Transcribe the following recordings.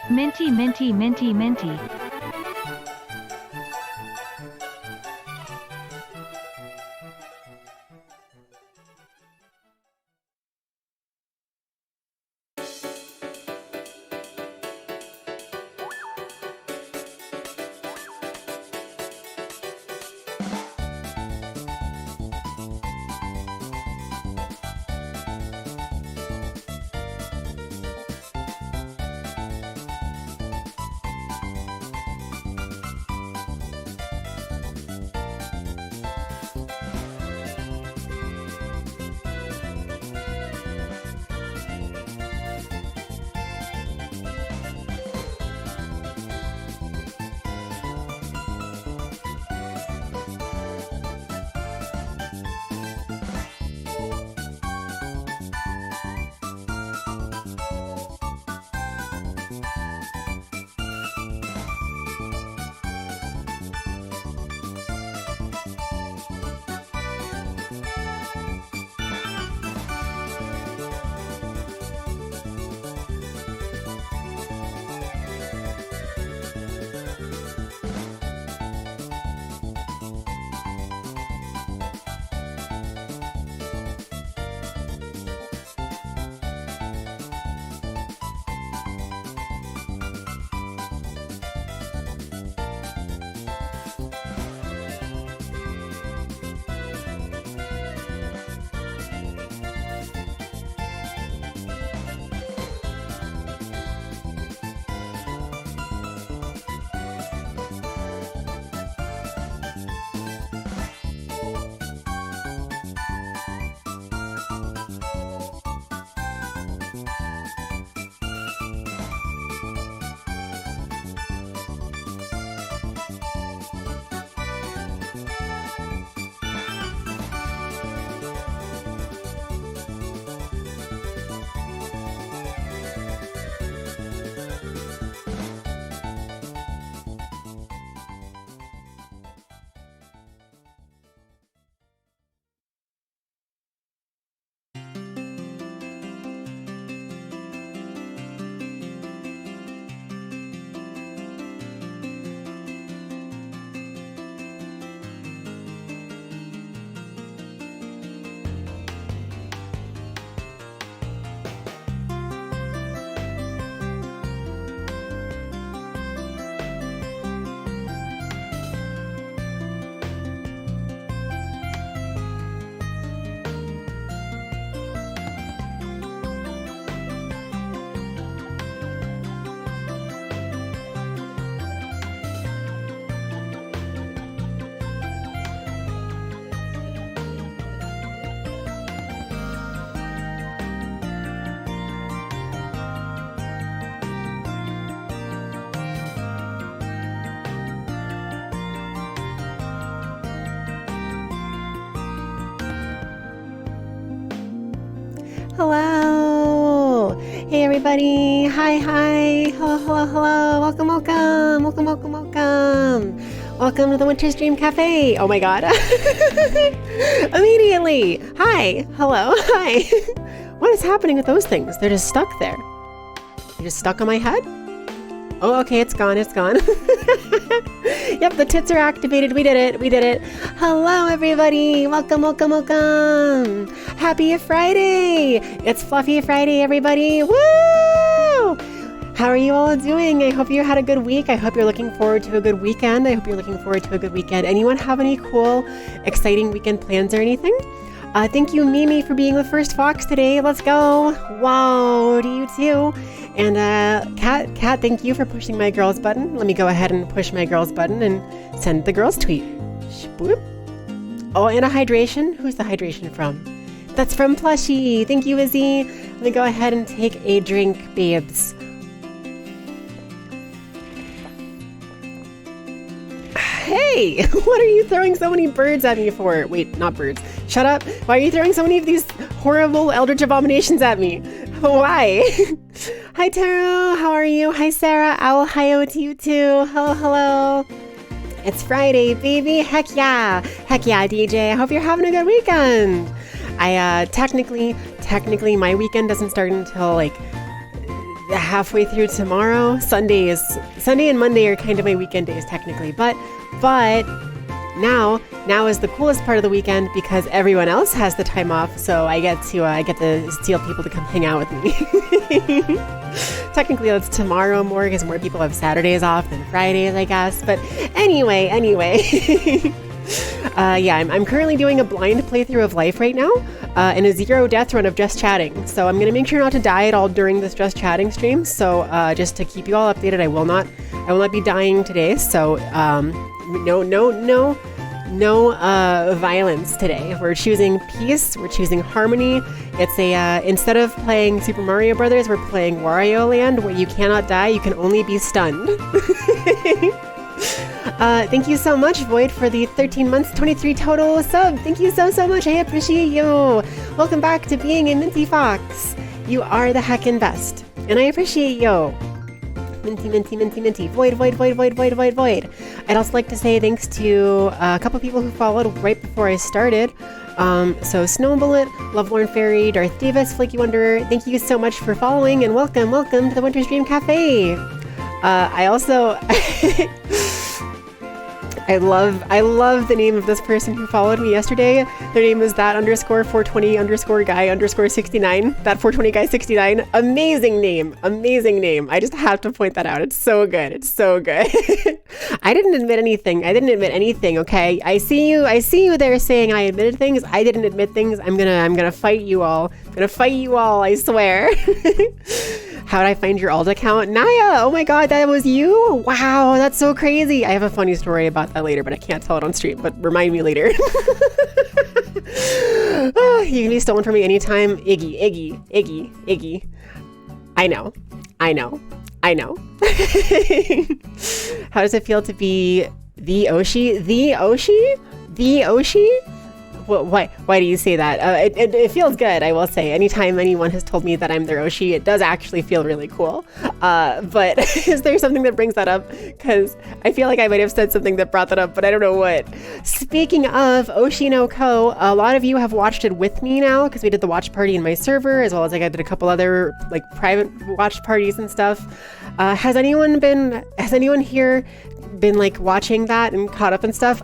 Minty, minty, minty, minty. Hello. Hey everybody. Hi. Hello. Welcome. Welcome to the Winter's Dream Cafe. Oh my god. Immediately. Hi. Hello. Hi. What is happening with those things? They're just stuck there. They're just stuck on my head? Oh, okay, it's gone. Yep, the tits are activated. We did it. Hello, everybody. Welcome. Happy Friday. It's Fluffy Friday, everybody. Woo! How are you all doing? I hope you had a good week. I hope you're looking forward to a good weekend. Anyone have any cool, exciting weekend plans or anything? Thank you, Mimi, for being the first fox today. Let's go. Wow, to you too. And Kat, thank you for pushing my girls button. Let me go ahead and push my girls button and send the girls tweet. Boop. Oh, and a hydration. Who's the hydration from? That's from Plushie. Thank you, Izzy. Let me go ahead and take a drink, babes. Hey, what are you throwing so many birds at me for? Wait, not birds. Shut up. Why are you throwing so many of these horrible eldritch abominations at me? Why? Hi, Taro. How are you? Hi, Sarah. Owl, hi to you too. Hello. It's Friday, baby. Heck yeah, DJ. I hope you're having a good weekend. I technically my weekend doesn't start until like halfway through tomorrow. Sunday and Monday are kind of my weekend days technically, but now is the coolest part of the weekend because everyone else has the time off, so I get to steal people to come hang out with me. Technically, that's tomorrow more because more people have Saturdays off than Fridays, I guess. But anyway. I'm currently doing a blind playthrough of Life right now, and a 0 death run of Just Chatting. So I'm gonna make sure not to die at all during this Just Chatting stream. So just to keep you all updated, I will not be dying today. So no violence today. We're choosing peace. We're choosing harmony. It's instead of playing Super Mario Brothers, we're playing Wario Land, where you cannot die. You can only be stunned. Thank you so much, Void, for the 13 months, 23 total sub. Thank you so much. I appreciate you. Welcome back to being a Minty Fox. You are the heckin' best, and I appreciate you. Minty. Void. I'd also like to say thanks to a couple people who followed right before I started. So Snow Bullet, Lovelorn Fairy, Darth Davis, Flaky Wanderer, thank you so much for following, and welcome to the Winter's Dream Cafe. I also I love the name of this person who followed me yesterday. Their name is that_420_guy_69. That 420 guy 69. Amazing name. I just have to point that out. It's so good. I didn't admit anything. Okay. I see you there saying I admitted things. I didn't admit things. I'm gonna fight you all. I swear. How'd I find your alt account? Naya! Oh my god, that was you? Wow, that's so crazy. I have a funny story about that later, but I can't tell it on stream, but remind me later. Oh, you can be stolen from me anytime. Iggy. I know. How does it feel to be the Oshi? The Oshi? Well, why do you say that? It feels good, I will say. Anytime anyone has told me that I'm their Oshi, it does actually feel really cool. But is there something that brings that up? Because I feel like I might have said something that brought that up, but I don't know what. Speaking of Oshi no Ko, a lot of you have watched it with me now, because we did the watch party in my server, as well as I did a couple other private watch parties and stuff. Has anyone here been watching that and caught up and stuff?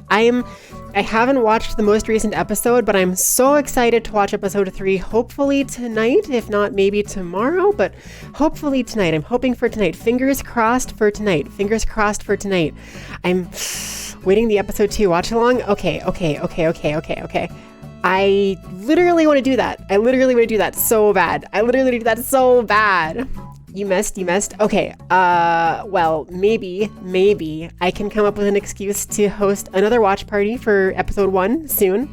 I haven't watched the most recent episode, but I'm so excited to watch episode 3, hopefully tonight, if not maybe tomorrow, but hopefully tonight. I'm hoping for tonight. Fingers crossed for tonight. I'm waiting the episode 2 watch along. Okay. I literally want to do that. So bad. You missed. Okay. Well, maybe I can come up with an excuse to host another watch party for episode 1 soon,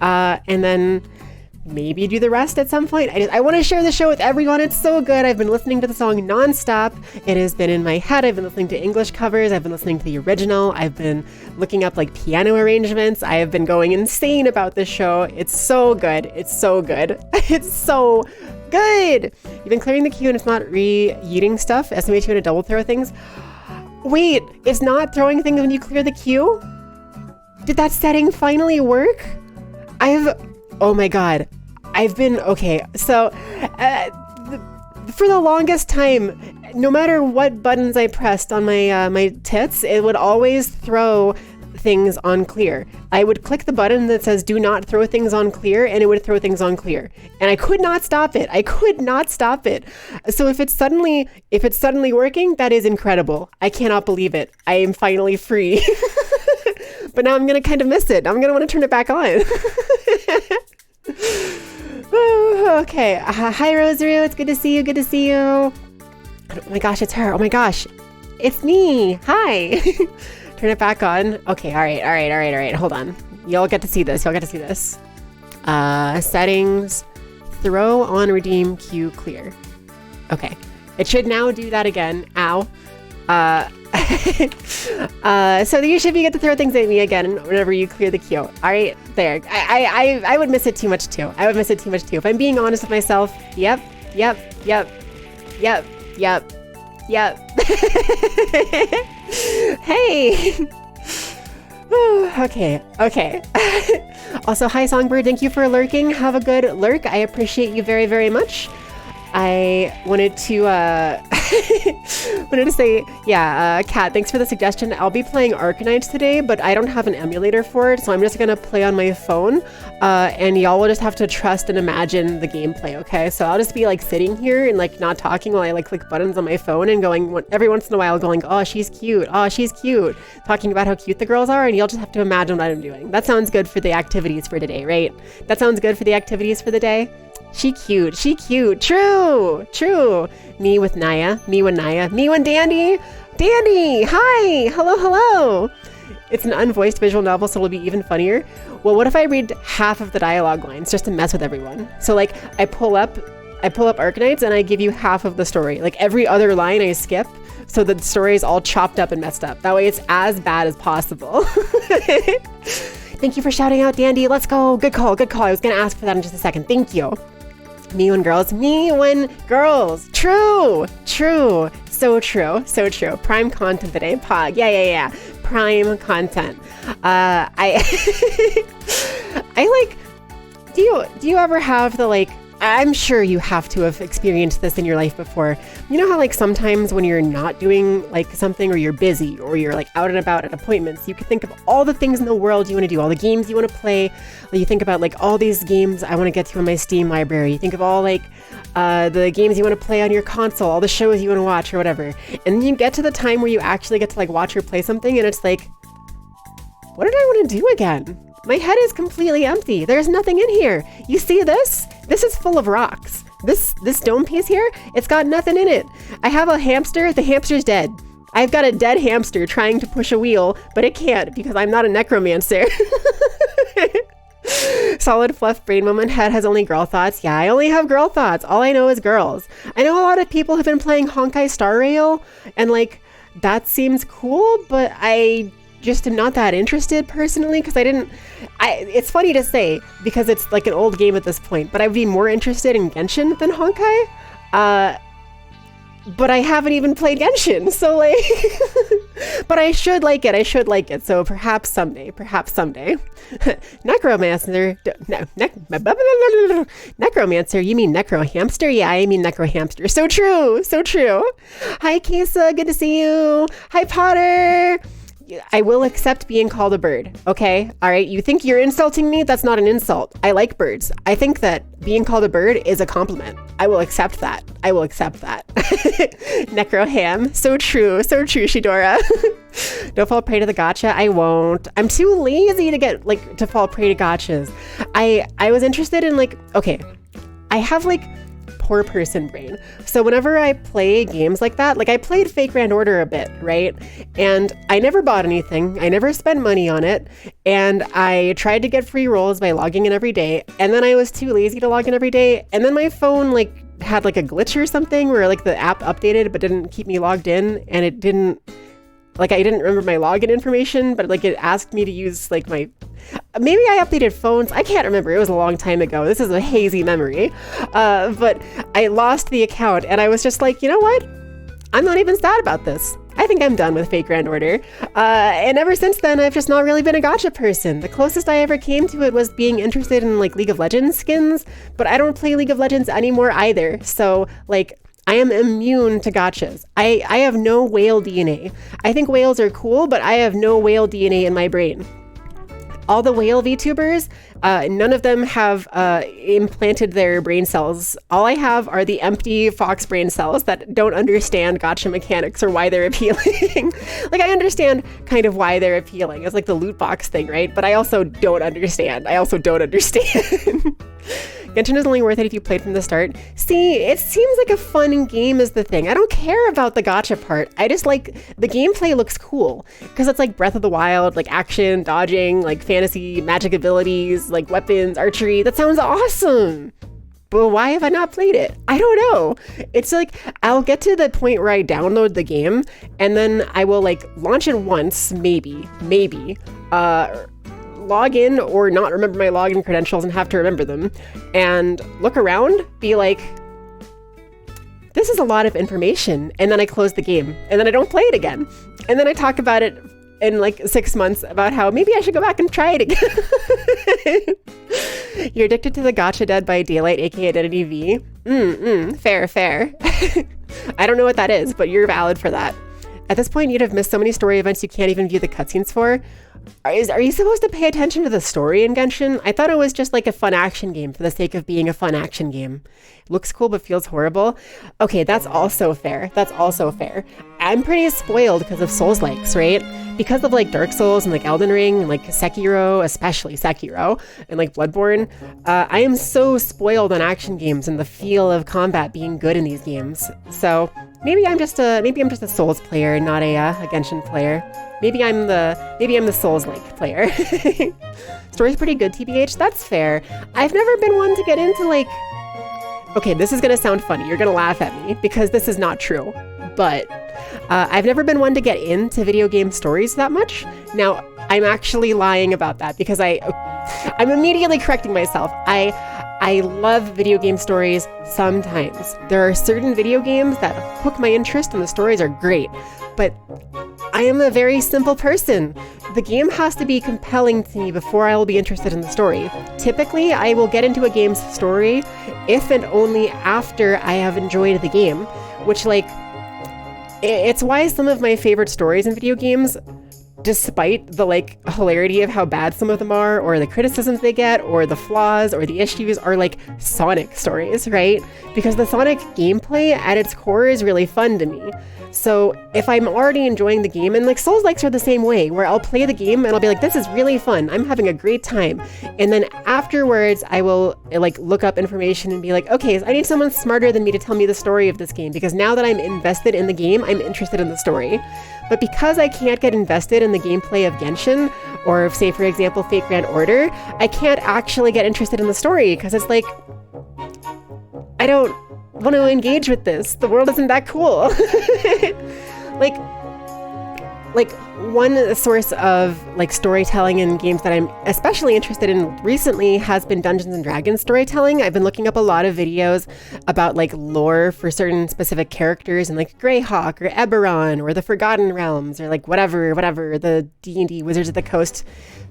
and then maybe do the rest at some point. I want to share the show with everyone. It's so good. I've been listening to the song nonstop. It has been in my head. I've been listening to English covers. I've been listening to the original. I've been looking up piano arrangements. I have been going insane about this show. It's so good. It's so good. You've been clearing the queue and it's not re-yeeting stuff. SMA2 to double throw things. Wait, it's not throwing things when you clear the queue? Did that setting finally work? Oh my god. Okay, so for the longest time, no matter what buttons I pressed on my tits, it would always throw things on clear. I would click the button that says do not throw things on clear, and it would throw things on clear. And I could not stop it. So if it's suddenly working, that is incredible. I cannot believe it. I am finally free. But now I'm going to kind of miss it. I'm going to want to turn it back on. Okay. Hi, Rosario. It's good to see you. Oh my gosh, it's her. Oh my gosh. It's me. Hi. Turn it back on. Okay, all right. Hold on. You'll get to see this. Settings. Throw on redeem queue clear. Okay. It should now do that again. Ow. So you should get to throw things at me again whenever you clear the queue. All right, there. I would miss it too much too. If I'm being honest with myself. Yep. Hey. Okay. Also, hi Songbird, thank you for lurking. Have a good lurk. I appreciate you very, very much. I wanted to wanted to say, yeah, Kat, thanks for the suggestion. I'll be playing Arkanites today, but I don't have an emulator for it, so I'm just gonna play on my phone, and y'all will just have to trust and imagine the gameplay, okay? So I'll just be like sitting here and like not talking while I like click buttons on my phone and going every once in a while going, oh, she's cute, talking about how cute the girls are, and you'll just have to imagine what I'm doing. That sounds good for the activities for today, right? That sounds good for the activities for the day? She cute. True. Me with Naya, me when Dandy, hi, hello. It's an unvoiced visual novel, so it'll be even funnier. Well, what if I read half of the dialogue lines just to mess with everyone? So like I pull up Arkanites and I give you half of the story. Like every other line I skip, so the story is all chopped up and messed up. That way it's as bad as possible. Thank you for shouting out, Dandy. Let's go. Good call. I was gonna ask for that in just a second. Thank you. Me when girls. True. So true. Prime content today. Pog. Yeah. Prime content. I like, do you ever have the like, I'm sure you have to have experienced this in your life before. You know how like sometimes when you're not doing like something, or you're busy, or you're like out and about at appointments, you can think of all the things in the world you want to do, all the games you want to play. Or you think about like all these games I want to get through in my Steam library. You think of all like the games you want to play on your console, all the shows you want to watch or whatever. And then you get to the time where you actually get to like watch or play something, and it's like, what did I want to do again? My head is completely empty. There's nothing in here. You see this? This is full of rocks. This dome piece here, it's got nothing in it. I have a hamster. The hamster's dead. I've got a dead hamster trying to push a wheel, but it can't because I'm not a necromancer. Solid fluff brain moment. Head has only girl thoughts. Yeah, I only have girl thoughts. All I know is girls. I know a lot of people have been playing Honkai Star Rail, and like that seems cool, but I just am not that interested personally, because it's funny to say because it's like an old game at this point, but I'd be more interested in Genshin than Honkai. But I haven't even played Genshin, so like, but I should like it. So perhaps someday. Necromancer, necromancer, you mean necro hamster? Yeah, I mean necro hamster. So true. Hi, Kesa, good to see you. Hi, Potter. I will accept being called a bird, okay? All right, you think you're insulting me? That's not an insult. I like birds. I think that being called a bird is a compliment. I will accept that. Necro ham. So true, Shidora. Don't fall prey to the gacha. I won't. I'm too lazy to fall prey to gachas. I was interested in okay, I have poor person brain. So whenever I play games like that, I played Fate Grand Order a bit, right? And I never bought anything. I never spent money on it. And I tried to get free rolls by logging in every day. And then I was too lazy to log in every day. And then my phone had a glitch or something where the app updated but didn't keep me logged in, and it didn't I didn't remember my login information, but it asked me to use my, maybe I updated phones. I can't remember. It was a long time ago. This is a hazy memory. But I lost the account, and I was just you know what? I'm not even sad about this. I think I'm done with Fate Grand Order. And ever since then, I've just not really been a gacha person. The closest I ever came to it was being interested in League of Legends skins, but I don't play League of Legends anymore either. So I am immune to gachas. I have no whale DNA. I think whales are cool, but I have no whale DNA in my brain. All the whale VTubers, none of them have implanted their brain cells. All I have are the empty fox brain cells that don't understand gacha mechanics or why they're appealing. I understand kind of why they're appealing. It's the loot box thing, right? But I also don't understand. Genshin is only worth it if you played from the start. See, it seems like a fun game is the thing. I don't care about the gacha part. I just the gameplay looks cool because it's Breath of the Wild, action, dodging, fantasy, magic abilities, weapons, archery. That sounds awesome. But why have I not played it? I don't know. It's I'll get to the point where I download the game and then I will launch it once, maybe, log in or not remember my login credentials and have to remember them, and look around, be this is a lot of information, and then I close the game and then I don't play it again, and then I talk about it in 6 months about how maybe I should go back and try it again. You're addicted to the Gotcha Dead by Daylight, aka Identity V. Fair. I don't know what that is, but you're valid for that. At this point, you'd have missed so many story events you can't even view the cutscenes for. Are you supposed to pay attention to the story in Genshin? I thought it was just like a fun action game for the sake of being a fun action game. It looks cool but feels horrible. Okay, that's also fair. I'm pretty spoiled because of Souls-likes, right? Because of like Dark Souls and like Elden Ring and like Sekiro, especially Sekiro, and like Bloodborne. I am so spoiled on action games and the feel of combat being good in these games. So maybe I'm just a Souls player, not a Genshin player. Maybe I'm the Souls-like player. Story's pretty good, TBH. That's fair. I've never been one to get into like... Okay, this is gonna sound funny. You're gonna laugh at me because this is not true. But I've never been one to get into video game stories that much. Now, I'm actually lying about that because I'm immediately correcting myself. I love video game stories sometimes. There are certain video games that hook my interest and the stories are great. But I am a very simple person. The game has to be compelling to me before I will be interested in the story. Typically, I will get into a game's story if and only after I have enjoyed the game, which like, it's why some of my favorite stories in video games, despite the like hilarity of how bad some of them are, or the criticisms they get, or the flaws, or the issues, are like Sonic stories, right? Because the Sonic gameplay at its core is really fun to me. So if I'm already enjoying the game, and like Souls-likes are the same way, where I'll play the game and I'll be like, this is really fun, I'm having a great time. And then afterwards, I will like look up information and be like, okay, so I need someone smarter than me to tell me the story of this game, because now that I'm invested in the game, I'm interested in the story. But because I can't get invested in the gameplay of Genshin, or say for example, Fate Grand Order, I can't actually get interested in the story, because it's like, I don't want to engage with this. The world isn't that cool. like one source of like storytelling in games that I'm especially interested in recently has been Dungeons and Dragons storytelling. I've been looking up a lot of videos about like lore for certain specific characters and like Greyhawk or Eberron or the Forgotten Realms or like whatever the D&D Wizards of the Coast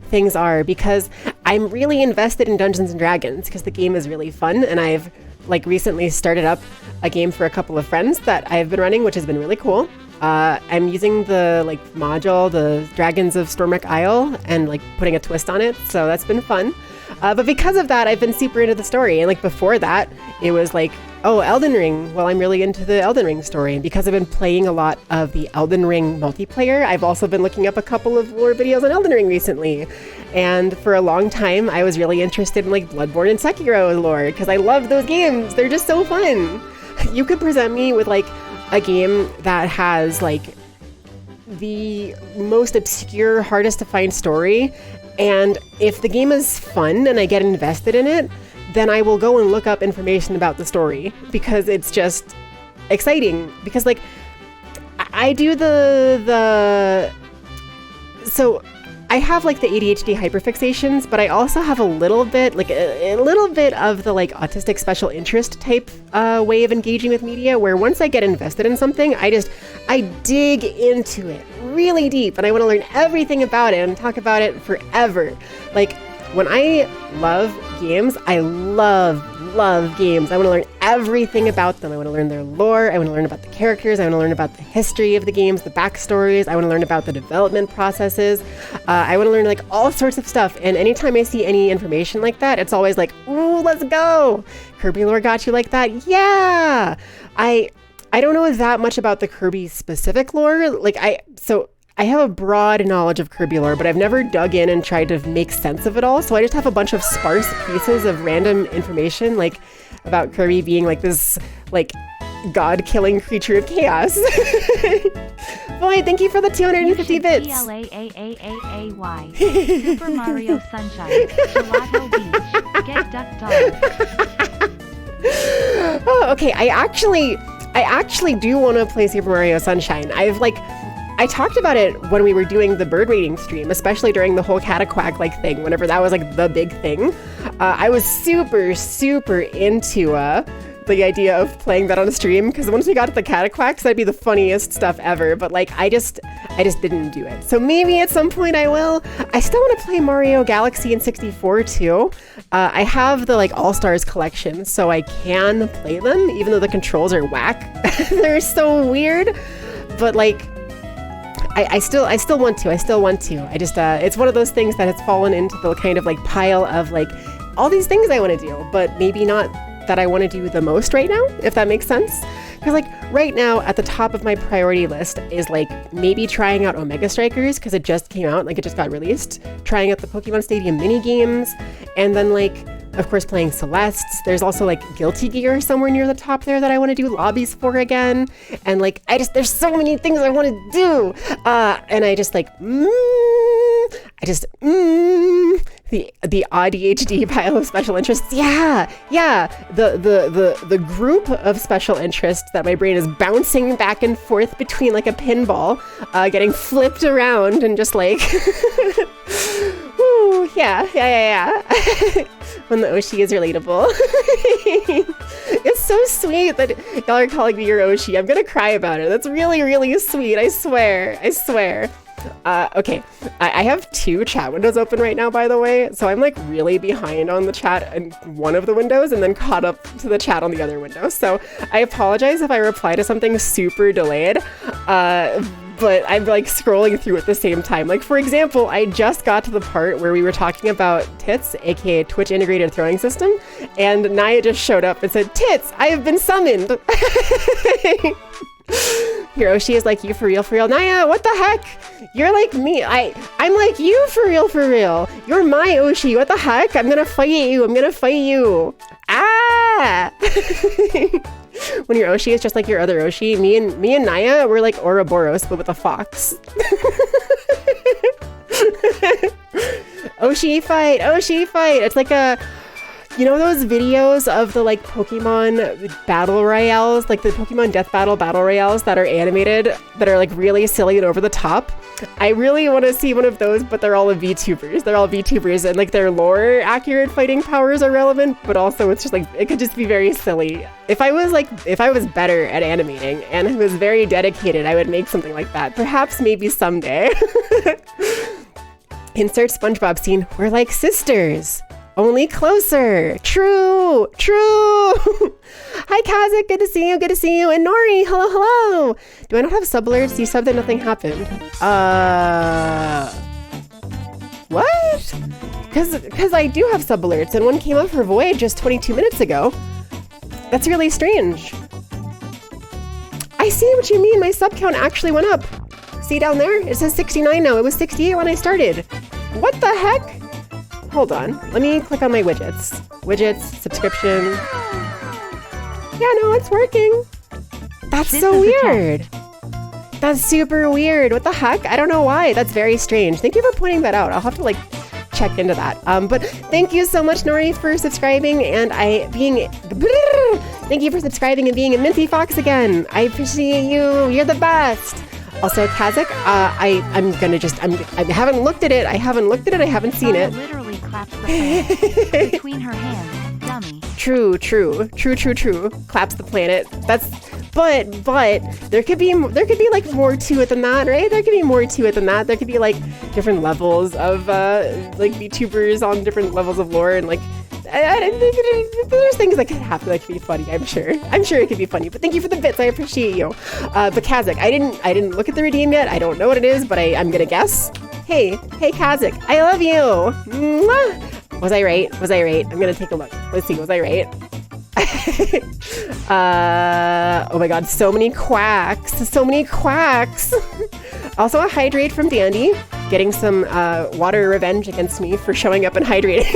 things are, because I'm really invested in Dungeons and Dragons because the game is really fun, and I've like recently started up a game for a couple of friends that I've been running, which has been really cool. I'm using the like module, the Dragons of Stormwreck Isle, and like putting a twist on it, so that's been fun. But because of that, I've been super into the story, and like before that, it was like, oh, Elden Ring. Well, I'm really into the Elden Ring story, and because I've been playing a lot of the Elden Ring multiplayer, I've also been looking up a couple of lore videos on Elden Ring recently. And for a long time, I was really interested in like Bloodborne and Sekiro lore, because I love those games. They're just so fun. You could present me with like a game that has like the most obscure, hardest to find story, and if the game is fun and I get invested in it, then I will go and look up information about the story, because it's just exciting. Because like I do so I have like the ADHD hyperfixations, but I also have a little bit of the like autistic special interest type way of engaging with media, where once I get invested in something, I dig into it really deep, and I want to learn everything about it and talk about it forever. Like when I love games, I love games. I want to learn everything about them. I want to learn their lore. I want to learn about the characters. I want to learn about the history of the games, the backstories. I want to learn about the development processes. I want to learn like all sorts of stuff. And anytime I see any information like that, it's always like, ooh, let's go. Kirby lore got you like that? Yeah. I don't know that much about the Kirby specific lore. I have a broad knowledge of Kirby lore, but I've never dug in and tried to make sense of it all. So I just have a bunch of sparse pieces of random information, like about Kirby being like this, like god-killing creature of chaos. Boy, thank you for the 250 bits. PLAAAAAY. Super Mario Sunshine. Gelato Beach. Get Duck Dog. Oh, okay. I actually do want to play Super Mario Sunshine. I talked about it when we were doing the bird rating stream, especially during the whole Cataquack like thing, whenever that was like the big thing. I was super into the idea of playing that on a stream, because once we got to the Cataquax, that'd be the funniest stuff ever. But like, I just didn't do it. So maybe at some point I will. I still want to play Mario Galaxy in 64 too. I have the like All-Stars collection, so I can play them, even though the controls are whack. They're so weird. But like, I still want to. I just, it's one of those things that has fallen into the kind of like pile of like all these things I want to do, but maybe not that I want to do the most right now, if that makes sense. Because like right now at the top of my priority list is like maybe trying out Omega Strikers, because it just came out, like it just got released, trying out the Pokemon Stadium mini games, and then like of course playing Celestes. There's also like Guilty Gear somewhere near the top there that I want to do lobbies for again, and like there's so many things I want to do, and I just like the ADHD pile of special interests. Yeah, the group of special interests that my brain is bouncing back and forth between like a pinball, getting flipped around and just like, woo, yeah. When the Oshi is relatable. It's so sweet that y'all are calling me your Oshi. I'm gonna cry about it. That's really, really sweet. I swear. Okay, I have 2 chat windows open right now, by the way, so I'm like really behind on the chat in one of the windows and then caught up to the chat on the other window. So I apologize if I reply to something super delayed, but I'm like scrolling through at the same time. Like for example, I just got to the part where we were talking about Tits, aka Twitch integrated throwing system, and Naya just showed up and said, "Tits, I have been summoned." Hiroshi is like, "You for real? Naya, what the heck? You're like me. I'm like you for real. You're my Oshi. What the heck? I'm gonna fight you. Ah!" When your Oshi is just like your other Oshi, me and Naya, we're like Ouroboros, but with a fox. Oshi fight. It's like you know those videos of the like Pokemon battle royales, like the Pokemon Death Battle royales that are animated, that are like really silly and over the top? I really want to see one of those, but they're all VTubers, and like their lore accurate fighting powers are relevant, but also it's just like, it could just be very silly. If I was better at animating and was very dedicated, I would make something like that. Perhaps maybe someday. Insert SpongeBob scene. We're like sisters. Only closer. True. Hi, Kazik. Good to see you. And Nori, hello. Do I not have sub alerts? You subbed and nothing happened. What? Because I do have sub alerts, and one came up for Void just 22 minutes ago. That's really strange. I see what you mean. My sub count actually went up. See down there? It says 69 now. It was 68 when I started. What the heck? Hold on, let me click on my widgets. Widgets, subscription. Yeah, no, it's working. That's so weird. That's super weird. What the heck? I don't know why. That's very strange. Thank you for pointing that out. I'll have to like check into that. But thank you so much, Nori, for subscribing and thank you for subscribing and being a Minty Fox again. I appreciate you. You're the best. Also, Kazik, I haven't looked at it. I haven't seen it. Literally claps the planet between her hands, dummy. True. Claps the planet. But there could be like more to it than that, right? There could be more to it than that. There could be like different levels of like VTubers on different levels of lore, and like there's things that could happen that could be funny. I'm sure it could be funny. But thank you for the bits. I appreciate you. But Kazik, I didn't look at the redeem yet. I don't know what it is, but I'm gonna guess. Hey Kazik, I love you. Mwah. Was I right? I'm gonna take a look. Let's see. Was I right? Oh my god, so many quacks. Also a hydrate from Dandy, getting some water revenge against me for showing up and hydrating.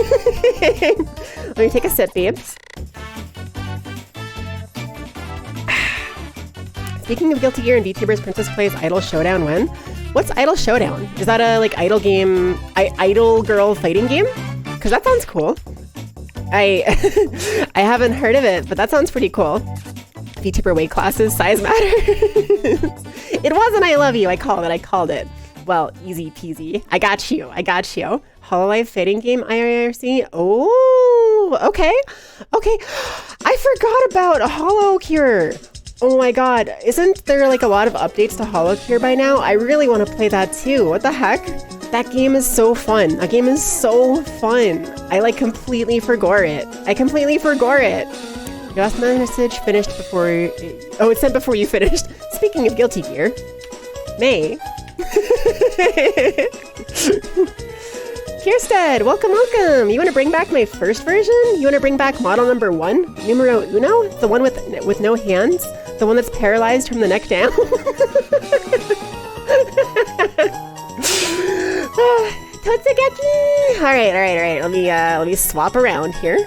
Let me take a sip, babes. Speaking of Guilty Gear and VTubers, Princess plays Idol Showdown when? What's Idol Showdown? Is that a like idol game, idol girl fighting game? Because that sounds cool. I haven't heard of it, but that sounds pretty cool. VTuber weight classes, size matter. It wasn't I love you. I called it. Well, easy peasy. I got you. Hololive fighting game IRC. Oh, Woo! Okay. I forgot about Hollow Cure. Oh my god, isn't there like a lot of updates to Hollow Cure by now? I really want to play that too. What the heck? That game is so fun. That game is so fun. I like completely forgot it. Your last message finished before... Oh, it sent before you finished. Speaking of Guilty Gear, May. Kierstead, welcome. You want to bring back my first version? You want to bring back model number 1? Numero uno? The one with no hands? The one that's paralyzed from the neck down? Totsugeki! Alright. Let me swap around here.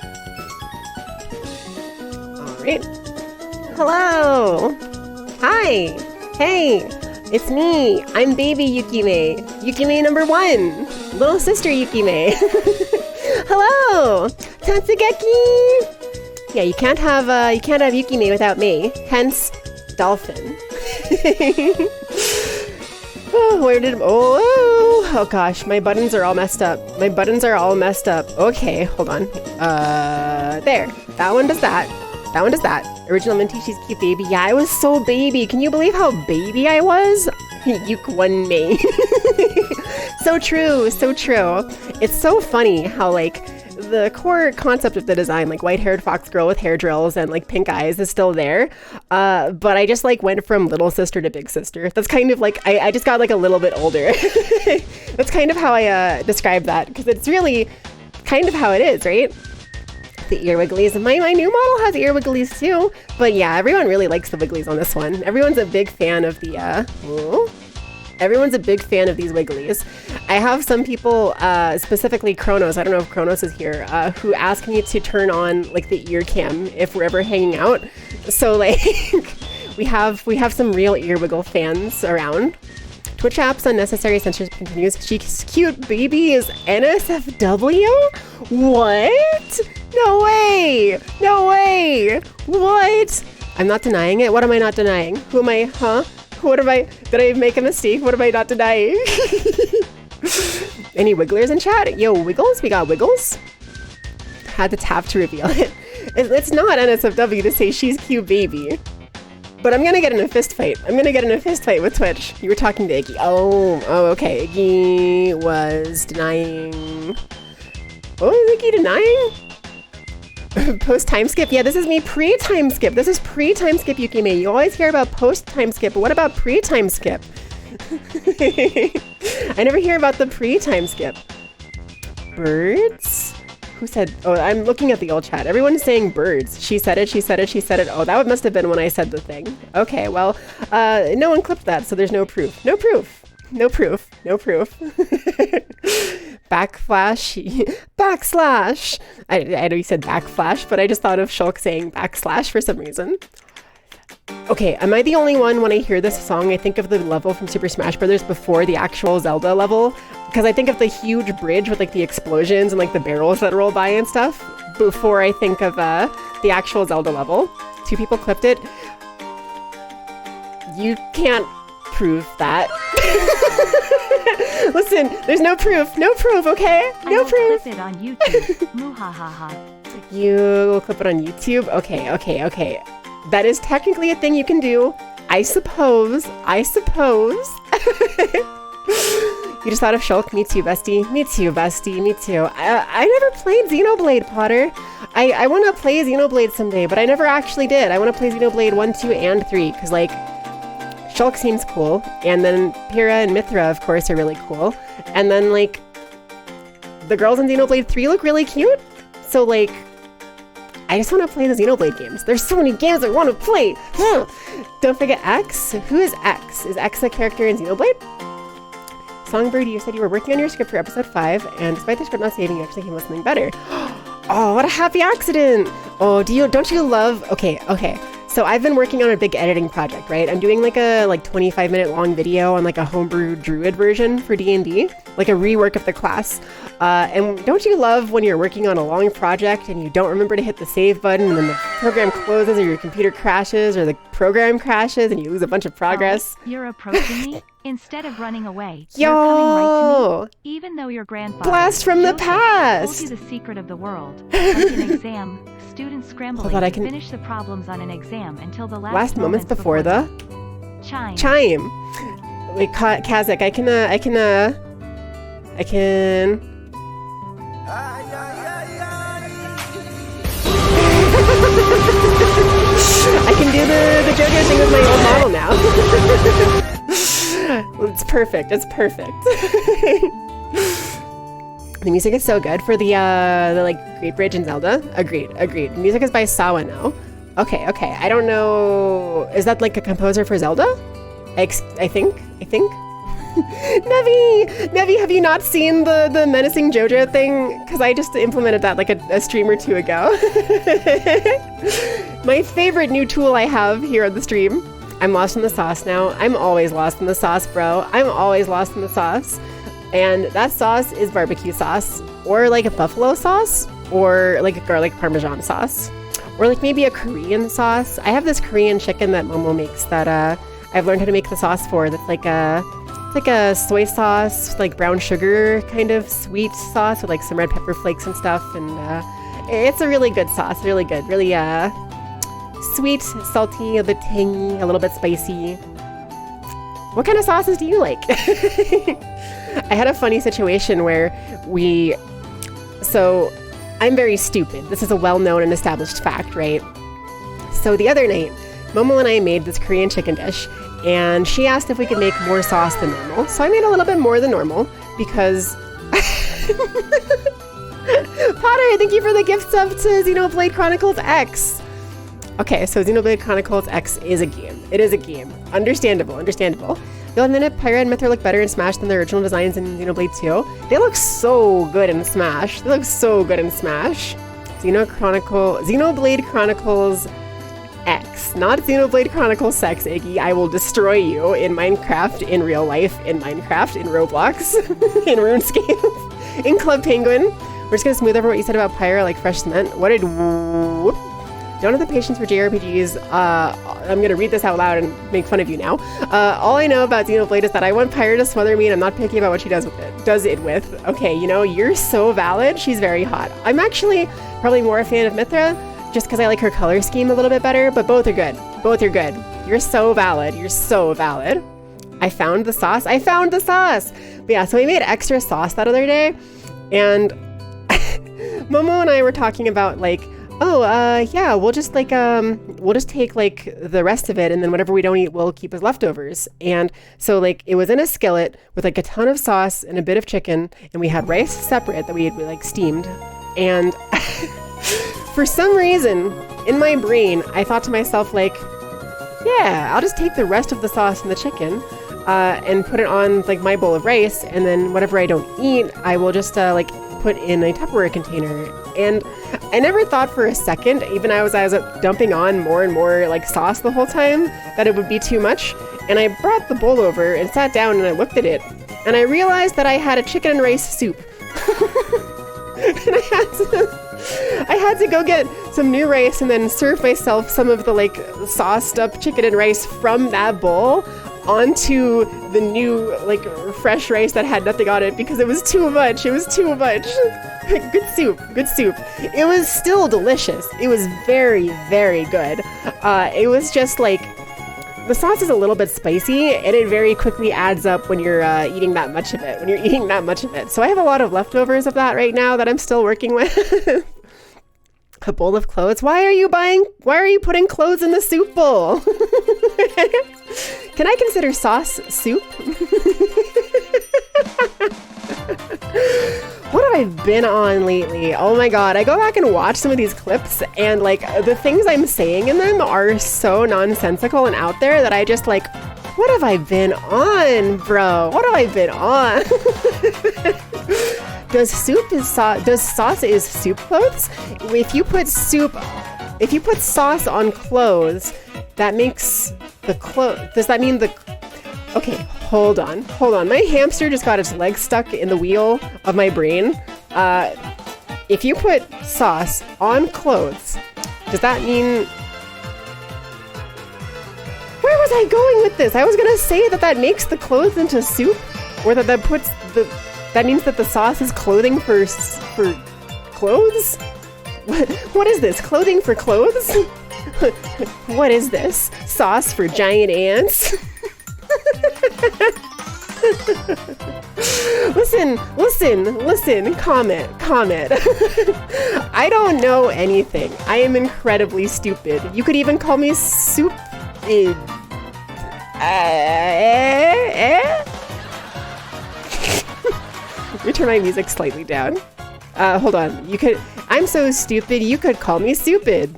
Alright. Hello! Hi! Hey! It's me! I'm baby Yukime! Yukime number 1! Little sister Yukime! Hello! Totsugeki! Yeah, you can't have Yukime without me. Hence, dolphin. Oh gosh, my buttons are all messed up. Okay, hold on. There. That one does that. Original Mentishi's cute baby. Yeah, I was so baby. Can you believe how baby I was? Yuk one me. So true. It's so funny how like the core concept of the design, like white-haired fox girl with hair drills and like pink eyes, is still there. But I just like went from little sister to big sister. That's kind of like I just got like a little bit older. That's kind of how I describe that, because it's really kind of how it is, right? The ear wigglies. My new model has ear wigglies too. But yeah, everyone really likes the wigglies on this one. Everyone's a big fan of the Everyone's a big fan of these wigglies. I have some people, specifically Kronos, I don't know if Kronos is here, who ask me to turn on like the ear cam if we're ever hanging out. So like we have some real ear wiggle fans around. What chaps unnecessary censorship continues. She's cute baby is NSFW? What? No way! No way! What? I'm not denying it. What am I not denying? Who am I? Huh? What am I? Did I make a mistake? What am I not denying? Any wigglers in chat? Yo, Wiggles? We got Wiggles? Had to tap to reveal it. It's not NSFW to say she's cute baby. But I'm gonna get in a fist fight. I'm gonna get in a fist fight with Twitch. You were talking to Iggy. Oh, okay. Iggy was denying. What was Iggy denying? Post time skip? Yeah, this is me pre-time skip. This is pre-time skip, Yukime. You always hear about post-time skip, but what about pre-time skip? I never hear about the pre-time skip. Birds? Who said? Oh, I'm looking at the old chat. Everyone's saying birds. She said it. Oh, that must have been when I said the thing. Okay, well, no one clipped that, so there's no proof. No proof. Backslash. I know you said backflash, but I just thought of Shulk saying backslash for some reason. Okay, am I the only one when I hear this song, I think of the level from Super Smash Bros. Before the actual Zelda level? Because I think of the huge bridge with like the explosions and like the barrels that roll by and stuff before I think of the actual Zelda level. 2 people clipped it. You can't prove that. Listen, there's no proof, okay? No proof. Clip it on YouTube. Muhahaha. You will clip it on YouTube? Okay. That is technically a thing you can do. I suppose. You just thought of Shulk? Me too, bestie. Me too. I never played Xenoblade, Potter. I want to play Xenoblade someday, but I never actually did. I want to play Xenoblade 1, 2, and 3, because, like, Shulk seems cool, and then Pyrrha and Mithra, of course, are really cool. And then, like, the girls in Xenoblade 3 look really cute. So, like, I just want to play the Xenoblade games. There's so many games I want to play. Don't forget X. Who is X? Is X a character in Xenoblade? Songbird, you said you were working on your script for episode 5, and despite the script not saving, you actually came up with something better. Oh, what a happy accident! Oh, don't you love... Okay. So I've been working on a big editing project, right? I'm doing like a 25-minute long video on like a homebrew druid version for D&D, like a rework of the class. And don't you love when you're working on a long project and you don't remember to hit the save button, and then the program closes or your computer crashes or the program crashes and you lose a bunch of progress? Oh, you're approaching me? Instead of running away, you're coming right to me. Even though your grandfather Blast from the Joseph past! told you the secret of the world, like an exam, students scrambling that I to can- finish the problems on an exam until the Last moments before the chime. chime. Wait, Kazakh, I can I can do the JoJo thing with my old model now. It's perfect. It's perfect. The music is so good for the like Great Bridge in Zelda. Agreed. The music is by Sawano. Okay. I don't know. Is that like a composer for Zelda? I think. Nevi, have you not seen the menacing JoJo thing? Because I just implemented that like a stream or two ago. My favorite new tool I have here on the stream. I'm lost in the sauce now. I'm always lost in the sauce, bro. I'm always lost in the sauce. And that sauce is barbecue sauce, or like a buffalo sauce, or like a garlic parmesan sauce, or like maybe a Korean sauce. I have this Korean chicken that Momo makes that I've learned how to make the sauce for. That's like a soy sauce, like brown sugar kind of sweet sauce with like some red pepper flakes and stuff. And it's a really good sauce, really good, really sweet, salty, a bit tangy, a little bit spicy. What kind of sauces do you like? I had a funny situation where so I'm very stupid. This is a well-known and established fact, right? So the other night, Momo and I made this Korean chicken dish, and she asked if we could make more sauce than normal. So I made a little bit more than normal because Potter, thank you for the gift sub to Xenoblade Chronicles X. Okay, so Xenoblade Chronicles X is a game. It is a game. Understandable. You'll admit Pyra and Mythra look better in Smash than the original designs in Xenoblade 2. They look so good in Smash. Xenoblade Chronicles X, not Xenoblade Chronicles Sex, Iggy. I will destroy you in Minecraft, in real life, in Minecraft, in Roblox, in RuneScape, in Club Penguin. We're just gonna smooth over what you said about Pyra like fresh cement. What did whoop? Don't have the patience for JRPGs. I'm gonna read this out loud and make fun of you now. All I know about Xenoblade is that I want Pyra to smother me, and I'm not picky about what she does it with. Okay, you're so valid. She's very hot. I'm actually probably more a fan of Mythra, just because I like her color scheme a little bit better, but both are good. You're so valid. I found the sauce. But yeah, so we made extra sauce that other day, and Momo and I were talking about like, yeah, we'll just take like the rest of it, and then whatever we don't eat, we'll keep as leftovers. And so like it was in a skillet with like a ton of sauce and a bit of chicken, and we had rice separate that we had like steamed. And for some reason in my brain, I thought to myself like, yeah, I'll just take the rest of the sauce and the chicken and put it on like my bowl of rice, and then whatever I don't eat, I will just like put in a Tupperware container. And I never thought for a second, even as I was dumping on more and more like sauce the whole time, that it would be too much. And I brought the bowl over and sat down and I looked at it, and I realized that I had a chicken and rice soup. And I had to go get some new rice and then serve myself some of the like sauced up chicken and rice from that bowl onto the new like fresh rice that had nothing on it, because it was too much. Good soup. It was still delicious. It was very, very good. It was just like, the sauce is a little bit spicy, and it very quickly adds up when you're eating that much of it. So I have a lot of leftovers of that right now that I'm still working with. A bowl of clothes. Why are you putting clothes in the soup bowl? Can I consider sauce soup? What have I been on lately? Oh my god, I go back and watch some of these clips, and like the things I'm saying in them are so nonsensical and out there that I just like, what have I been on, bro? What have I been on? Does sauce is soup clothes? If you put sauce on clothes, that makes the does that mean the, okay, hold on. My hamster just got its leg stuck in the wheel of my brain. If you put sauce on clothes, does that mean, where was I going with this? I was gonna say that makes the clothes into soup, or that means that the sauce is clothing for clothes? What is this? Clothing for clothes? What is this? Sauce for giant ants? Listen, comment. I don't know anything. I am incredibly stupid. You could even call me stupid. Let me turn my music slightly down. Hold on. I'm so stupid, you could call me stupid.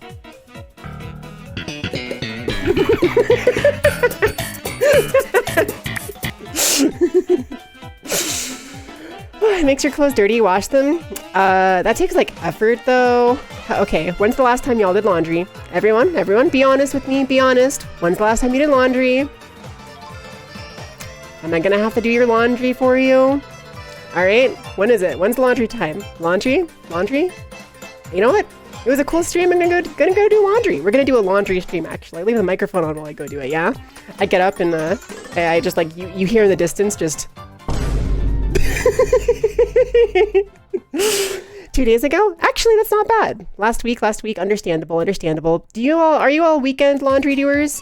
It makes your clothes dirty, wash them. That takes like effort though. Okay, when's the last time y'all did laundry? Everyone, be honest with me, be honest. When's the last time you did laundry? Am I gonna have to do your laundry for you? All right, when is it? When's the laundry time? Laundry? You know what? It was a cool stream. I'm gonna go do laundry. We're gonna do a laundry stream actually. I leave the microphone on while I go do it, yeah? I get up and I just like, you hear in the distance just 2 days ago? Actually, that's not bad. Last week, understandable. Are you all weekend laundry doers?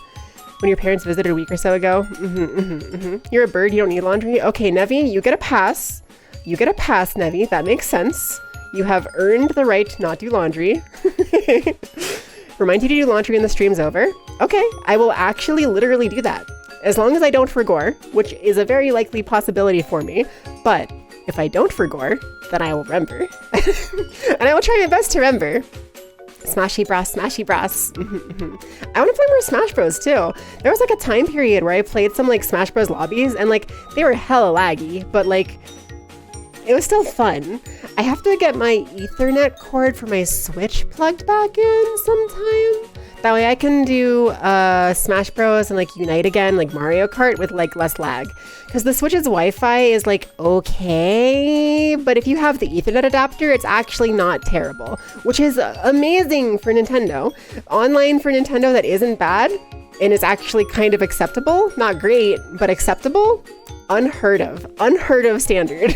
When your parents visited a week or so ago? You're a bird, you don't need laundry? Okay, Nevi, you get a pass. Nevi. That makes sense. You have earned the right to not do laundry. Remind you to do laundry when the stream's over. Okay, I will actually literally do that. As long as I don't forgore, which is a very likely possibility for me. But if I don't forgore, then I will remember. And I will try my best to remember. Smashy Bros. I want to play more Smash Bros too. There was like a time period where I played some like Smash Bros lobbies and like they were hella laggy, but like it was still fun. I have to get my Ethernet cord for my Switch plugged back in sometime. That way I can do Smash Bros and like Unite again, like Mario Kart with like less lag. Because the Switch's Wi-Fi is like okay, but if you have the Ethernet adapter, it's actually not terrible, which is amazing for Nintendo. Online for Nintendo that isn't bad and is actually kind of acceptable. Not great, but acceptable. Unheard of standard.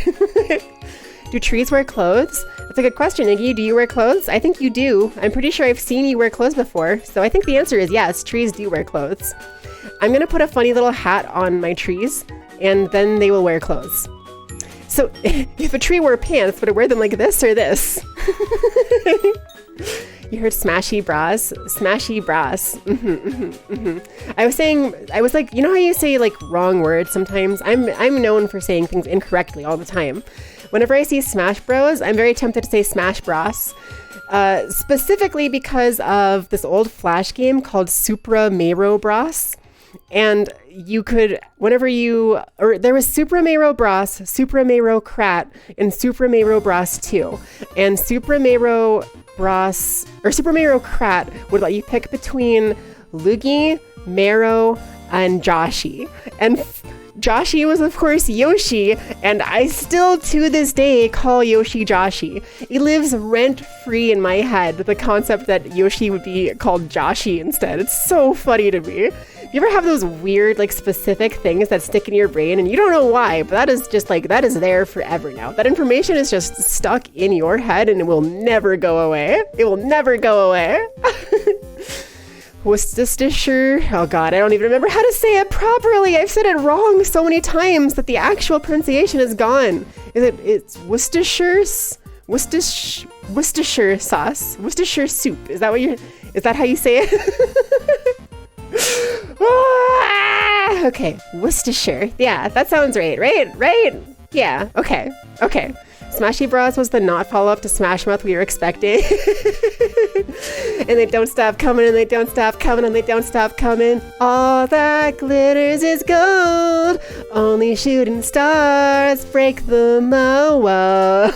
Do trees wear clothes? That's a good question, Iggy. Do you wear clothes? I think you do. I'm pretty sure I've seen you wear clothes before. So I think the answer is yes, trees do wear clothes. I'm gonna put a funny little hat on my trees and then they will wear clothes. So if a tree wore pants, would it wear them like this or this? You heard smashy bras? I was like, you know how you say like wrong words sometimes? I'm known for saying things incorrectly all the time. Whenever I see Smash Bros, I'm very tempted to say Smash Bros. Specifically because of this old Flash game called Supra Mario Bros. And you could, there was Super Mario Bros, Super Mario Kart, and Super Mario Bros 2. And Super Mario Kart would let you pick between Luigi, Mario, and Joshi. And Joshi was, of course, Yoshi, and I still, to this day, call Yoshi Joshi. It lives rent-free in my head, the concept that Yoshi would be called Joshi instead. It's so funny to me. You ever have those weird, like, specific things that stick in your brain, and you don't know why, but that is just, like, that is there forever now. That information is just stuck in your head, and it will never go away. It will never go away. Worcestershire. Oh god, I don't even remember how to say it properly. I've said it wrong so many times that the actual pronunciation is gone. It's Worcestershire sauce. Worcestershire soup. Is that how you say it? Okay, Worcestershire. Yeah, that sounds right? Yeah, okay. Smashy Bros was the not follow-up to Smash Mouth we were expecting. And they don't stop coming, and they don't stop coming, and they don't stop coming. All that glitters is gold. Only shooting stars break the moa.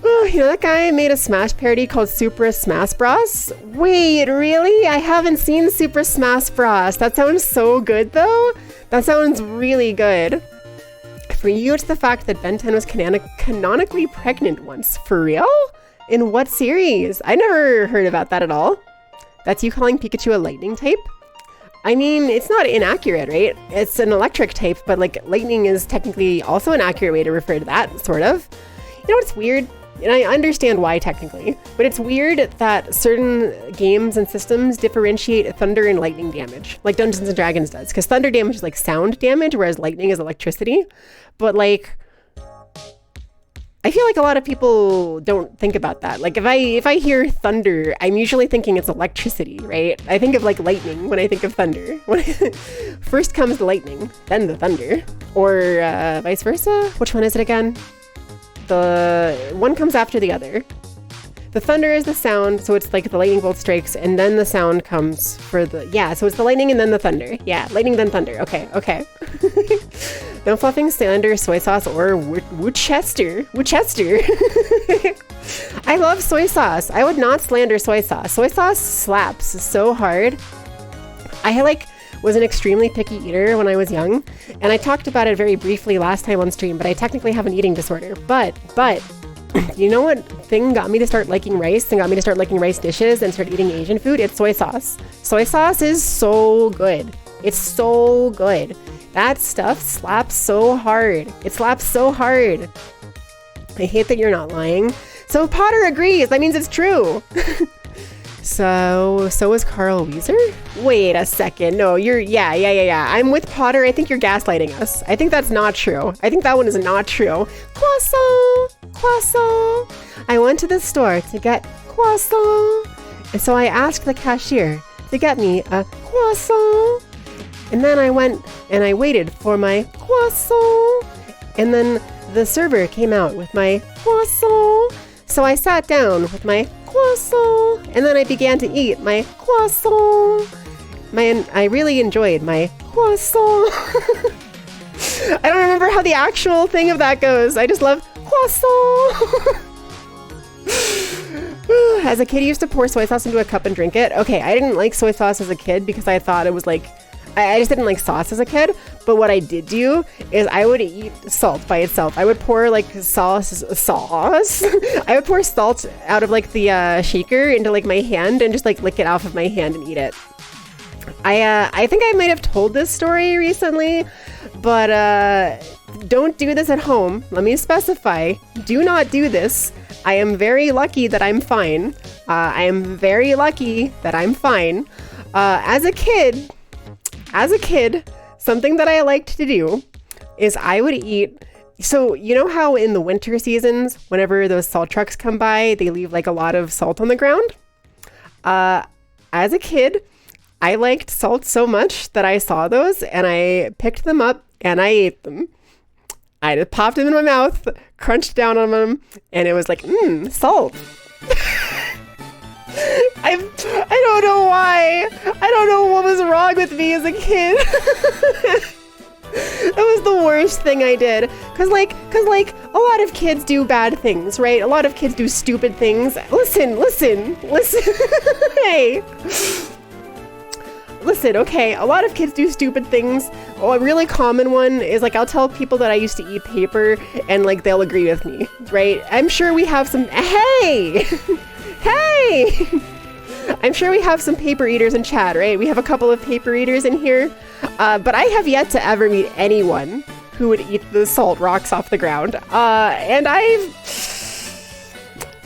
Oh, you know that guy made a Smash parody called Super Smash Bros? Wait, really? I haven't seen Super Smash Bros. That sounds so good, though. That sounds really good. For you, it's the fact that Ben 10 was canonically pregnant once. For real? In what series? I never heard about that at all. That's you calling Pikachu a lightning type? I mean, it's not inaccurate, right? It's an electric type, but like lightning is technically also an accurate way to refer to that, sort of. You know what's weird? And I understand why technically, but it's weird that certain games and systems differentiate thunder and lightning damage, like Dungeons and Dragons does, because thunder damage is like sound damage, whereas lightning is electricity. But like, I feel like a lot of people don't think about that. Like if I hear thunder, I'm usually thinking it's electricity, right? I think of like lightning when I think of thunder. First comes the lightning, then the thunder, or vice versa. Which one is it again? The one comes after the other. The thunder is the sound, so it's like the lightning bolt strikes, and then the sound comes for the, yeah, so it's the lightning and then the thunder. Yeah, lightning then thunder. Okay. No fluffing slander, soy sauce, or Worcester. I love soy sauce. I would not slander soy sauce. Soy sauce slaps so hard. I was an extremely picky eater when I was young, and I talked about it very briefly last time on stream, but I technically have an eating disorder. But you know what thing got me to start liking rice and got me to start liking rice dishes and start eating Asian food? It's soy sauce. Soy sauce is so good. It's so good. That stuff slaps so hard. It slaps so hard. I hate that you're not lying. So Potter agrees. That means it's true. So is Carl Wheezer? Wait a second. No, yeah. I'm with Potter. I think you're gaslighting us. I think that's not true. I think that one is not true. Croissant. I went to the store to get croissant. And so I asked the cashier to get me a croissant. And then I went and I waited for my croissant. And then the server came out with my croissant. So I sat down with my croissant, and then I began to eat my croissant. I really enjoyed my croissant. I don't remember how the actual thing of that goes. I just love croissant. As a kid, I used to pour soy sauce into a cup and drink it. Okay, I didn't like soy sauce as a kid because I thought it was like, I just didn't like sauce as a kid. But what I did do is I would eat salt by itself. I would pour like sauce. I would pour salt out of like the shaker into like my hand and just like lick it off of my hand and eat it. I think I might have told this story recently, but don't do this at home. Let me specify. Do not do this. I am very lucky that I'm fine. I am very lucky that I'm fine. As a kid, something that I liked to do is I would eat. So you know how in the winter seasons, whenever those salt trucks come by, they leave like a lot of salt on the ground? As a kid, I liked salt so much that I saw those and I picked them up and I ate them. I just popped them in my mouth, crunched down on them, and it was like, salt. I don't know why. I don't know what was wrong with me as a kid. That was the worst thing I did. Cause like a lot of kids do bad things, right? A lot of kids do stupid things. Listen. Hey. Listen, okay, a lot of kids do stupid things. Oh, a really common one is like I'll tell people that I used to eat paper and like they'll agree with me, right? I'm sure we have some, hey! I'm sure we have some paper eaters in chat, right? We have a couple of paper eaters in here, but I have yet to ever meet anyone who would eat the salt rocks off the ground. And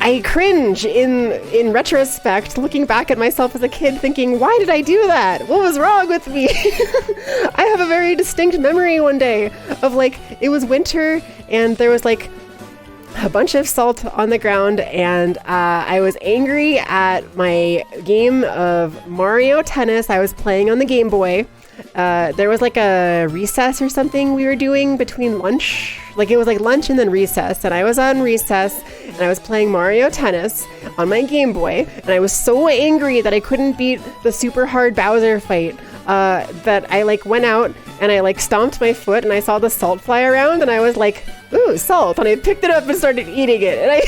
I cringe in retrospect, looking back at myself as a kid thinking, why did I do that? What was wrong with me? I have a very distinct memory one day of like, it was winter and there was like a bunch of salt on the ground and I was angry at my game of Mario Tennis. I was playing on the Game Boy. There was like a recess or something we were doing between lunch. Like it was like lunch and then recess. And I was on recess and I was playing Mario Tennis on my Game Boy. And I was so angry that I couldn't beat the super hard Bowser fight that I like went out and I like stomped my foot and I saw the salt fly around and I was like, ooh, salt. And I picked it up and started eating it. And I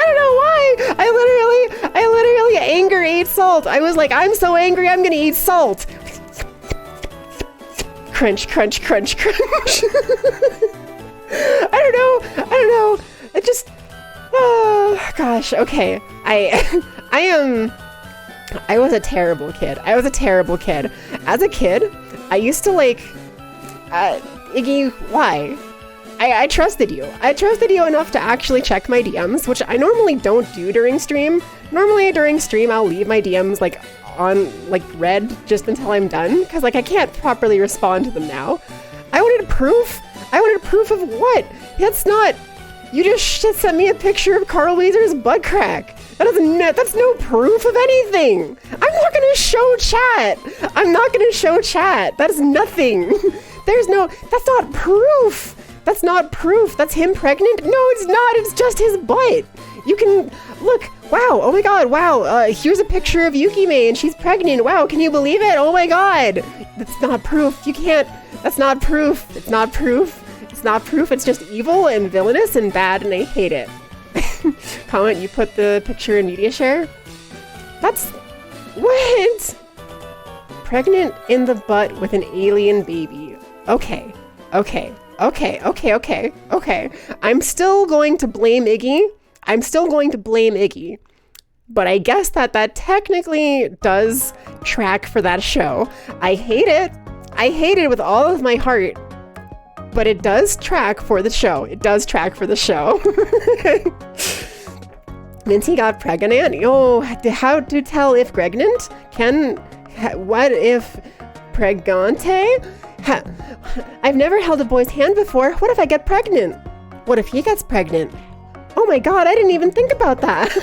don't know why. I literally anger ate salt. I was like, I'm so angry, I'm gonna eat salt. Crunch, crunch, crunch, crunch. I don't know. It just, gosh, okay. I was a terrible kid. As a kid, I used to like, Iggy, why? I trusted you. I trusted you enough to actually check my DMs, which I normally don't do during stream. Normally during stream, I'll leave my DMs like on like read just until I'm done, because like I can't properly respond to them now. I wanted proof. Of what? That's not. You just sent me a picture of Carl Weezer's butt crack. That's no proof of anything. I'm not gonna show chat. That is nothing. That's not proof. That's him pregnant? No, it's not. It's just his butt. You can look. Wow. Oh my God. Wow. Here's a picture of Yukime and she's pregnant. Wow. Can you believe it? Oh my God. That's not proof. You can't. That's not proof. It's not proof. It's just evil and villainous and bad, and I hate it. Comment, you put the picture in media share? That's... What? Pregnant in the butt with an alien baby. Okay. I'm still going to blame Iggy. But I guess that technically does track for that show. I hate it with all of my heart. But it does track for the show. Minty got pregnant. Oh, how to tell if pregnant? What if pregante? I've never held a boy's hand before. What if I get pregnant? What if he gets pregnant? Oh my God, I didn't even think about that.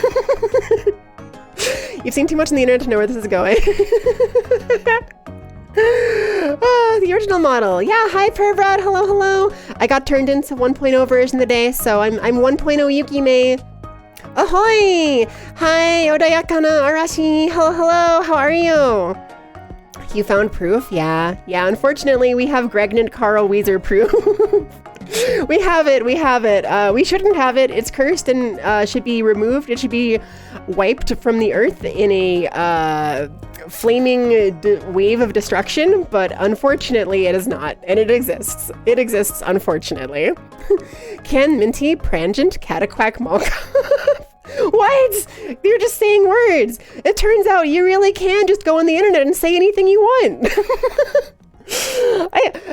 You've seen too much on the internet to know where this is going. The original model. Yeah, hi Perbrad. Hello. I got turned into 1.0 version today, so I'm 1.0 Yukime. Ahoy! Hi, Odayakana Arashi. Hello. How are you? You found proof? Yeah. Unfortunately, we have Gregnant Carl Weezer proof. We have it. We shouldn't have it. It's cursed and should be removed. It should be wiped from the earth in a flaming wave of destruction, but unfortunately it is not, and it exists, unfortunately. Can Minty Prangent Cataquack Malka? What? You're just saying words. It turns out you really can just go on the internet and say anything you want.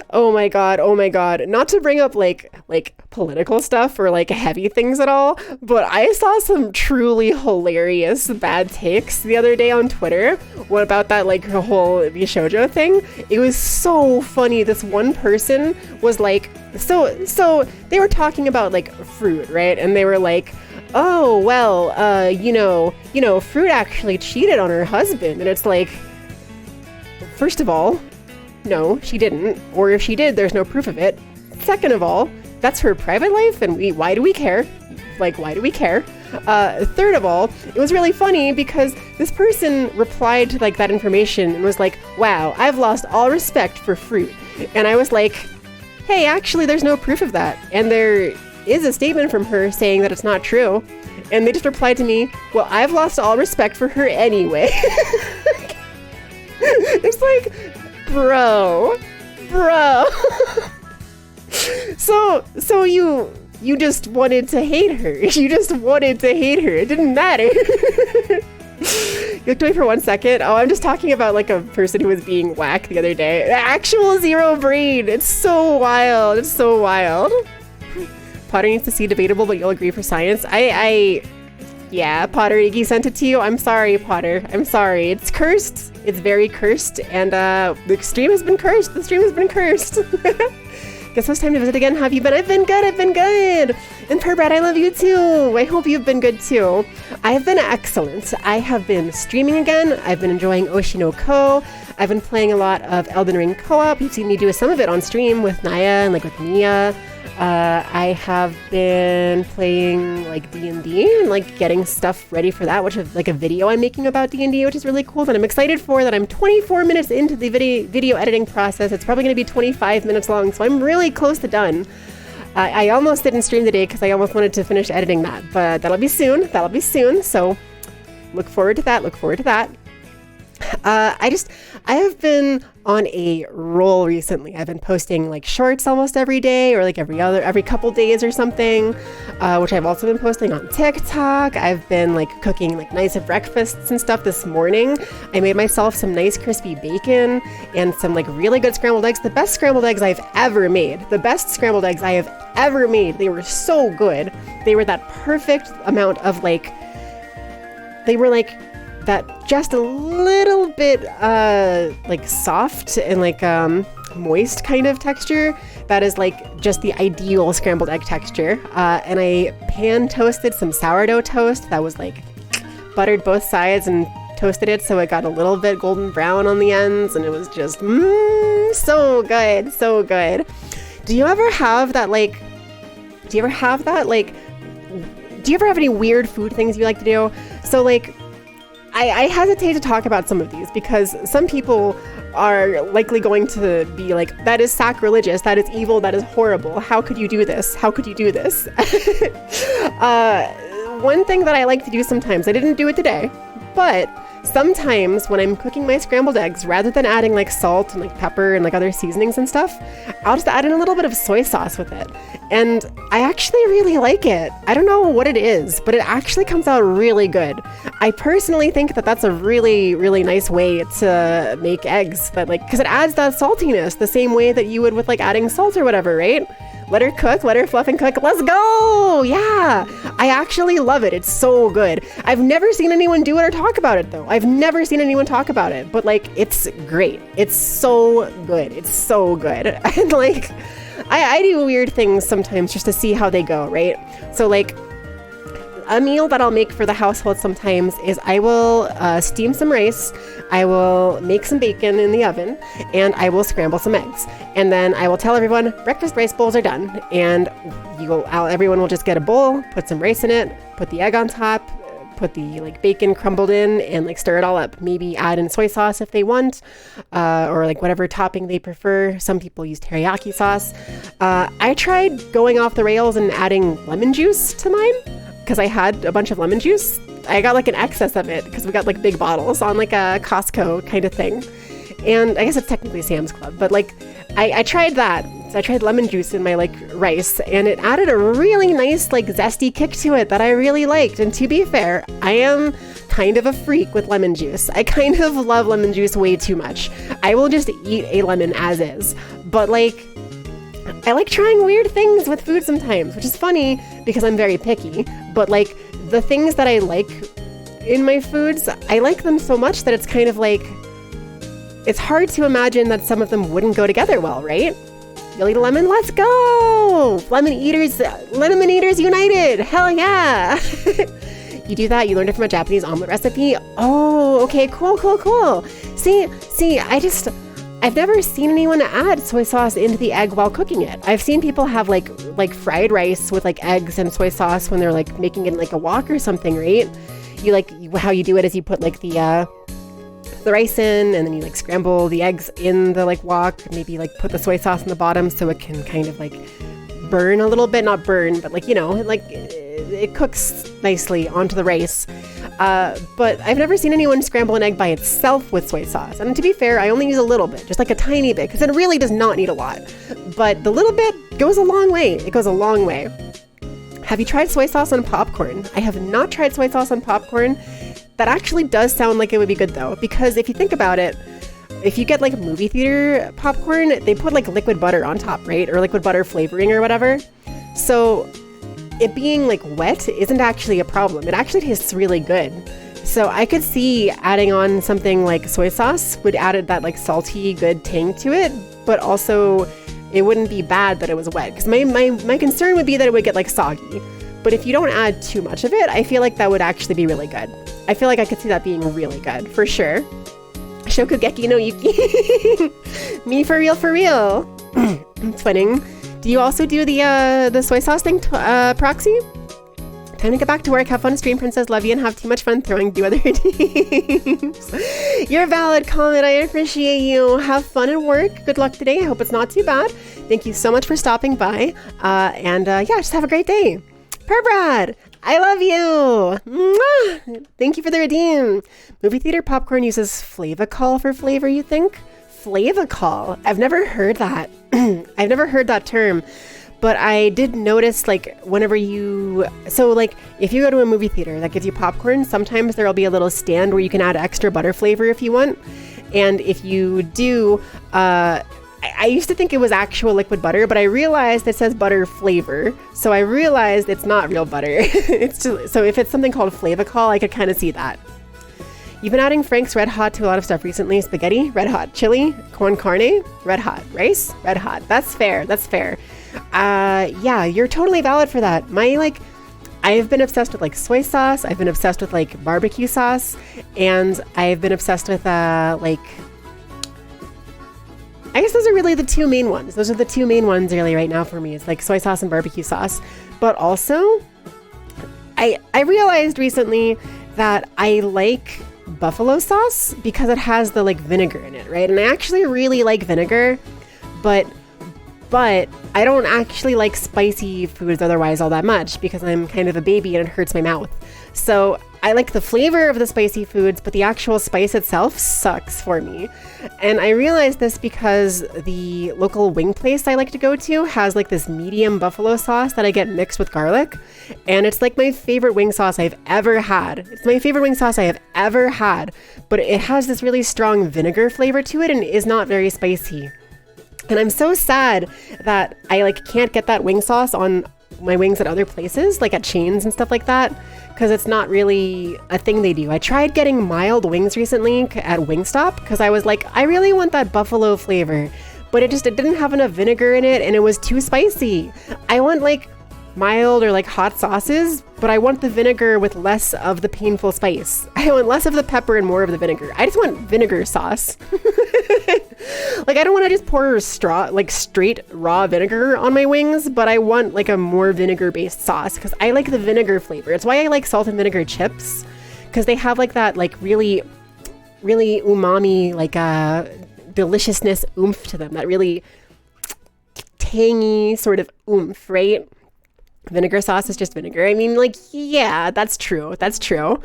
Oh my god, not to bring up like political stuff or like heavy things at all, but I saw some truly hilarious bad takes the other day on Twitter. What about that like whole the shoujo thing? It was so funny. This one person was like, so they were talking about like fruit, right? And they were like, oh well, you know fruit actually cheated on her husband. And it's like, first of all, no, she didn't. Or if she did, there's no proof of it. Second of all, that's her private life, and why do we care? Like, why do we care? Third of all, it was really funny because this person replied to like that information and was like, wow, I've lost all respect for fruit. And I was like, hey, actually, there's no proof of that. And there is a statement from her saying that it's not true. And they just replied to me, well, I've lost all respect for her anyway. It's like, bro. So you just wanted to hate her. It didn't matter. You looked away for 1 second. Oh, I'm just talking about like a person who was being whacked the other day. Actual zero brain. It's so wild. Potter needs to see debatable, but you'll agree for science. Yeah, Potter, Iggy sent it to you. I'm sorry, Potter. I'm sorry. It's cursed. It's very cursed. And the stream has been cursed. Guess it's time to visit again. How have you been? I've been good. And Perbrad, I love you too. I hope you've been good too. I have been excellent. I have been streaming again. I've been enjoying Oshinoko. I've been playing a lot of Elden Ring co-op. You've seen me do some of it on stream with Naya and like with Mia. I have been playing like D&D and like getting stuff ready for that, which is like a video I'm making about D&D, which is really cool that I'm excited for. That I'm 24 minutes into the video editing process. It's probably going to be 25 minutes long, so I'm really close to done. I almost didn't stream today because I almost wanted to finish editing that, but that'll be soon. So look forward to that. I have been on a roll recently. I've been posting like shorts almost every day or like every couple days or something, which I've also been posting on TikTok. I've been like cooking like nice breakfasts and stuff. This morning, I made myself some nice crispy bacon and some like really good scrambled eggs. The best scrambled eggs I've ever made. The best scrambled eggs I have ever made. They were so good. They were that perfect amount of like, they were like, that just a little bit like soft and like moist kind of texture. That is like just the ideal scrambled egg texture. And I pan toasted some sourdough toast that was like buttered both sides and toasted it so it got a little bit golden brown on the ends, and it was just so good, so good. Do you ever have like do you ever have any weird food things you like to do? So like I hesitate to talk about some of these because some people are likely going to be like, that is sacrilegious, that is evil, that is horrible. How could you do this? How could you do this? One thing that I like to do sometimes, I didn't do it today, but sometimes when I'm cooking my scrambled eggs, rather than adding like salt and like pepper and like other seasonings and stuff, I'll just add in a little bit of soy sauce with it. And I actually really like it. I don't know what it is, but it actually comes out really good. I personally think that that's a really, really nice way to make eggs, that like, because it adds that saltiness the same way that you would with like adding salt or whatever, right? Let her cook, let her fluff and cook. Let's go! Yeah, I actually love it. It's so good. I've never seen anyone do it or talk about it though. I've never seen anyone talk about it, but like, it's great. It's so good. It's so good. And like, I do weird things sometimes just to see how they go, right? So like, a meal that I'll make for the household sometimes is I will steam some rice, I will make some bacon in the oven, and I will scramble some eggs. And then I will tell everyone, breakfast rice bowls are done. And everyone will just get a bowl, put some rice in it, put the egg on top, put the like bacon crumbled in, and like stir it all up. Maybe add in soy sauce if they want, or like whatever topping they prefer. Some people use teriyaki sauce. I tried going off the rails and adding lemon juice to mine, because I had a bunch of lemon juice. I got like an excess of it because we got like big bottles on like a Costco kind of thing. And I guess it's technically Sam's Club, but like I tried that. So I tried lemon juice in my like rice, and it added a really nice like zesty kick to it that I really liked. And to be fair, I am kind of a freak with lemon juice. I kind of love lemon juice way too much. I will just eat a lemon as is. But like, I like trying weird things with food sometimes, which is funny because I'm very picky, but like the things that I like in my foods, I like them so much that it's kind of like, it's hard to imagine that some of them wouldn't go together well, right? You'll eat a lemon? Let's go! Lemon eaters united! Hell yeah! You do that, you learned it from a Japanese omelet recipe? Oh, okay, cool. See, I've never seen anyone add soy sauce into the egg while cooking it. I've seen people have like fried rice with like eggs and soy sauce when they're like making it in like a wok or something, right? How you do it is you put like the rice in, and then you like scramble the eggs in the like wok, maybe like put the soy sauce in the bottom so it can kind of like burn a little bit, not burn, but like, you know, like it cooks nicely onto the rice. But I've never seen anyone scramble an egg by itself with soy sauce. And to be fair, I only use a little bit, just like a tiny bit, because it really does not need a lot. But the little bit goes a long way. It goes a long way. Have you tried soy sauce on popcorn? I have not tried soy sauce on popcorn. That actually does sound like it would be good though, because if you think about it, if you get like movie theater popcorn, they put like liquid butter on top, right? Or liquid butter flavoring or whatever. So it being like wet isn't actually a problem. It actually tastes really good. So I could see adding on something like soy sauce would add that like salty, good tang to it, but also it wouldn't be bad that it was wet. Because my concern would be that it would get like soggy. But if you don't add too much of it, I feel like that would actually be really good. I feel like I could see that being really good, for sure. Shokugeki no Yuki. Me for real, for real. Twinning. Do you also do the soy sauce thing, Proxy? Time to get back to work. Have fun, stream princess. Love you, and have too much fun throwing do other teams. You're a valid comment. I appreciate you. Have fun at work. Good luck today. I hope it's not too bad. Thank you so much for stopping by. And yeah, just have a great day. Per Brad, I love you. Mwah! Thank you for the redeem. Movie theater popcorn uses Flavacol for flavor, you think? Flavacol? I've never heard that. I've never heard that term. But I did notice, like, whenever if you go to a movie theater that gives you popcorn, sometimes there'll be a little stand where you can add extra butter flavor if you want. And if you do, I used to think it was actual liquid butter, but I realized it says butter flavor. So I realized it's not real butter. So if it's something called Flavacol, I could kind of see that. You've been adding Frank's Red Hot to a lot of stuff recently. Spaghetti, Red Hot chili, corn carne, Red Hot rice, Red Hot. That's fair. That's fair. Yeah, you're totally valid for that. I've been obsessed with like soy sauce. I've been obsessed with like barbecue sauce, and I've been obsessed with I guess those are really the two main ones. Those are the two main ones really right now for me. It's like soy sauce and barbecue sauce. But also, I realized recently that I like buffalo sauce because it has the like vinegar in it, right? And I actually really like vinegar, but I don't actually like spicy foods otherwise all that much because I'm kind of a baby and it hurts my mouth. So I like the flavor of the spicy foods, but the actual spice itself sucks for me. And I realized this because the local wing place I like to go to has like this medium buffalo sauce that I get mixed with garlic. And it's like my favorite wing sauce I've ever had. It's my favorite wing sauce I have ever had, but it has this really strong vinegar flavor to it and is not very spicy. And I'm so sad that I like can't get that wing sauce on my wings at other places, like at chains and stuff like that, because it's not really a thing they do. I tried getting mild wings recently at Wingstop because I was like, I really want that buffalo flavor, but it didn't have enough vinegar in it and it was too spicy. I want like mild or like hot sauces, but I want the vinegar with less of the painful spice. I want less of the pepper and more of the vinegar. I just want vinegar sauce. Like I don't want to just pour straight raw vinegar on my wings, but I want like a more vinegar based sauce because I like the vinegar flavor. It's why I like salt and vinegar chips, because they have like that like really, really umami, like deliciousness oomph to them, that really tangy sort of oomph, right? Vinegar sauce is just vinegar. I mean, like, yeah, that's true. That's true.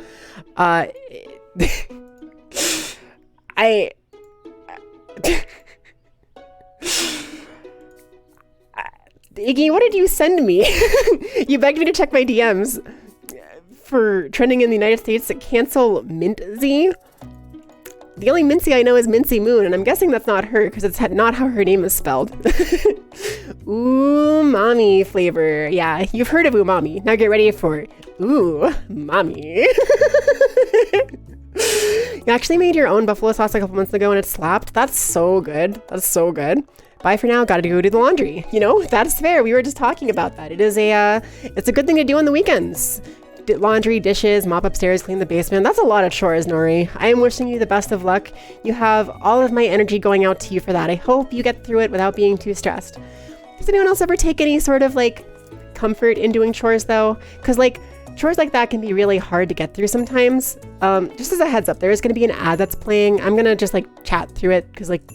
Iggy, what did you send me? You begged me to check my DMs for trending in the United States to cancel Mintzy. The only Mincy I know is Mincy Moon, and I'm guessing that's not her because it's not how her name is spelled. Umami flavor. Yeah, you've heard of umami. Now get ready for mommy. You actually made your own buffalo sauce a couple months ago and it slapped. That's so good. That's so good. Bye for now. Gotta go do the laundry. You know, that's fair. We were just talking about that. It's a good thing to do on the weekends. Laundry, dishes, mop upstairs, clean the basement. That's a lot of chores, Nori. I am wishing you the best of luck. You have all of my energy going out to you for that. I hope you get through it without being too stressed. Does anyone else ever take any sort of like comfort in doing chores though? Because like chores like that can be really hard to get through sometimes. Just as a heads up, there is going to be an ad that's playing. I'm going to just like chat through it because like,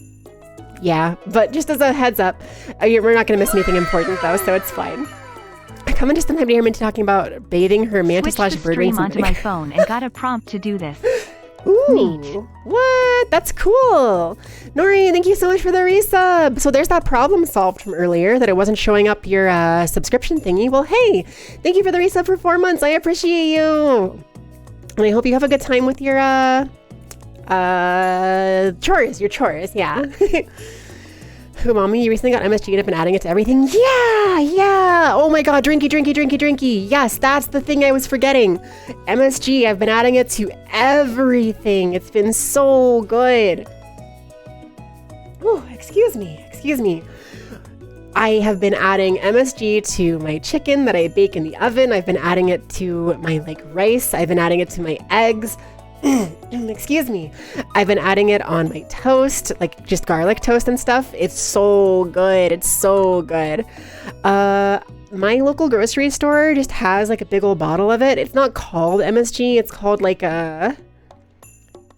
yeah, but just as a heads up, we're not going to miss anything important though, so it's fine. I come into sometime to hear Minty talking about bathing her manta/bird rings onto my phone and got a prompt to do this. Ooh, neat. What? That's cool. Nori, thank you so much for the resub. So there's that problem solved from earlier that it wasn't showing up your subscription thingy. Well, hey, thank you for the resub for 4 months. I appreciate you. And I hope you have a good time with your chores, yeah. Mommy, you recently got MSG and have been adding it to everything? Yeah. Oh my god, drinky. Yes, that's the thing I was forgetting. MSG, I've been adding it to everything. It's been so good. Oh, excuse me. I have been adding MSG to my chicken that I bake in the oven. I've been adding it to my like rice. I've been adding it to my eggs. Excuse me. I've been adding it on my toast, like just garlic toast and stuff. It's so good. My local grocery store just has like a big old bottle of it. It's not called MSG. It's called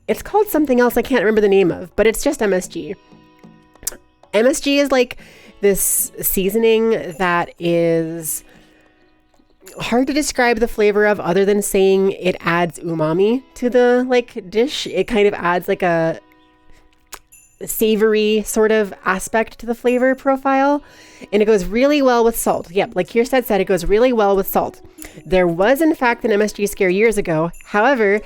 it's called something else I can't remember the name of, but it's just MSG. MSG is like this seasoning that is hard to describe the flavor of other than saying it adds umami to the like dish. It kind of adds like a savory sort of aspect to the flavor profile, and it goes really well with salt. Yep, like Kierstead said, it goes really well with salt. There was in fact an MSG scare years ago. However,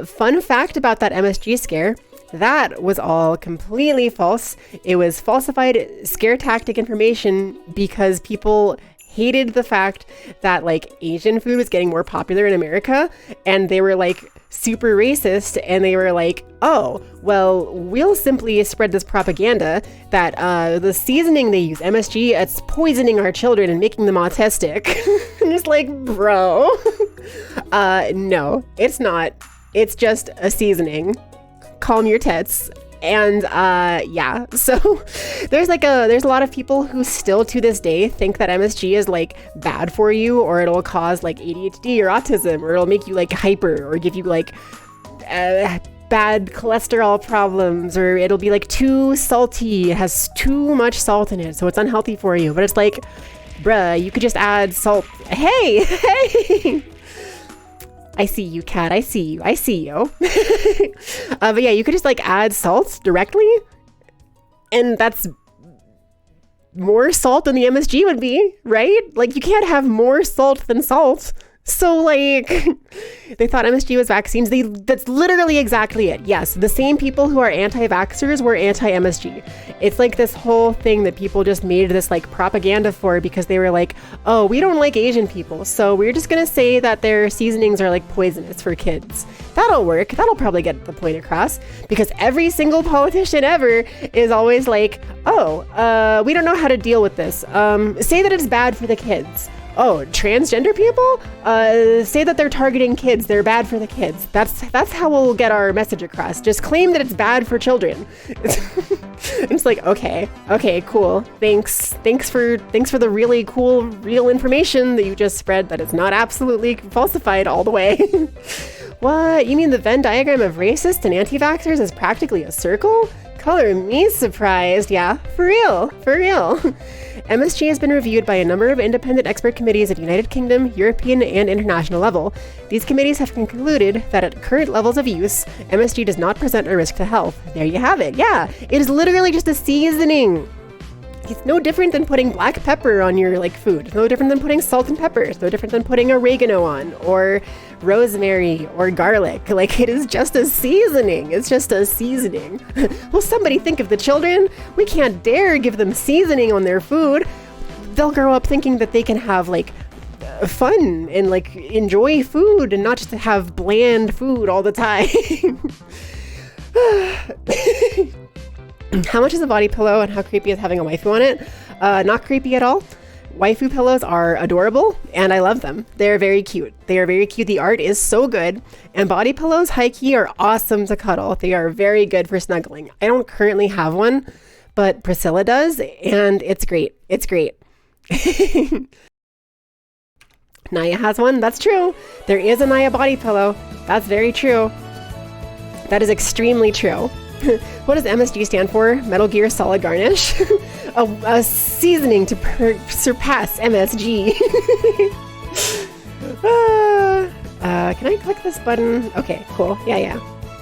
fun fact about that MSG scare, that was all completely false. It was falsified scare tactic information because people hated the fact that like Asian food was getting more popular in America, and they were like super racist, and they were like, oh, well, we'll simply spread this propaganda that the seasoning they use, MSG, it's poisoning our children and making them autistic. I'm just like, bro, no, it's not. It's just a seasoning. Calm your tits. And yeah, so there's a lot of people who still to this day think that MSG is like bad for you, or it'll cause like ADHD or autism, or it'll make you like hyper, or give you like bad cholesterol problems, or it'll be like too salty, it has too much salt in it, so it's unhealthy for you. But it's like, bruh, you could just add salt. Hey I see you, Kat. I see you. But yeah, you could just like add salt directly, and that's more salt than the MSG would be, right? Like you can't have more salt than salt. So like they thought MSG was vaccines. That's literally exactly it. Yes, the same people who are anti-vaxxers were anti-MSG. It's like this whole thing that people just made this like propaganda for, because they were like, oh, we don't like Asian people, so we're just gonna say that their seasonings are like poisonous for kids. That'll work. That'll probably get the point across, because every single politician ever is always like, oh, we don't know how to deal with this. Say that it's bad for the kids. Oh, transgender people? Say that they're targeting kids. They're bad for the kids. That's how we'll get our message across. Just claim that it's bad for children. It's like, okay, cool. Thanks for the really cool, real information that you just spread that is not absolutely falsified all the way. What? You mean the Venn diagram of racist and anti-vaxxers is practically a circle? Color me surprised. Yeah, for real. MSG has been reviewed by a number of independent expert committees at United Kingdom, European, and international level. These committees have concluded that at current levels of use, MSG does not present a risk to health. There you have it. Yeah, it is literally just a seasoning. It's no different than putting black pepper on your like food. It's no different than putting salt and pepper. It's no different than putting oregano on, or rosemary, or garlic. Like, it is just a seasoning. It's just a seasoning. Will somebody think of the children? We can't dare give them seasoning on their food. They'll grow up thinking that they can have like fun and like enjoy food, and not just have bland food all the time. How much is a body pillow, and how creepy is having a waifu on it? Not creepy at all. Waifu pillows are adorable, and I love them. They're very cute. The art is so good, and body pillows, high-key, are awesome to cuddle. They are very good for snuggling. I don't currently have one, but Priscilla does, and it's great. Naya has one. That's true. There is a Naya body pillow. That's very true. That is extremely true. What does MSG stand for? Metal Gear Solid Garnish? a seasoning to surpass MSG. Can I click this button? Okay, cool. Yeah.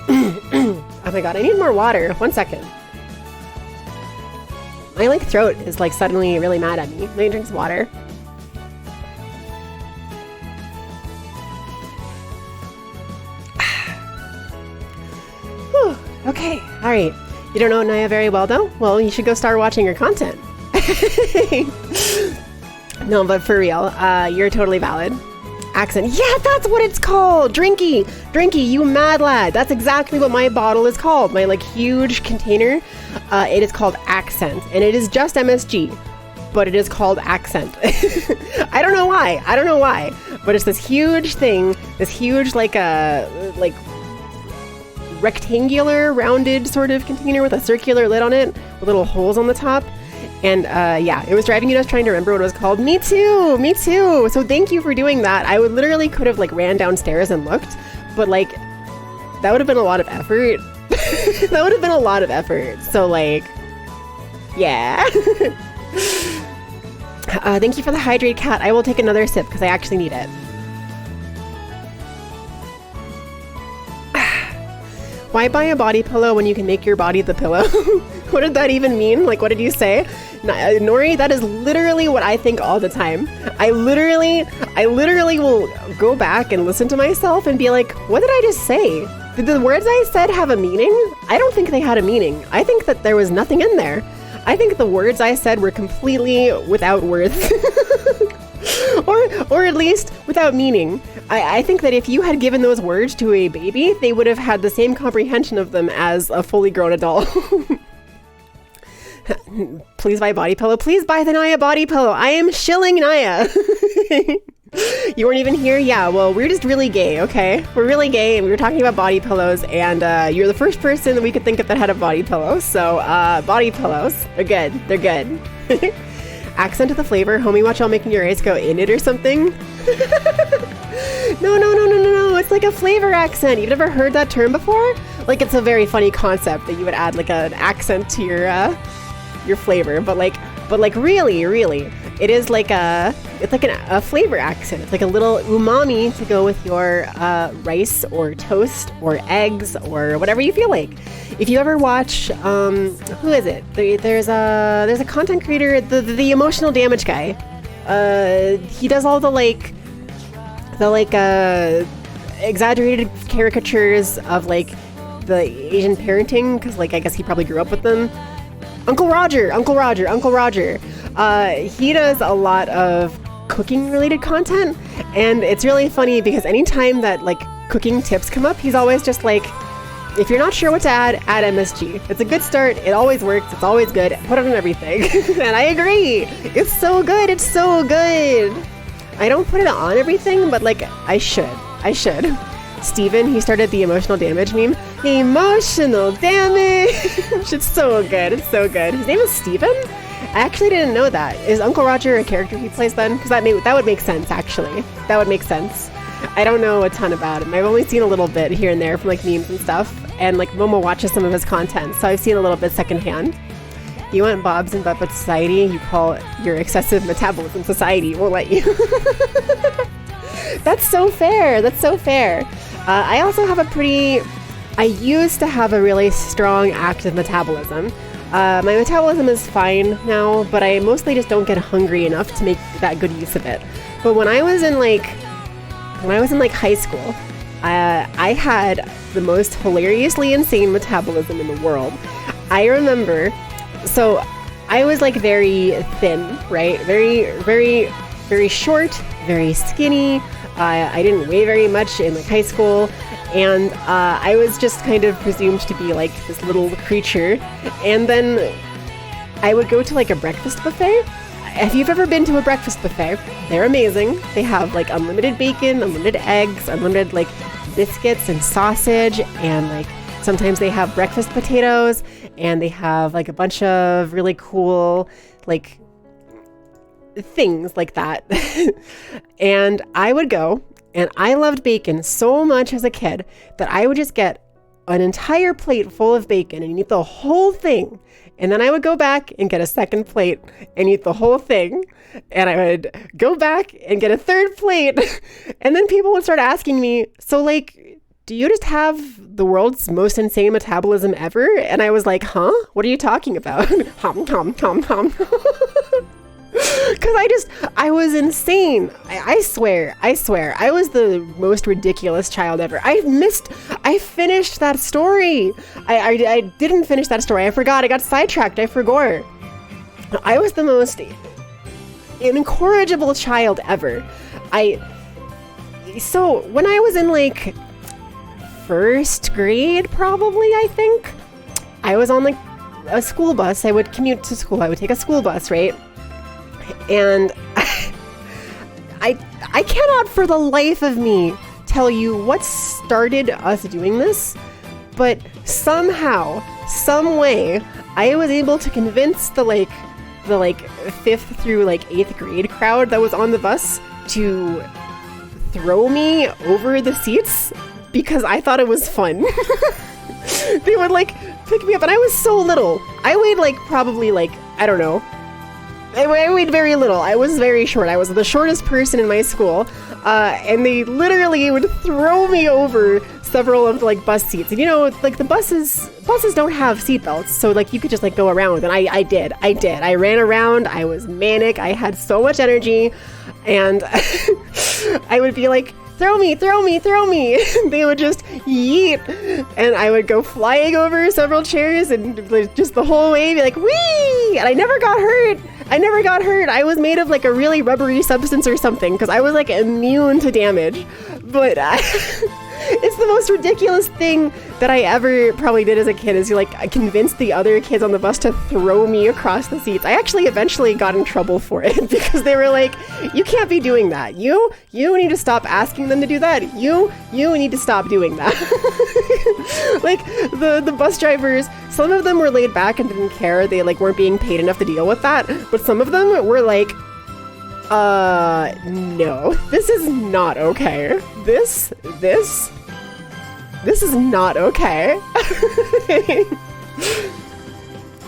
Oh my god, I need more water. 1 second. My like throat is like suddenly really mad at me. Let me drink some water. Whew. Okay, all right. You don't know Naya very well, though? Well, you should go start watching her content. No, but for real, you're totally valid. Accent. Yeah, that's what it's called. Drinky, you mad lad. That's exactly what my bottle is called. My like huge container. It is called Accent, and it is just MSG, but it is called Accent. I don't know why, but it's this huge thing, this huge like rectangular rounded sort of container with a circular lid on it with little holes on the top. And yeah, it was driving you nuts trying to remember what it was called. Me too. So thank you for doing that. I would literally could have like ran downstairs and looked, but like that would have been a lot of effort. So like, yeah. Thank you for the hydrate, cat. I will take another sip because I actually need it. Why buy a body pillow when you can make your body the pillow? What did that even mean? Like, what did you say? Nori, that is literally what I think all the time. I literally will go back and listen to myself and be like, what did I just say? Did the words I said have a meaning? I don't think they had a meaning. I think that there was nothing in there. I think the words I said were completely without worth. or at least without meaning. I think that if you had given those words to a baby, they would have had the same comprehension of them as a fully grown adult. Please buy body pillow. Please buy the Naya body pillow. I am shilling Naya. You weren't even here? Yeah, well, we're just really gay, okay? We're really gay, and we were talking about body pillows, and you're the first person that we could think of that had a body pillow. So, body pillows are good. They're good. Accent of the flavor. Homie, watch y'all making your eyes go in it or something. No. It's like a flavor accent. You've never heard that term before? Like, it's a very funny concept that you would add like an accent to your flavor, but really, it is like a flavor accent. It's like a little umami to go with your rice or toast or eggs or whatever you feel like. If you ever watch, who is it? There's a content creator, the emotional damage guy. He does all the exaggerated caricatures of like the Asian parenting, because like I guess he probably grew up with them. Uncle Roger. He does a lot of cooking related content, and it's really funny because anytime that like cooking tips come up, he's always just like, if you're not sure what to add MSG. It's a good start. It always works. It's always good. Put it on everything. And I agree. It's so good. I don't put it on everything, but like I should. Steven, he started the emotional damage meme. Emotional damage. It's so good. His name is Steven? I actually didn't know that. Is Uncle Roger a character he plays then? Because that would make sense, actually. That would make sense. I don't know a ton about him. I've only seen a little bit here and there from like memes and stuff. And like Momo watches some of his content, so I've seen a little bit secondhand. You want Bob's and Butt Society? You call your excessive metabolism society. Won't let you. That's so fair. I also have I used to have a really strong active metabolism. My metabolism is fine now, but I mostly just don't get hungry enough to make that good use of it. But when I was in high school, I had the most hilariously insane metabolism in the world. I remember, so I was like very thin, right? Very short, very skinny. I didn't weigh very much in like high school, and I was just kind of presumed to be like this little creature. And then I would go to like a breakfast buffet. If you've ever been to a breakfast buffet, they're amazing. They have like unlimited bacon, unlimited eggs, unlimited like biscuits and sausage, and like sometimes they have breakfast potatoes, and they have like a bunch of really cool like things like that. And I would go, and I loved bacon so much as a kid that I would just get an entire plate full of bacon and eat the whole thing. And then I would go back and get a second plate and eat the whole thing. And I would go back and get a third plate. And then people would start asking me, so like, do you just have the world's most insane metabolism ever? And I was like, huh? What are you talking about? Hum. Because I was insane. I swear. I was the most ridiculous child ever. I finished that story. I didn't finish that story. I forgot. I got sidetracked. I forgot. I was the most incorrigible child ever. So when I was in like first grade, probably, I think, I was on like a school bus. I would commute to school. I would take a school bus, right? And I cannot for the life of me tell you what started us doing this, but somehow, some way, I was able to convince the 5th through like 8th grade crowd that was on the bus to throw me over the seats because I thought it was fun. They would like pick me up, and I was so little. I weighed like probably like, I don't know, I weighed very little. I was very short. I was the shortest person in my school. And they literally would throw me over several of like bus seats. And you know, like the buses don't have seatbelts. So like you could just like go around. And I did. I ran around. I was manic. I had so much energy. And I would be like, throw me. They would just yeet. And I would go flying over several chairs and just the whole way be like, whee! And I never got hurt. I was made of like a really rubbery substance or something because I was like immune to damage. But it's the most ridiculous thing that I ever probably did as a kid is like I convinced the other kids on the bus to throw me across the seats. I actually eventually got in trouble for it because they were like, you can't be doing that. You need to stop asking them to do that. You need to stop doing that. Like the bus drivers, some of them were laid back and didn't care. They like weren't being paid enough to deal with that. But some of them were like, no, this is not okay. This is not okay.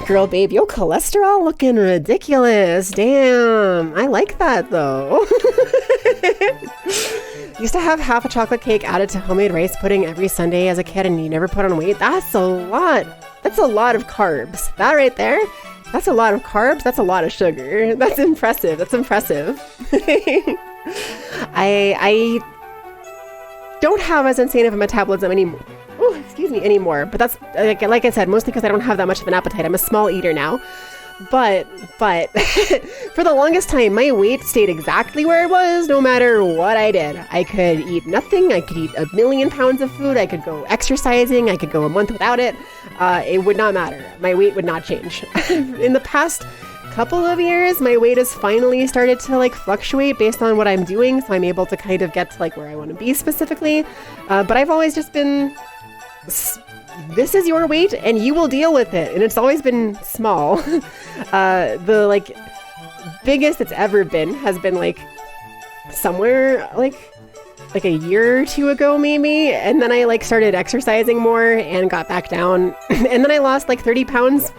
Girl, babe, your cholesterol looking ridiculous. Damn, I like that though. Used to have half a chocolate cake added to homemade rice pudding every Sunday as a kid and you never put on weight. That's a lot. That's a lot of carbs. That right there. That's a lot of carbs. That's a lot of sugar. That's impressive. I don't have as insane of a metabolism anymore. Anymore. But that's like I said, mostly because I don't have that much of an appetite. I'm a small eater now. But for the longest time, my weight stayed exactly where it was, no matter what I did. I could eat nothing. I could eat 1,000,000 pounds of food. I could go exercising. I could go a month without it. It would not matter. My weight would not change. In the past couple of years, my weight has finally started to like fluctuate based on what I'm doing. So I'm able to kind of get to like where I want to be specifically. But I've always just been, this is your weight and you will deal with it. And it's always been small. The like biggest it's ever been has been like somewhere like a year or two ago maybe. And then I like started exercising more and got back down. And then I lost like 30 pounds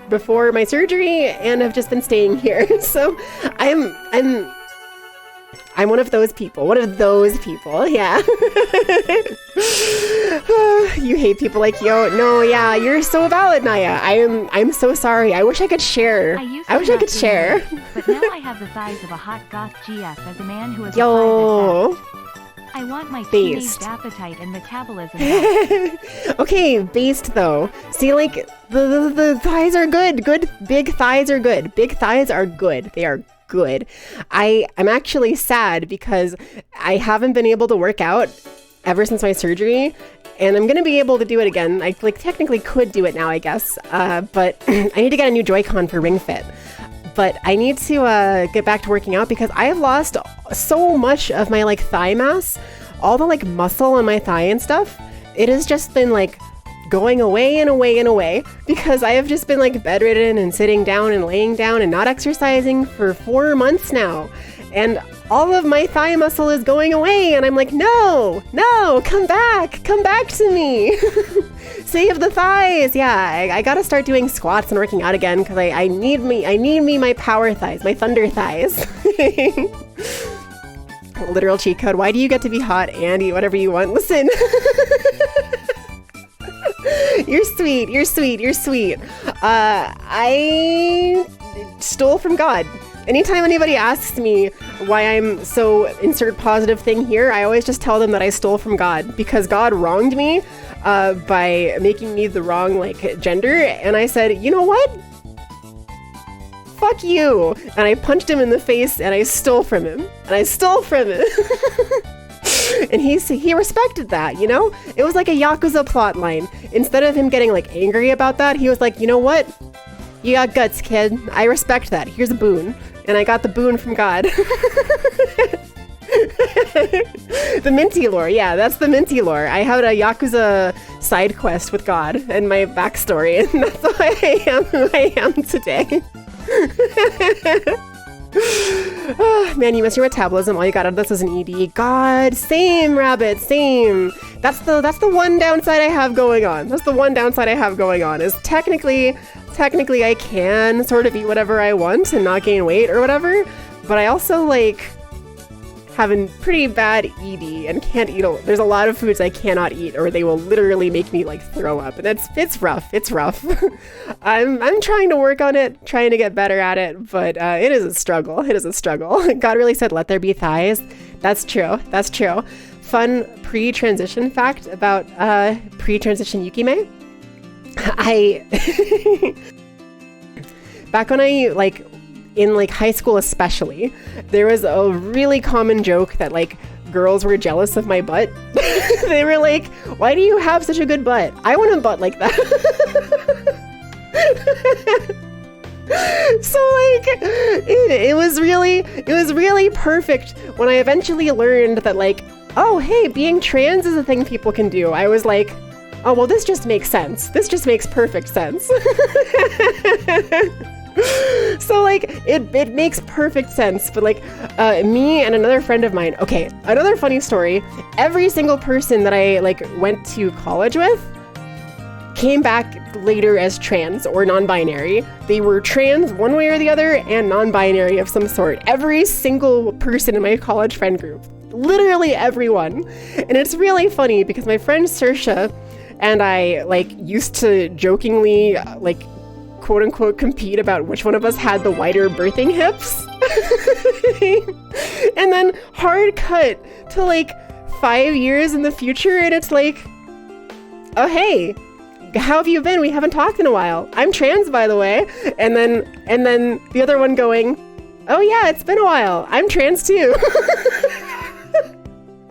before my surgery and have just been staying here. So I'm one of those people. Yeah. You hate people like yo. No, yeah, you're so valid, Naya. I'm so sorry. I wish I could share. I wish I could share. But now I have the thighs of a hot goth GF as a man who has yo. I want my teenage appetite and metabolism. Okay, based though. See, like the thighs are good. Big thighs are good. Big thighs are good. They are good. I'm actually sad because I haven't been able to work out ever since my surgery, and I'm gonna be able to do it again. I like technically could do it now, I guess. But I need to get a new Joy-Con for Ring Fit. But I need to get back to working out because I have lost so much of my like thigh mass, all the like muscle on my thigh and stuff. It has just been like going away and away and away because I have just been like bedridden and sitting down and laying down and not exercising for 4 months now. And all of my thigh muscle is going away and I'm like, no, come back to me. Save the thighs. Yeah, I gotta start doing squats and working out again because I need me my power thighs, my thunder thighs. Literal cheat code. Why do you get to be hot and eat whatever you want? Listen. You're sweet. I stole from God. Anytime anybody asks me why I'm so insert positive thing here, I always just tell them that I stole from God because God wronged me by making me the wrong like gender. And I said, you know what? Fuck you. And I punched him in the face and I stole from him. And he respected that, you know? It was like a Yakuza plot line. Instead of him getting like angry about that, he was like, you know what? You got guts, kid. I respect that. Here's a boon. And I got the boon from God. The Minty lore. Yeah, that's the Minty lore. I had a Yakuza side quest with God and my backstory. And that's why I am who I am today. Oh, man, you miss your metabolism. All you got out of this is an ED. God, same, Rabbit, same. That's the one downside I have going on. Is technically technically I can sort of eat whatever I want and not gain weight or whatever, but I also like have a pretty bad ED and can't eat there's a lot of foods I cannot eat or they will literally make me like throw up, and it's rough. I'm trying to work on it, trying to get better at it, but it is a struggle. God really said let there be thighs. That's true. Fun pre-transition fact about pre-transition Yukime. Back when I like in like high school especially, there was a really common joke that like girls were jealous of my butt. They were like, why do you have such a good butt? I want a butt like that. So like it was really perfect when I eventually learned that like, oh hey, being trans is a thing people can do. I was like, oh well, this just makes sense. This just makes perfect sense. So like it makes perfect sense, but like me and another friend of mine, okay, another funny story, every single person that I like went to college with came back later as trans or non-binary. They were trans one way or the other and non-binary of some sort. Every single person in my college friend group, literally everyone. And it's really funny because my friend Saoirse and I like used to jokingly like quote unquote compete about which one of us had the wider birthing hips. And then hard cut to like 5 years in the future and it's like, oh hey, how have you been? We haven't talked in a while. I'm trans, by the way. And then the other one going, oh yeah, it's been a while. I'm trans too.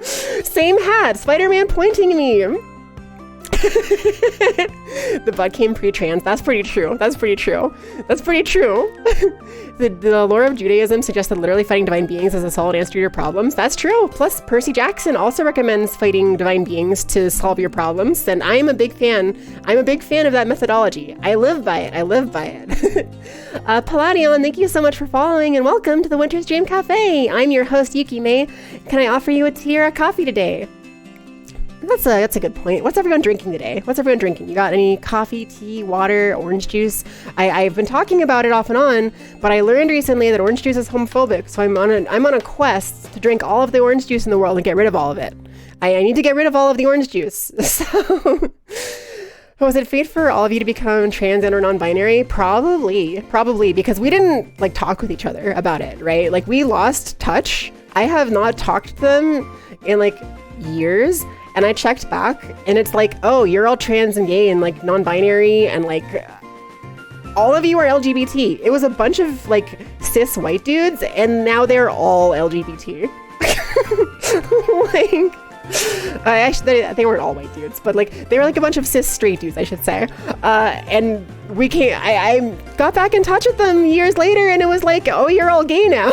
Same hat, Spider-Man pointing at me. The butt came pre-trans. That's pretty true. The lore of Judaism suggests that literally fighting divine beings is a solid answer to your problems. That's true. Plus, Percy Jackson also recommends fighting divine beings to solve your problems, and I'm a big fan. I'm a big fan of that methodology. I live by it. Palladion, thank you so much for following, and welcome to the Winter's Dream Cafe. I'm your host, Yukime. Can I offer you a tea or a coffee today? That's a good point. What's everyone drinking today? You got any coffee, tea, water, orange juice? I've been talking about it off and on, but I learned recently that orange juice is homophobic, so I'm on a quest to drink all of the orange juice in the world and get rid of all of it. I need to get rid of all of the orange juice. So, was it fate for all of you to become trans and or non-binary? Probably, because we didn't like talk with each other about it, right? Like we lost touch. I have not talked to them in like years. And I checked back and it's like, oh, you're all trans and gay and like non-binary and like all of you are LGBT. It was a bunch of like cis white dudes and now they're all LGBT. Like, actually, they weren't all white dudes, but like they were like a bunch of cis straight dudes, I should say. And we came, I got back in touch with them years later and it was like, oh, you're all gay now.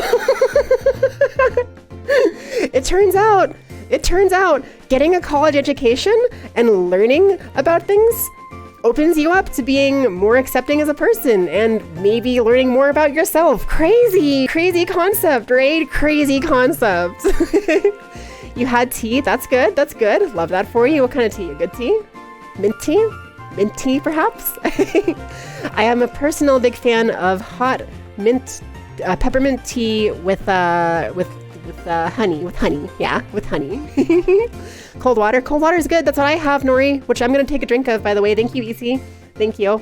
It turns out getting a college education and learning about things opens you up to being more accepting as a person and maybe learning more about yourself. Crazy concept, right? Crazy concept. You had tea. That's good. Love that for you. What kind of tea? A good tea? Mint tea? Mint tea, perhaps? I am a personal big fan of hot mint, peppermint tea with honey. Cold water is good. That's what I have, Nori, which I'm gonna take a drink of, by the way. Thank you, EC. Thank you.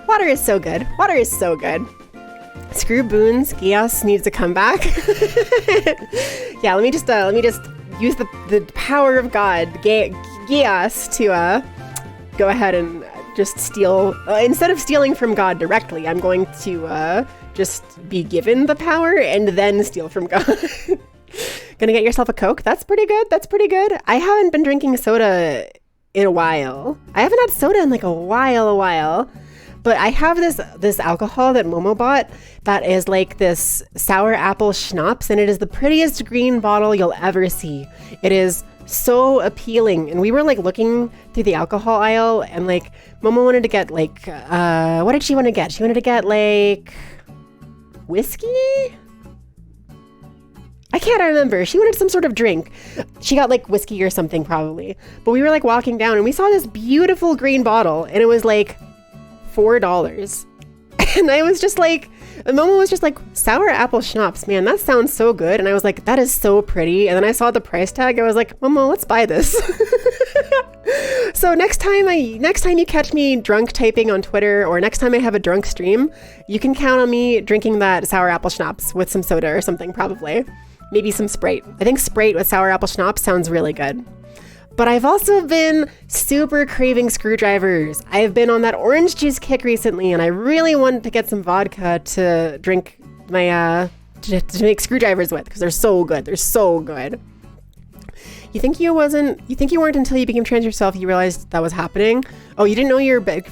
Water is so good. Screw Boons. Gias needs to come back. Yeah, let me just use the power of God, Gias, to go ahead and just steal, instead of stealing from God directly, I'm going to just be given the power and then steal from God. Gonna get yourself a Coke? That's pretty good. I haven't been drinking soda in a while. I haven't had soda in like a while. But I have this alcohol that Momo bought that is like this sour apple schnapps, and it is the prettiest green bottle you'll ever see. It is so appealing, and we were like looking through the alcohol aisle, and like Momo wanted to get like what did she want to get? She wanted to get like whiskey? I can't remember. She wanted some sort of drink. She got like whiskey or something probably. But we were like walking down and we saw this beautiful green bottle and it was like $4. And I was just like, Momo was just like, sour apple schnapps, man, that sounds so good. And I was like, that is so pretty. And then I saw the price tag. I was like, Momo, let's buy this. So next time you catch me drunk typing on Twitter, or next time I have a drunk stream, you can count on me drinking that sour apple schnapps with some soda or something, probably. Maybe some Sprite. I think Sprite with sour apple schnapps sounds really good. But I've also been super craving screwdrivers. I've been on that orange juice kick recently, and I really wanted to get some vodka to drink my, to make screwdrivers with, because they're so good. They're so good. You think you weren't until you became trans yourself, you realized that was happening? Oh, you didn't know your best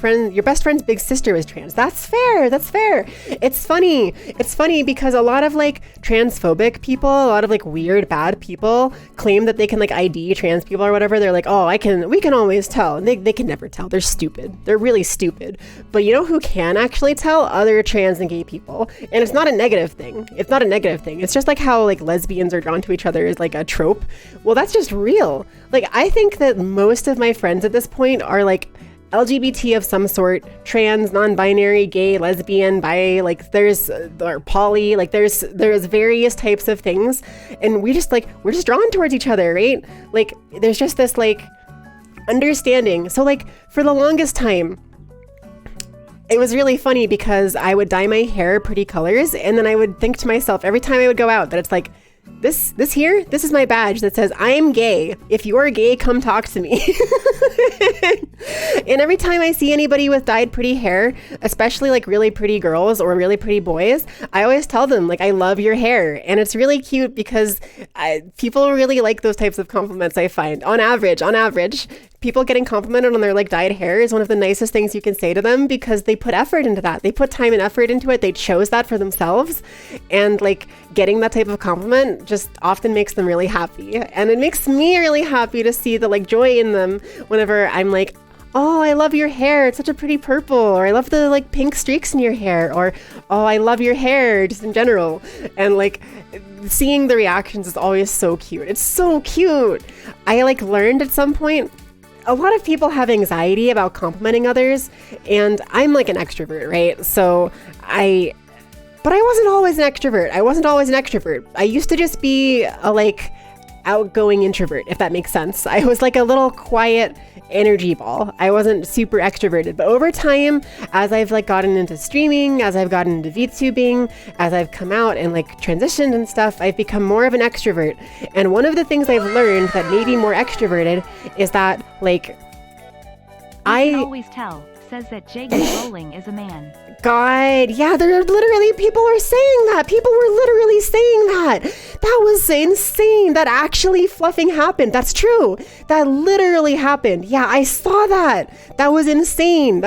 friend's big sister was trans. That's fair. It's funny because a lot of like transphobic people, a lot of like weird, bad people claim that they can like ID trans people or whatever. They're like, oh, we can always tell. And they can never tell. They're stupid. They're really stupid. But you know who can actually tell? Other trans and gay people. And it's not a negative thing. It's just like how like lesbians are drawn to each other is like a trope. Well, that's just real. Like, I think that most of my friends at this point are like LGBT of some sort, trans, non-binary, gay, lesbian, bi, like or poly, like there's various types of things. And we're just drawn towards each other, right? Like there's just this like understanding. So like for the longest time, it was really funny because I would dye my hair pretty colors. And then I would think to myself every time I would go out that it's like, this is my badge that says I'm gay. If you're gay, come talk to me. And every time I see anybody with dyed pretty hair, especially like really pretty girls or really pretty boys, I always tell them like, I love your hair. And it's really cute because people really like those types of compliments. I find on average, people getting complimented on their like dyed hair is one of the nicest things you can say to them because they put effort into that. They put time and effort into it. They chose that for themselves. And like getting that type of compliment just often makes them really happy. And it makes me really happy to see the like joy in them whenever I'm like, oh, I love your hair. It's such a pretty purple. Or I love the like pink streaks in your hair. Or, oh, I love your hair just in general. And like seeing the reactions is always so cute. It's so cute. I like learned at some point, a lot of people have anxiety about complimenting others, and I'm like an extrovert, right? But I wasn't always an extrovert. I used to just be a like outgoing introvert, if that makes sense. I was like a little quiet energy ball. I wasn't super extroverted, but over time, as I've like gotten into streaming, as I've gotten into VTubing, as I've come out and like transitioned and stuff, I've become more of an extrovert. And one of the things I've learned that made me more extroverted is that like You can always tell. Says that J.K. Rowling is a man. God, yeah, there are literally people are saying that. People were literally saying that. That was insane. That actually fluffing happened. That's true. That literally happened. Yeah, I saw that. That was insane.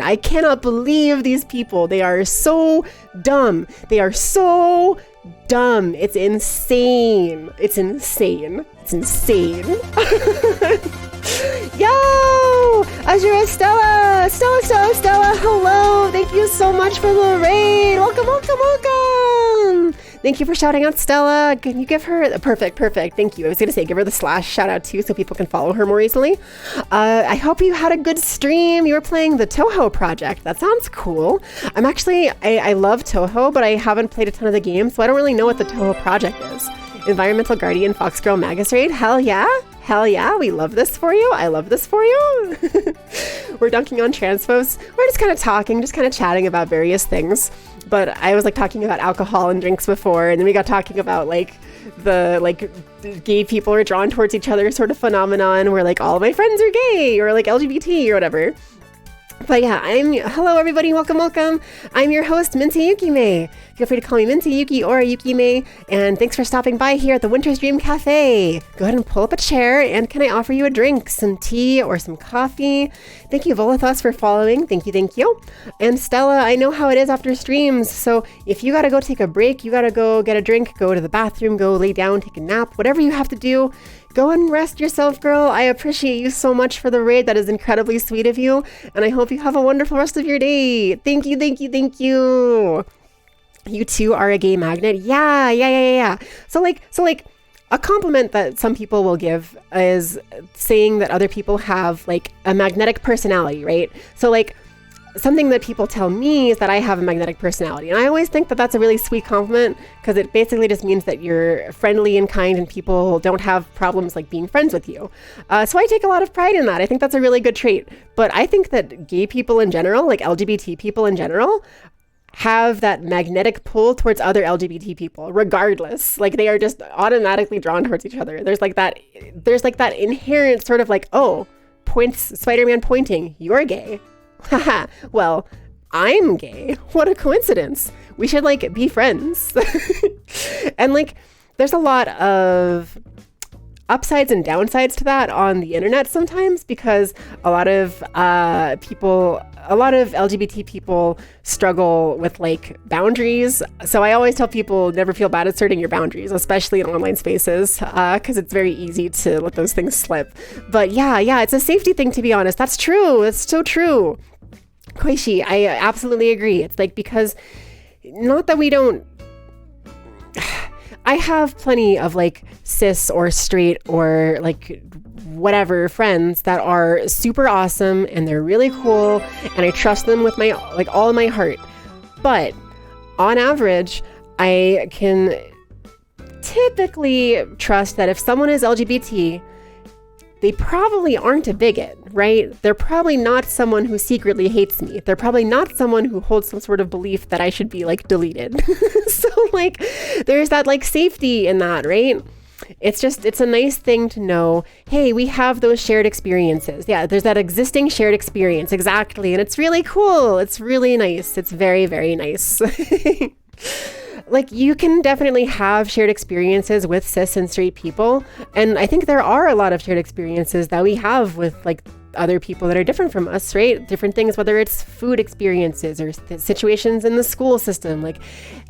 I cannot believe these people. They are so dumb. It's insane. Yo! Azura Stella, hello! Thank you so much for the raid! Welcome! Thank you for shouting out Stella. Can you give her... Perfect. Thank you. I was going to say, give her the / shout out too so people can follow her more easily. I hope you had a good stream. You were playing the Touhou project. That sounds cool. I love Touhou, but I haven't played a ton of the game, so I don't really know what the Touhou project is. Environmental Guardian Foxgirl Magus raid? Hell yeah, we love this for you. I love this for you. We're dunking on transphobes. We're just kind of talking, just kind of chatting about various things. But I was like talking about alcohol and drinks before, and then we got talking about like the like gay people are drawn towards each other sort of phenomenon where like all of my friends are gay or like LGBT or whatever. But yeah, hello everybody, welcome. I'm your host, Minty Yukime. Feel free to call me Minty Yuki or Yukime, and thanks for stopping by here at the Winter's Dream Cafe. Go ahead and pull up a chair, and can I offer you a drink, some tea or some coffee? Thank you, Volithos, for following. Thank you. And Stella, I know how it is after streams, so if you gotta go take a break, you gotta go get a drink, go to the bathroom, go lay down, take a nap, whatever you have to do, go and rest yourself, girl. I appreciate you so much for the raid. That is incredibly sweet of you. And I hope you have a wonderful rest of your day. Thank you. You too are a gay magnet. Yeah. So like a compliment that some people will give is saying that other people have like a magnetic personality, right? So like something that people tell me is that I have a magnetic personality. And I always think that that's a really sweet compliment because it basically just means that you're friendly and kind and people don't have problems like being friends with you. So I take a lot of pride in that. I think that's a really good trait. But I think that gay people in general, like LGBT people in general, have that magnetic pull towards other LGBT people, regardless. Like they are just automatically drawn towards each other. There's like that inherent sort of like, oh, points, Spider-Man pointing, you're gay. Haha, well, I'm gay. What a coincidence. We should like be friends. And like, there's a lot of upsides and downsides to that on the internet sometimes because a lot of LGBT people struggle with like boundaries. So I always tell people never feel bad asserting your boundaries, especially in online spaces, because it's very easy to let those things slip. But yeah, it's a safety thing, to be honest. That's true. It's so true. Koishi, I absolutely agree. It's like, because not that we don't, I have plenty of like cis or straight or like whatever friends that are super awesome and they're really cool and I trust them with my like all of my heart. But on average, I can typically trust that if someone is LGBT, they probably aren't a bigot, right? They're probably not someone who secretly hates me. They're probably not someone who holds some sort of belief that I should be like deleted. So like there's that like safety in that, right? It's a nice thing to know, hey, we have those shared experiences. Yeah, there's that existing shared experience. Exactly. And it's really cool. It's really nice. It's very, very nice. Like you can definitely have shared experiences with cis and straight people. And I think there are a lot of shared experiences that we have with like other people that are different from us, right? Different things, whether it's food experiences or situations in the school system. Like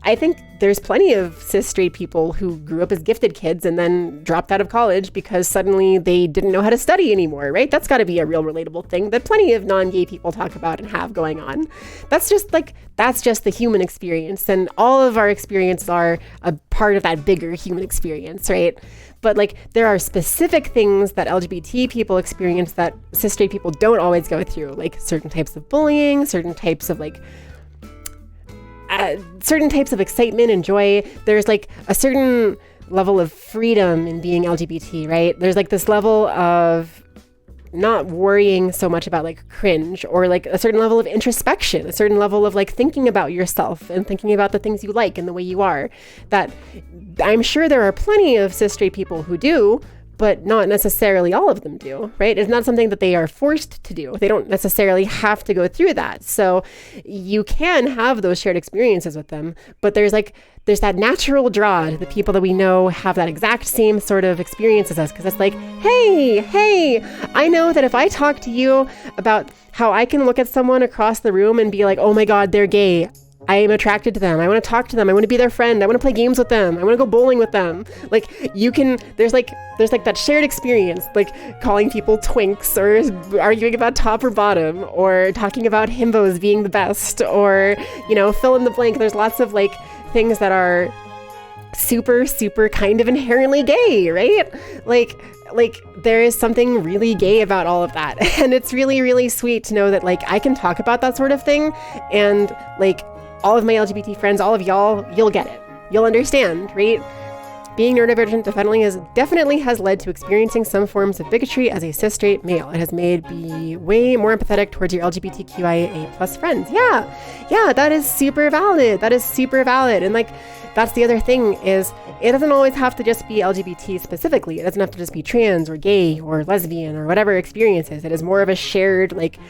I think there's plenty of cis straight people who grew up as gifted kids and then dropped out of college because suddenly they didn't know how to study anymore, right? That's got to be a real relatable thing that plenty of non-gay people talk about and have going on. That's just the human experience, and all of our experiences are a part of that bigger human experience, right? But like there are specific things that LGBT people experience that cis straight people don't always go through, like certain types of bullying, certain types of excitement and joy. There's like a certain level of freedom in being LGBT, right? There's like this level of not worrying so much about like cringe, or like a certain level of introspection, a certain level of like thinking about yourself and thinking about the things you like and the way you are, that I'm sure there are plenty of cis straight people who do, but not necessarily all of them do, right? It's not something that they are forced to do. They don't necessarily have to go through that. So you can have those shared experiences with them, but there's that natural draw to the people that we know have that exact same sort of experience as us, because it's like, hey, I know that if I talk to you about how I can look at someone across the room and be like, oh my God, they're gay, I am attracted to them, I want to talk to them, I want to be their friend, I want to play games with them, I want to go bowling with them. Like there's like that shared experience, like calling people twinks or arguing about top or bottom or talking about himbos being the best, or, you know, fill in the blank. There's lots of like things that are super, super kind of inherently gay, right? Like there is something really gay about all of that. And it's really, really sweet to know that like I can talk about that sort of thing, and like all of my LGBT friends, all of y'all, you'll get it. You'll understand, right? Being neurodivergent definitely has led to experiencing some forms of bigotry as a cis straight male. It has made me way more empathetic towards your LGBTQIA plus friends. Yeah, that is super valid. And like, that's the other thing, is it doesn't always have to just be LGBT specifically. It doesn't have to just be trans or gay or lesbian or whatever experiences. It is more of a shared like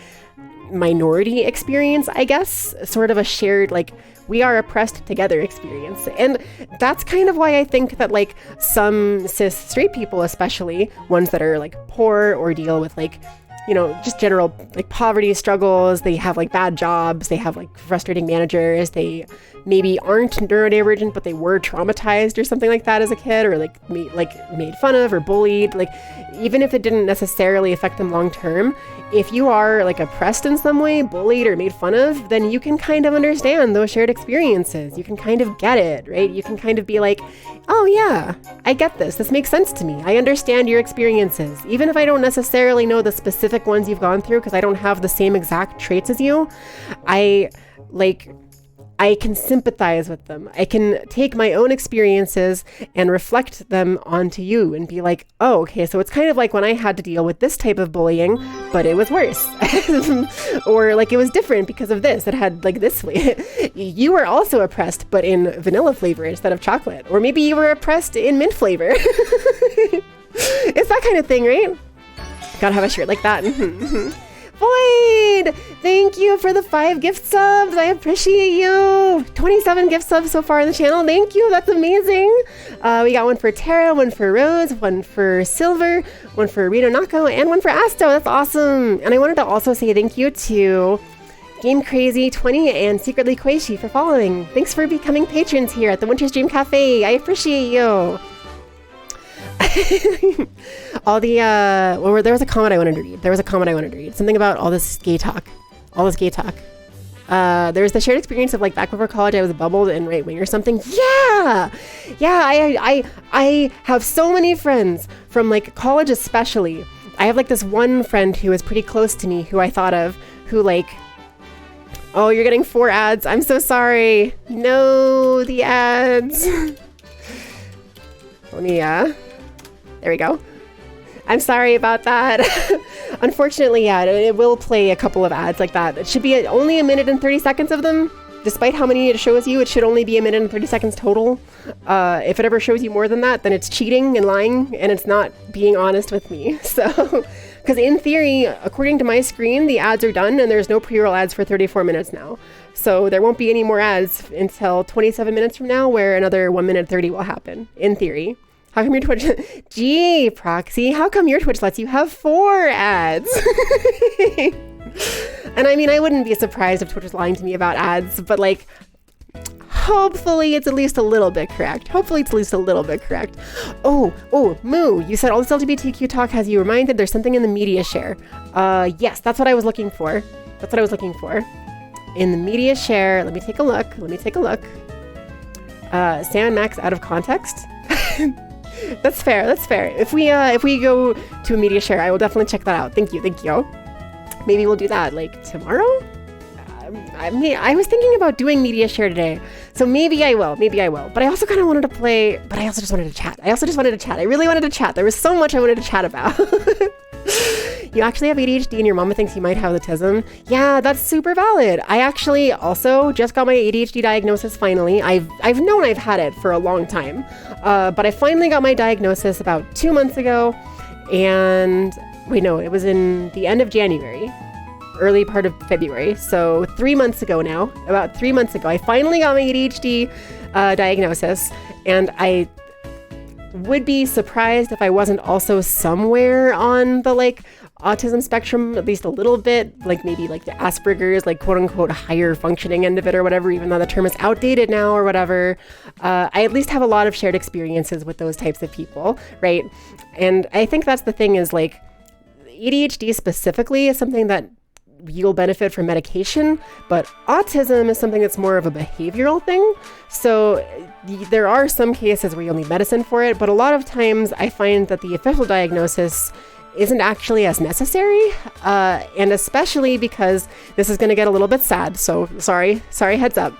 minority experience, I guess, sort of a shared like we are oppressed together experience. And that's kind of why I think that like some cis straight people, especially ones that are like poor or deal with like, you know, just general like poverty struggles, they have like bad jobs, they have like frustrating managers, they maybe aren't neurodivergent, but they were traumatized or something like that as a kid, or like made fun of or bullied, like even if it didn't necessarily affect them long term, if you are like oppressed in some way, bullied or made fun of, then you can kind of understand those shared experiences. You can kind of get it, right? You can kind of be like, oh yeah, I get this. This makes sense to me. I understand your experiences. Even if I don't necessarily know the specific ones you've gone through because I don't have the same exact traits as you, I can sympathize with them. I can take my own experiences and reflect them onto you and be like, oh, okay, so it's kind of like when I had to deal with this type of bullying, but it was worse. Or like it was different because of this. It had like this way. You were also oppressed, but in vanilla flavor instead of chocolate. Or maybe you were oppressed in mint flavor. It's that kind of thing, right? Gotta have a shirt like that. Void! Thank you for the 5 gift subs. I appreciate you. 27 gift subs so far on the channel. Thank you. That's amazing. We got one for Tara, one for Rose, one for Silver, one for Rito Nako, and one for Asto. That's awesome. And I wanted to also say thank you to Game Crazy 20 and Secretly Koishi for following. Thanks for becoming patrons here at the Winter's Dream Cafe. I appreciate you. All the there was a comment I wanted to read. Something about all this gay talk. There's the shared experience of like back before college I was bubbled and right wing or something. Yeah. I have so many friends from like college especially. I have like this one friend who is pretty close to me who I thought of who like, oh, you're getting 4 ads. I'm so sorry. No, the ads. Let me there we go. I'm sorry about that. Unfortunately, yeah, it will play a couple of ads like that. It should be only 1 minute and 30 seconds of them. Despite how many it shows you, it should only be 1 minute and 30 seconds total. If it ever shows you more than that, then it's cheating and lying, and it's not being honest with me. So, because in theory, according to my screen, the ads are done, and there's no pre-roll ads for 34 minutes now. So there won't be any more ads until 27 minutes from now, where another 1 minute 30 will happen, in theory. How come your Twitch... Gee, Proxy, how come your Twitch lets you have 4 ads? And I mean, I wouldn't be surprised if Twitch was lying to me about ads, but like, hopefully it's at least a little bit correct. Oh, Moo, you said all this LGBTQ talk has you reminded there's something in the media share. Yes, that's what I was looking for. In the media share, let me take a look. Sam Max out of context? That's fair. If we go to a media share, I will definitely check that out. Thank you. Maybe we'll do that like tomorrow. I was thinking about doing media share today, so maybe I will. But I also kind of wanted to play. But I also just wanted to chat. I really wanted to chat. There was so much I wanted to chat about. You actually have ADHD and your mama thinks you might have autism. Yeah, that's super valid. I actually also just got my ADHD diagnosis finally. I've known I've had it for a long time, but I finally got my diagnosis about 2 months ago. And wait, no, it was in the end of January, early part of February. So 3 months ago now, about 3 months ago, I finally got my ADHD diagnosis, and I would be surprised if I wasn't also somewhere on the like autism spectrum, at least a little bit, like maybe like the Asperger's, like quote unquote higher functioning end of it or whatever, even though the term is outdated now or whatever. I at least have a lot of shared experiences with those types of people, right? And I think that's the thing is like ADHD specifically is something that you'll benefit from medication, but autism is something that's more of a behavioral thing. So there are some cases where you'll need medicine for it, but a lot of times I find that the official diagnosis isn't actually as necessary, and especially because this is going to get a little bit sad, so sorry heads up,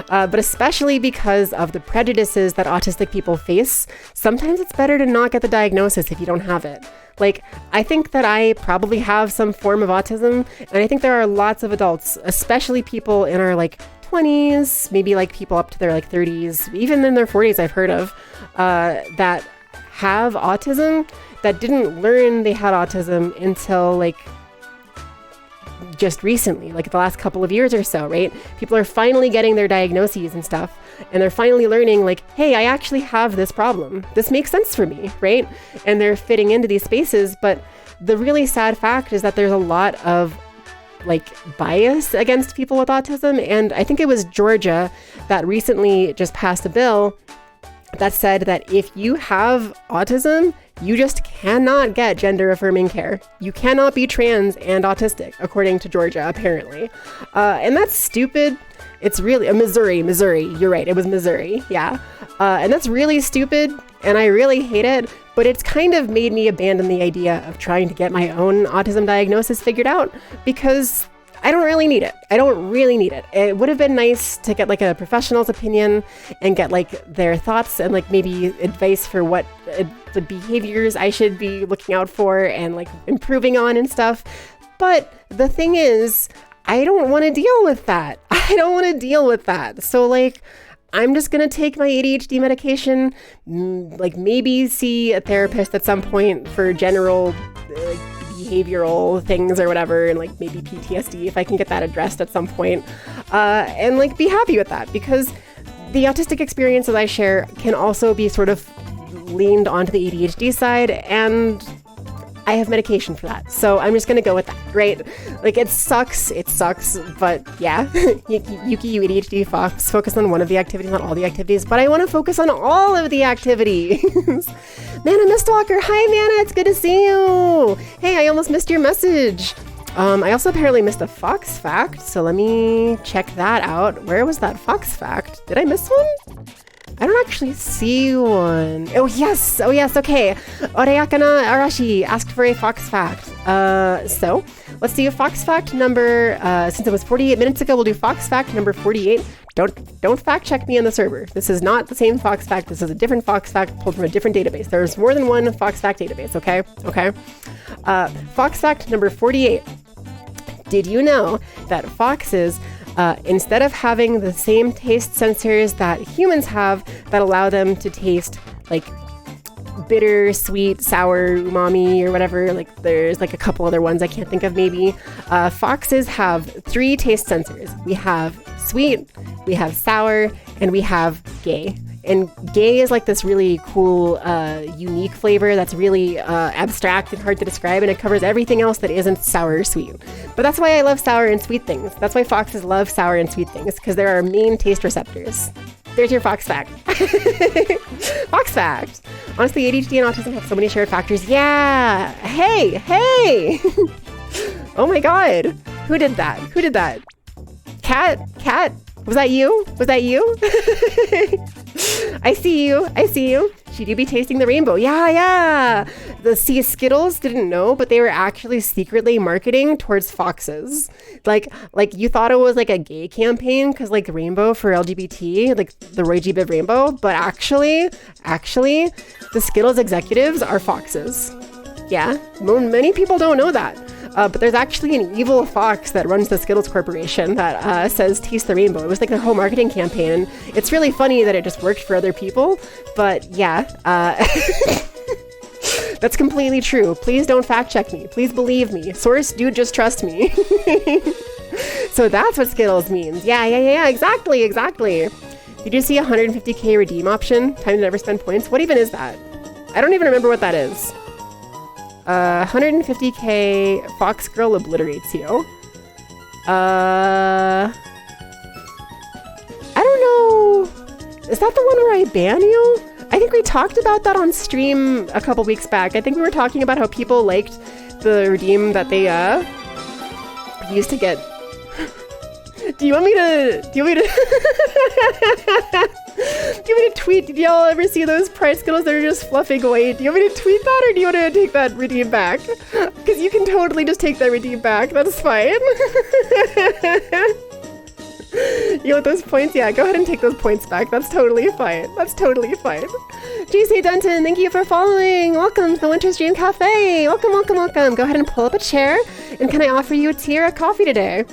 but especially because of the prejudices that autistic people face, sometimes it's better to not get the diagnosis if you don't have it. Like, I think that I probably have some form of autism, and I think there are lots of adults, especially people in our like 20s, maybe like people up to their like 30s, even in their 40s I've heard of, that have autism that didn't learn they had autism until like just recently, like the last couple of years or so, right? People are finally getting their diagnoses and stuff, and they're finally learning like, hey, I actually have this problem. This makes sense for me, right? And they're fitting into these spaces, but the really sad fact is that there's a lot of like bias against people with autism. And I think it was Georgia that recently just passed a bill that said that if you have autism, you just cannot get gender affirming care. You cannot be trans and autistic, according to Georgia, apparently. And that's stupid. It's really Missouri. You're right. It was Missouri. Yeah. And that's really stupid. And I really hate it. But it's kind of made me abandon the idea of trying to get my own autism diagnosis figured out, because I don't really need it. It would have been nice to get like a professional's opinion and get like their thoughts and like maybe advice for what the behaviors I should be looking out for and like improving on and stuff. But the thing is, I don't want to deal with that. So like, I'm just going to take my ADHD medication, like maybe see a therapist at some point for general behavioral things or whatever, and like maybe PTSD if I can get that addressed at some point, and like be happy with that, because the autistic experiences I share can also be sort of leaned onto the ADHD side, and I have medication for that. So I'm just going to go with that, right? Like it sucks, but yeah, Yuki, you ADHD fox, focus on one of the activities, not all the activities, but I want to focus on all of the activities. Mana Mistwalker, hi Mana, it's good to see you. Hey, I almost missed your message. I also apparently missed a fox fact, so let me check that out. Where was that fox fact? Did I miss one? I don't actually see one. Oh yes, okay. Oreakana Arashi asked for a fox fact. So let's do a fox fact number, since it was 48 minutes ago, we'll do fox fact number 48. Don't fact check me on the server. This is not the same fox fact. This is a different fox fact pulled from a different database. There's more than one fox fact database, okay? Fox fact number 48. Did you know that foxes, instead of having the same taste sensors that humans have that allow them to taste like bitter, sweet, sour, umami, or whatever, like there's like a couple other ones I can't think of maybe, foxes have 3 taste sensors. We have sweet, we have sour, and we have gay. And gay is like this really cool, unique flavor that's really abstract and hard to describe, and it covers everything else that isn't sour or sweet. But that's why I love sour and sweet things. That's why foxes love sour and sweet things, because they're our main taste receptors. There's your fox fact. Fox fact. Honestly, ADHD and autism have so many shared factors. Yeah. Hey. Oh my God. Who did that? Cat? Was that you? I see you. She do be tasting the rainbow. Yeah. The Skittles didn't know, but they were actually secretly marketing towards foxes. Like you thought it was like a gay campaign, because like rainbow for LGBT, like the Roy G. Biv rainbow, but actually, the Skittles executives are foxes. Yeah, many people don't know that. But there's actually an evil fox that runs the Skittles Corporation that says taste the rainbow. It was like the whole marketing campaign. And it's really funny that it just worked for other people. But yeah, that's completely true. Please don't fact check me. Please believe me. Source, dude, just trust me. So that's what Skittles means. Yeah, exactly. Did you see 150k redeem option? Time to never spend points? What even is that? I don't even remember what that is. 150k Fox Girl obliterates you. I don't know. Is that the one where I ban you? I think we talked about that on stream a couple weeks back. I think we were talking about how people liked the redeem that they used to get. Do you want me to tweet? Did y'all ever see those Pride Skittles that are just fluffing away? Do you want me to tweet that, or do you want to take that redeem back? Because you can totally just take that redeem back. That's fine. You want those points? Yeah, go ahead and take those points back. That's totally fine. GC Denton, thank you for following. Welcome to the Winter's Dream Cafe. Welcome. Go ahead and pull up a chair. And can I offer you a tea or a coffee today?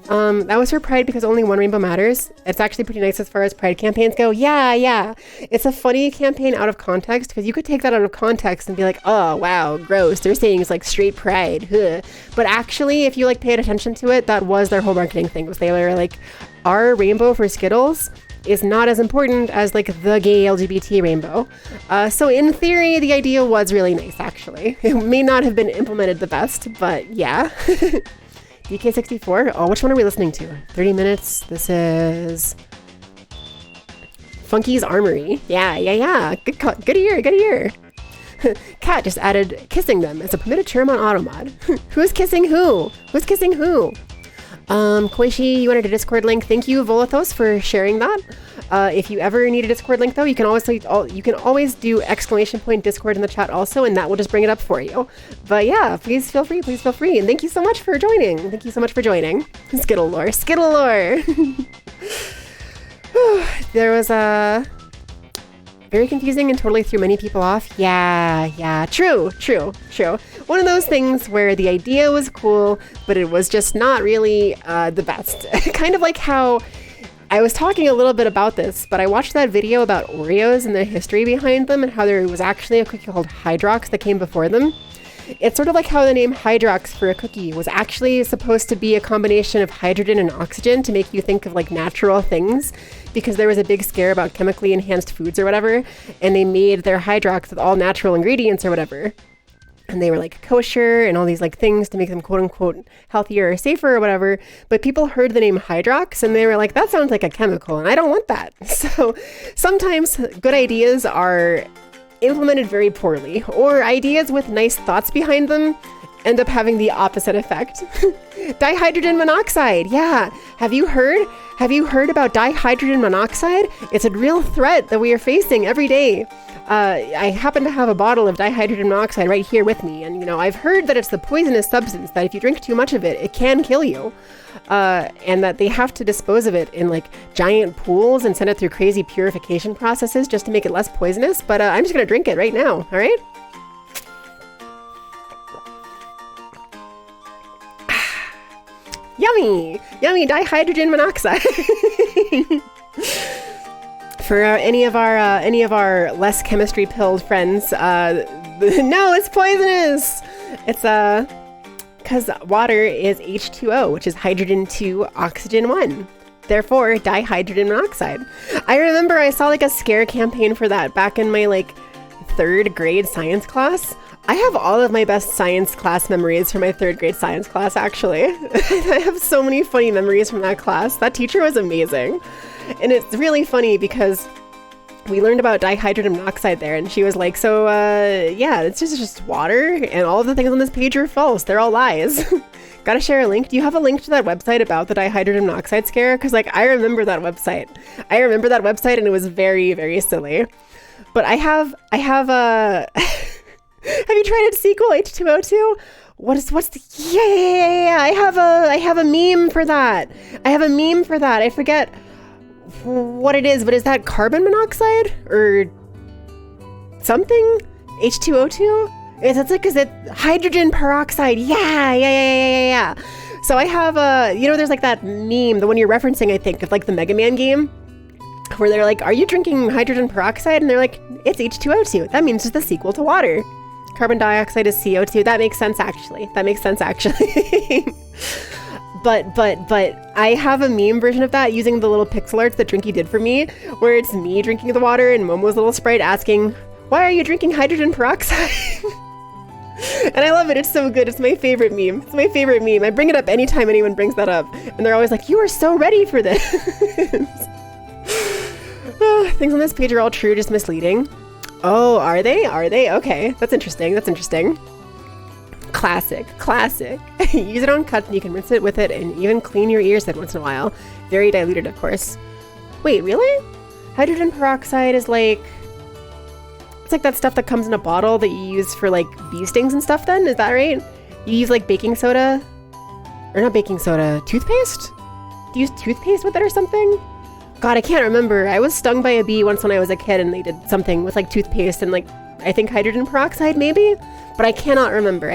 That was for Pride because only one rainbow matters. It's actually pretty nice as far as Pride campaigns go. Yeah. It's a funny campaign out of context, because you could take that out of context and be like, oh, wow, gross. They're saying it's like straight Pride. Huh. But actually, if you like paid attention to it, that was their whole marketing thing. Was they were like, our rainbow for Skittles is not as important as like the gay LGBT rainbow. So in theory, the idea was really nice, actually. It may not have been implemented the best, but yeah. DK64? Oh, which one are we listening to? 30 minutes. This is Funky's Armory. Yeah. Good ear. Kat just added kissing them as a permitted term on Automod. Who's kissing who? Koishi, you wanted a Discord link. Thank you, Volathos, for sharing that. If you ever need a Discord link, though, you can always do !Discord in the chat also, and that will just bring it up for you. But yeah, please feel free. And thank you so much for joining. Skittle lore. There was a very confusing and totally threw many people off. Yeah. True. One of those things where the idea was cool, but it was just not really the best. Kind of like how I was talking a little bit about this, but I watched that video about Oreos and the history behind them and how there was actually a cookie called Hydrox that came before them. It's sort of like how the name Hydrox for a cookie was actually supposed to be a combination of hydrogen and oxygen to make you think of like natural things, because there was a big scare about chemically enhanced foods or whatever, and they made their Hydrox with all natural ingredients or whatever. And they were like kosher and all these like things to make them quote unquote healthier or safer or whatever. But people heard the name Hydrox and they were like, that sounds like a chemical and I don't want that. So sometimes good ideas are implemented very poorly, or ideas with nice thoughts behind them end up having the opposite effect. Dihydrogen monoxide. Yeah. Have you heard about dihydrogen monoxide? It's a real threat that we are facing every day. I happen to have a bottle of dihydrogen monoxide right here with me. And, I've heard that it's the poisonous substance that if you drink too much of it, it can kill you. And that they have to dispose of it in like giant pools and send it through crazy purification processes just to make it less poisonous. But I'm just going to drink it right now. All right. Yummy dihydrogen monoxide. For any of our less chemistry pilled friends, no, it's poisonous. It's because water is H2O, which is hydrogen 2, oxygen 1. Therefore, dihydrogen monoxide. I remember I saw like a scare campaign for that back in my like 3rd grade science class. I have all of my best science class memories from my 3rd grade science class, actually. I have so many funny memories from that class. That teacher was amazing. And it's really funny because we learned about dihydrogen monoxide there, and she was like, so, yeah, it's just water, and all of the things on this page are false. They're all lies. Gotta share a link. Do you have a link to that website about the dihydrogen monoxide scare? Because, like, I remember that website. And it was very, very silly. But I have a... Have you tried its sequel, H2O2? What's the... Yeah. I have a meme for that. I forget what it is, but is that carbon monoxide or something? H2O2? It's like, is it hydrogen peroxide? Yeah. So I have there's like that meme, the one you're referencing, I think, of like the Mega Man game, where they're like, are you drinking hydrogen peroxide? And they're like, it's H2O2. That means it's the sequel to water. Carbon dioxide is CO2. That makes sense, actually. But I have a meme version of that using the little pixel arts that Drinky did for me, where it's me drinking the water and Momo's little sprite asking, why are you drinking hydrogen peroxide? And I love it. It's so good. It's my favorite meme. I bring it up anytime anyone brings that up. And they're always like, you are so ready for this. Things on this page are all true, just misleading. Oh, are they? Okay. That's interesting. Classic. Use it on cuts and you can rinse it with it and even clean your ears every once in a while. Very diluted, of course. Wait, really? Hydrogen peroxide is like... It's like that stuff that comes in a bottle that you use for like bee stings and stuff then? Is that right? You use like baking soda? Or not baking soda, toothpaste? Do you use toothpaste with it or something? God, I can't remember. I was stung by a bee once when I was a kid and they did something with like toothpaste and like, I think hydrogen peroxide maybe? But I cannot remember.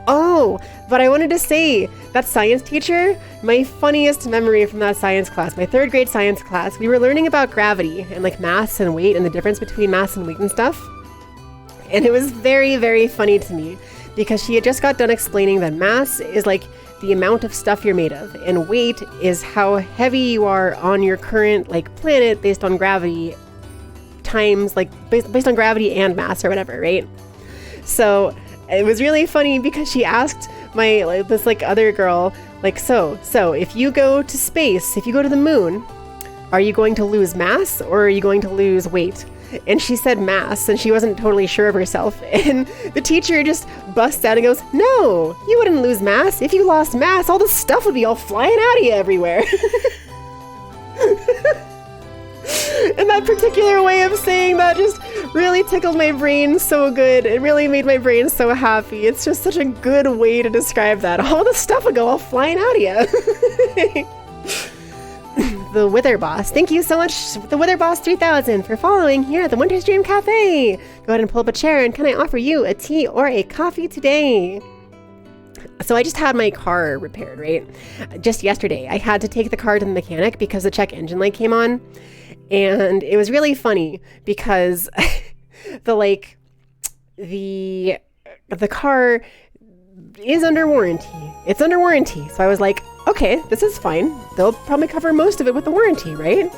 Oh, but I wanted to say, that science teacher, my funniest memory from that science class, my 3rd grade science class, we were learning about gravity and like mass and weight and the difference between mass and weight and stuff. And it was very, very funny to me because she had just got done explaining that mass is like the amount of stuff you're made of, and weight is how heavy you are on your current like planet based on gravity times like based on gravity and mass or whatever, right? So it was really funny because she asked this like other girl, like, so if you go to space, if you go to the moon, are you going to lose mass or are you going to lose weight? And she said mass, and she wasn't totally sure of herself. And the teacher just busts out and goes, no, you wouldn't lose mass. If you lost mass, all the stuff would be all flying out of you everywhere. And that particular way of saying that just really tickled my brain so good. It really made my brain so happy. It's just such a good way to describe that. All the stuff would go all flying out of you. The Wither Boss. Thank you so much, the Wither Boss 3000, for following here at the Winter's Dream Cafe. Go ahead and pull up a chair, and can I offer you a tea or a coffee today? So I just had my car repaired, right? Just yesterday. I had to take the car to the mechanic because the check engine light came on. And it was really funny because the car is under warranty. It's under warranty. So I was like, okay, this is fine. They'll probably cover most of it with the warranty, right?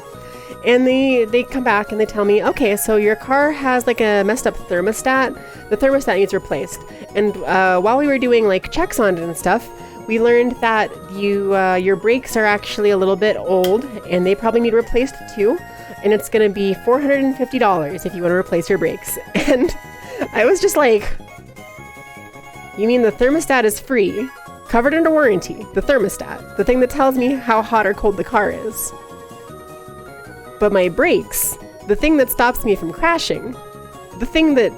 And they come back and they tell me, okay, so your car has like a messed up thermostat. The thermostat needs replaced. And while we were doing like checks on it and stuff, we learned that your brakes are actually a little bit old and they probably need replaced too. And it's going to be $450 if you want to replace your brakes. And I was just like, you mean the thermostat is free, covered under warranty, the thermostat, the thing that tells me how hot or cold the car is. But my brakes, the thing that stops me from crashing, the thing that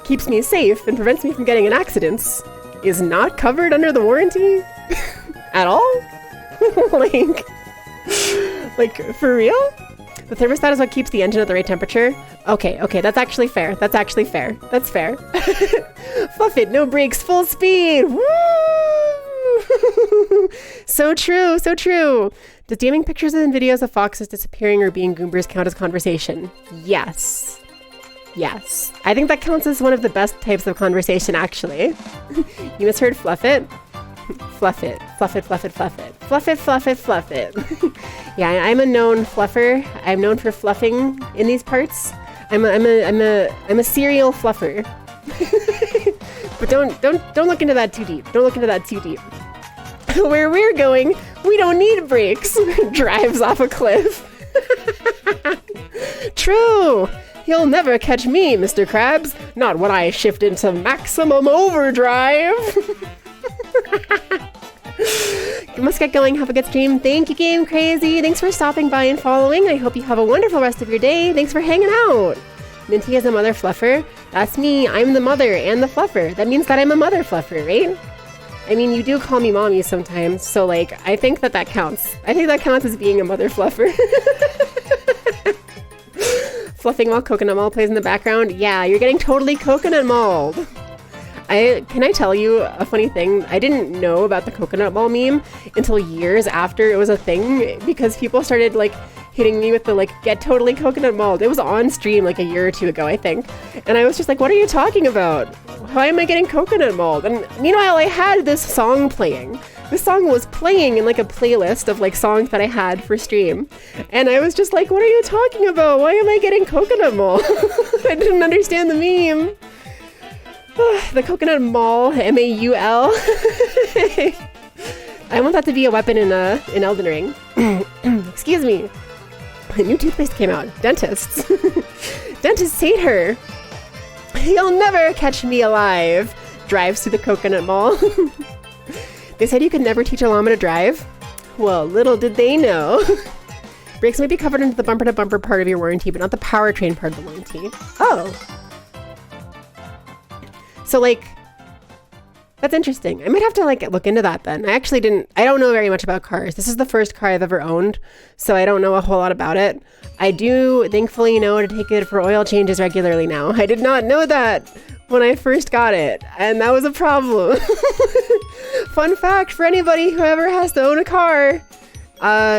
keeps me safe and prevents me from getting in accidents, is not covered under the warranty at all? like for real? The thermostat is what keeps the engine at the right temperature? Okay, that's actually fair. That's fair. Fluff it, no brakes, full speed! Woo! So true. Does DMing pictures and videos of foxes disappearing or being Goombers count as conversation? Yes. I think that counts as one of the best types of conversation, actually. You misheard fluff it? Fluff it. Yeah, I'm a known fluffer. I'm known for fluffing in these parts. I'm a serial fluffer. But don't look into that too deep. Where we're going, we don't need brakes. Drives off a cliff. True. You'll never catch me, Mr. Krabs. Not when I shift into maximum overdrive. Let's get going. Have a good stream. Thank you, Game Crazy. Thanks for stopping by and following. I hope you have a wonderful rest of your day. Thanks for hanging out. Minty is a mother fluffer. That's me. I'm the mother and the fluffer. That means that I'm a mother fluffer, right? I mean, you do call me mommy sometimes, so like, I think that counts. I think that counts as being a mother fluffer. Fluffing while coconut mall plays in the background. Yeah, you're getting totally coconut mauled. Can I tell you a funny thing? I didn't know about the coconut ball meme until years after it was a thing, because people started like hitting me with the like, get totally coconut mauled. It was on stream like a year or two ago, I think. And I was just like, what are you talking about? Why am I getting coconut mauled? And meanwhile, I had this song playing. This song was playing in like a playlist of like songs that I had for stream. And I was just like, what are you talking about? Why am I getting coconut mauled? I didn't understand the meme. The coconut maul, M-A-U-L. I want that to be a weapon in Elden Ring. Excuse me. A new toothpaste came out. Dentists. Dentists hate her. You'll never catch me alive. Drives to the coconut mall. They said you could never teach a llama to drive. Well, little did they know. Brakes may be covered into the bumper-to-bumper part of your warranty, but not the powertrain part of the warranty. Oh. So, like, that's interesting. I might have to, like, look into that then. I don't know very much about cars. This is the first car I've ever owned, so I don't know a whole lot about it. I do, thankfully, know to take it for oil changes regularly now. I did not know that when I first got it, and that was a problem. Fun fact for anybody who ever has to own a car,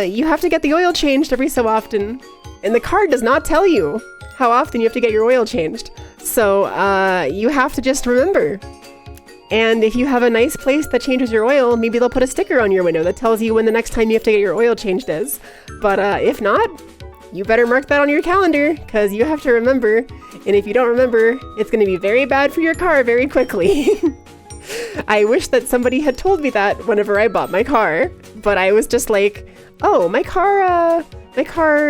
you have to get the oil changed every so often, and the car does not tell you how often you have to get your oil changed. So you have to just remember. And if you have a nice place that changes your oil, maybe they'll put a sticker on your window that tells you when the next time you have to get your oil changed is. But if not, you better mark that on your calendar, because you have to remember. And if you don't remember, it's going to be very bad for your car very quickly. I wish that somebody had told me that whenever I bought my car, but I was just like, oh, my car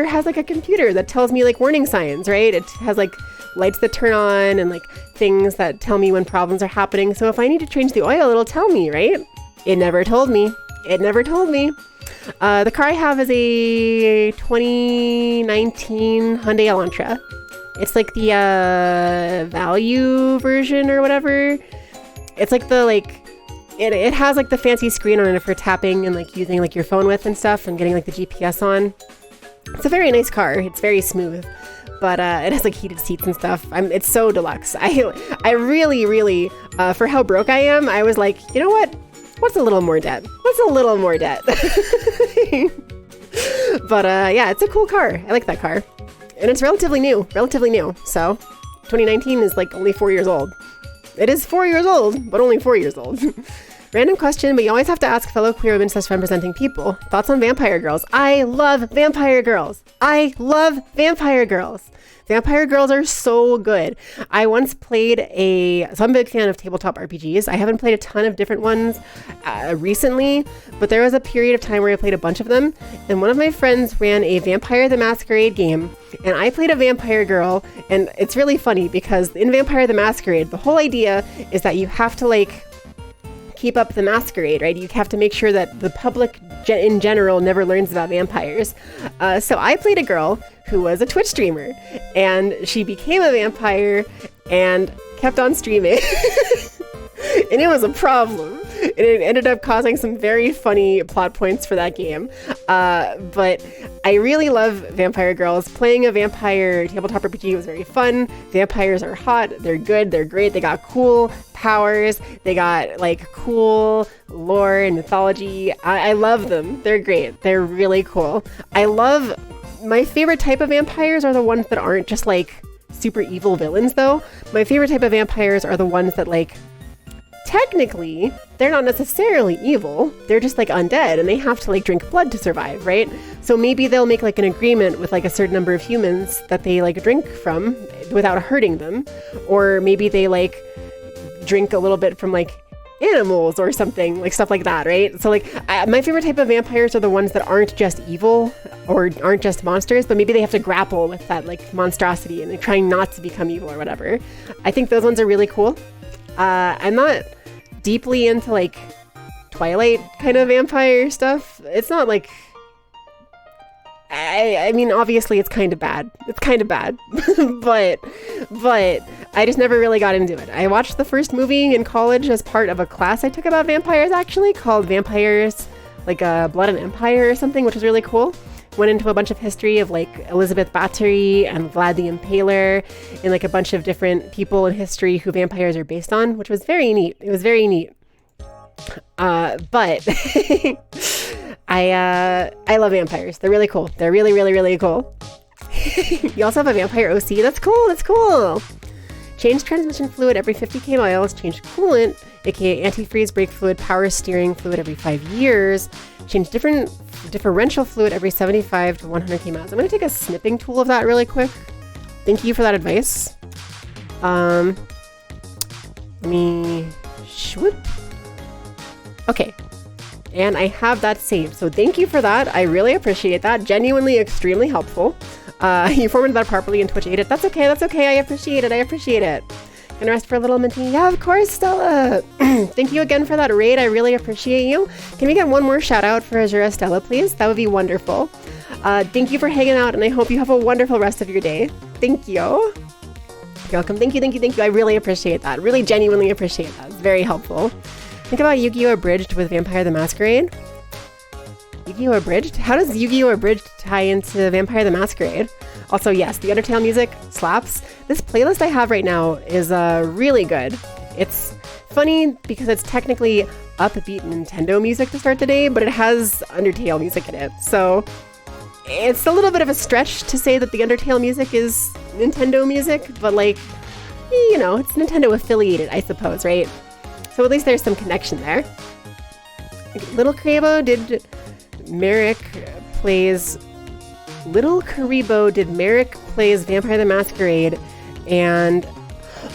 has like a computer that tells me like warning signs, right? It has like lights that turn on and like things that tell me when problems are happening. So if I need to change the oil, it'll tell me, right? It never told me. The car I have is a 2019 Hyundai Elantra. It's like the value version or whatever. It's like it has like the fancy screen on it for tapping and like using like your phone with and stuff and getting like the GPS on. It's a very nice car. It's very smooth, but it has like heated seats and stuff. It's so deluxe. I really, for how broke I am, I was like, you know what? What's a little more debt? But yeah, it's a cool car. I like that car. And it's relatively new. So 2019 is like only 4 years old. It is 4 years old, but only 4 years old. Random question, but you always have to ask fellow queer women / femme-presenting people. Thoughts on Vampire Girls? I love Vampire Girls. Vampire Girls are so good. I once played so I'm a big fan of tabletop RPGs. I haven't played a ton of different ones recently, but there was a period of time where I played a bunch of them. And one of my friends ran a Vampire the Masquerade game, and I played a Vampire Girl. And it's really funny because in Vampire the Masquerade, the whole idea is that you have to like keep up the masquerade, right? You have to make sure that the public in general never learns about vampires. So I played a girl who was a Twitch streamer, and she became a vampire and kept on streaming. And it was a problem. And it ended up causing some very funny plot points for that game. But I really love Vampire Girls. Playing a vampire tabletop RPG was very fun. Vampires are hot. They're good. They're great. They got cool powers. They got like cool lore and mythology. I love them. They're great. They're really cool. My favorite type of vampires are the ones that aren't just like super evil villains though. My favorite type of vampires are the ones that like, technically, they're not necessarily evil. They're just like undead and they have to like drink blood to survive, right? So maybe they'll make like an agreement with like a certain number of humans that they like drink from without hurting them. Or maybe they like drink a little bit from like animals or something, like stuff like that, right? So like my favorite type of vampires are the ones that aren't just evil or aren't just monsters, but maybe they have to grapple with that like monstrosity and they're trying not to become evil or whatever. I think those ones are really cool. I'm not deeply into like Twilight kind of vampire stuff. It's not like I mean, obviously it's kind of bad. but I just never really got into it. I watched the first movie in college as part of a class I took about vampires, actually, called Vampires, like Blood and Empire or something, which was really cool. Went into a bunch of history of like Elizabeth Bathory and Vlad the Impaler and like a bunch of different people in history who vampires are based on, which was very neat. It was very neat. But I love vampires. They're really cool. They're really, really, really cool. You also have a vampire OC. That's cool. Change transmission fluid every 50k miles. Change coolant, aka antifreeze, brake fluid, power steering fluid every 5 years. Change differential fluid every 75 to 100k miles. I'm going to take a snipping tool of that really quick. Thank you for that advice. Let me swoop. Okay. And I have that saved. So thank you for that. I really appreciate that. Genuinely extremely helpful. You formatted that properly and Twitch ate it. That's okay. I appreciate it. Gonna rest for a little minty. Yeah, of course, Stella. Thank you again for that raid. I really appreciate you. Can we get one more shout out for Azura Stella, please? That would be wonderful. Thank you for hanging out, and I hope you have a wonderful rest of your day. Thank you. You're welcome. Thank you. I really appreciate that. Really genuinely appreciate that. It's very helpful. Think about Yu-Gi-Oh! Abridged with Vampire the Masquerade. Yu-Gi-Oh! Abridged? How does Yu-Gi-Oh! Abridged tie into Vampire the Masquerade? Also, yes, the Undertale music slaps. This playlist I have right now is really good. It's funny because it's technically upbeat Nintendo music to start the day, but it has Undertale music in it. So it's a little bit of a stretch to say that the Undertale music is Nintendo music, but like, you know, it's Nintendo affiliated, I suppose, right? So at least there's some connection there. Little Karibo did Merrick plays Vampire the Masquerade, and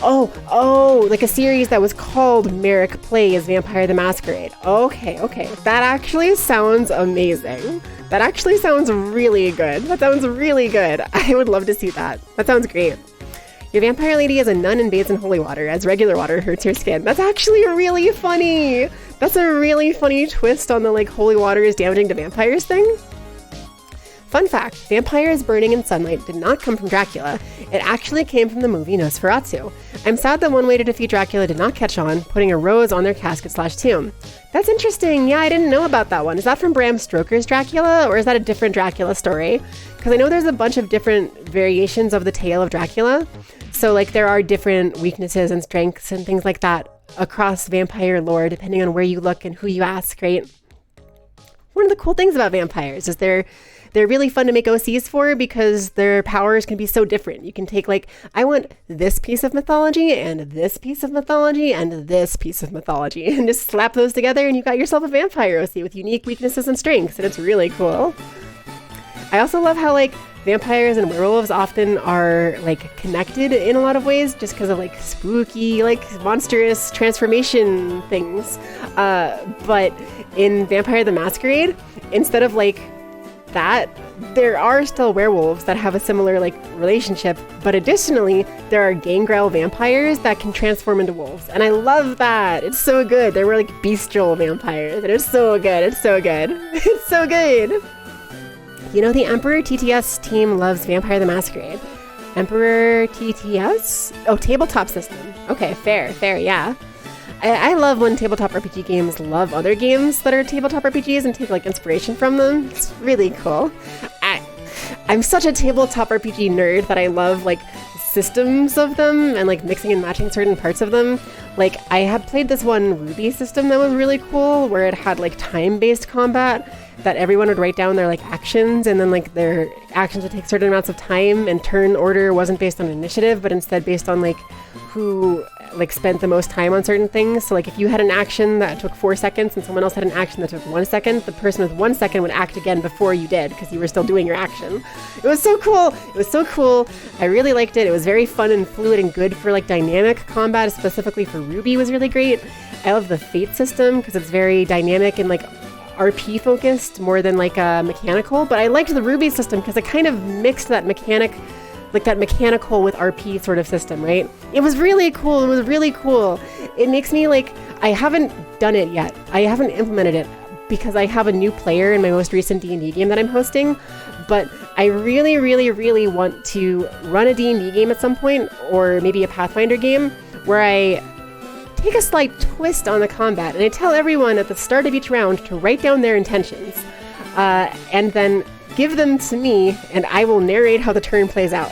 Oh, like a series that was called Merrick Plays Vampire the Masquerade. Okay. That actually sounds amazing. That actually sounds really good. That sounds really good. I would love to see that. That sounds great. Your vampire lady is a nun and bathes in holy water as regular water hurts her skin. That's actually really funny. That's a really funny twist on the like holy water is damaging to vampires thing. Fun fact, vampires burning in sunlight did not come from Dracula. It actually came from the movie Nosferatu. I'm sad that one way to defeat Dracula did not catch on, putting a rose on their casket/tomb. That's interesting. Yeah, I didn't know about that one. Is that from Bram Stoker's Dracula, or is that a different Dracula story? Because I know there's a bunch of different variations of the tale of Dracula. So like there are different weaknesses and strengths and things like that across vampire lore, depending on where you look and who you ask, right? One of the cool things about vampires is they're really fun to make OCs for because their powers can be so different. You can take like, I want this piece of mythology and this piece of mythology and this piece of mythology and just slap those together and you got yourself a vampire OC with unique weaknesses and strengths, and it's really cool. I also love how like vampires and werewolves often are like connected in a lot of ways just because of like spooky, like monstrous transformation things. But in Vampire the Masquerade, instead of like that, there are still werewolves that have a similar like relationship, but additionally there are gangrel vampires that can transform into wolves, and I love that. It's so good. They're more like bestial vampires, and it's so good. It's so good. It's so good. You know, the Emperor TTS team loves Vampire the Masquerade. Emperor TTS? Oh, tabletop system. Okay, fair, yeah. I love when tabletop RPG games love other games that are tabletop RPGs and take like inspiration from them. It's really cool. I'm such a tabletop RPG nerd that I love like systems of them and like mixing and matching certain parts of them. Like I had played this one Ruby system that was really cool where it had like time-based combat that everyone would write down their like actions, and then like their actions would take certain amounts of time, and turn order wasn't based on initiative but instead based on like who like spent the most time on certain things. So like if you had an action that took 4 seconds and someone else had an action that took 1 second, the person with 1 second would act again before you did because you were still doing your action. It was so cool. It was so cool. I really liked it. It was very fun and fluid and good for like dynamic combat, specifically for Ruby was really great. I love the Fate system because it's very dynamic and like RP focused more than like mechanical, but I liked the Ruby system because it kind of mixed that mechanical with RP sort of system, right? It was really cool. It was really cool. It makes me like, I haven't done it yet. I haven't implemented it because I have a new player in my most recent D&D game that I'm hosting, but I really, really, really want to run a D&D game at some point, or maybe a Pathfinder game, where I take a slight twist on the combat and I tell everyone at the start of each round to write down their intentions and then give them to me, and I will narrate how the turn plays out.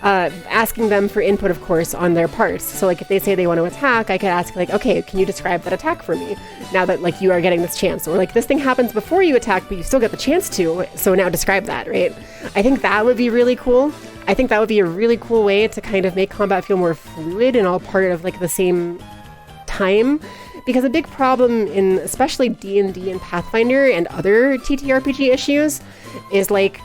Asking them for input, of course, on their parts. So like if they say they want to attack, I could ask like, okay, can you describe that attack for me? Now that like you are getting this chance, or like this thing happens before you attack, but you still get the chance to, so now describe that, right? I think that would be really cool. I think that would be a really cool way to kind of make combat feel more fluid and all part of like the same time. Because a big problem in especially D&D and Pathfinder and other TTRPG issues is like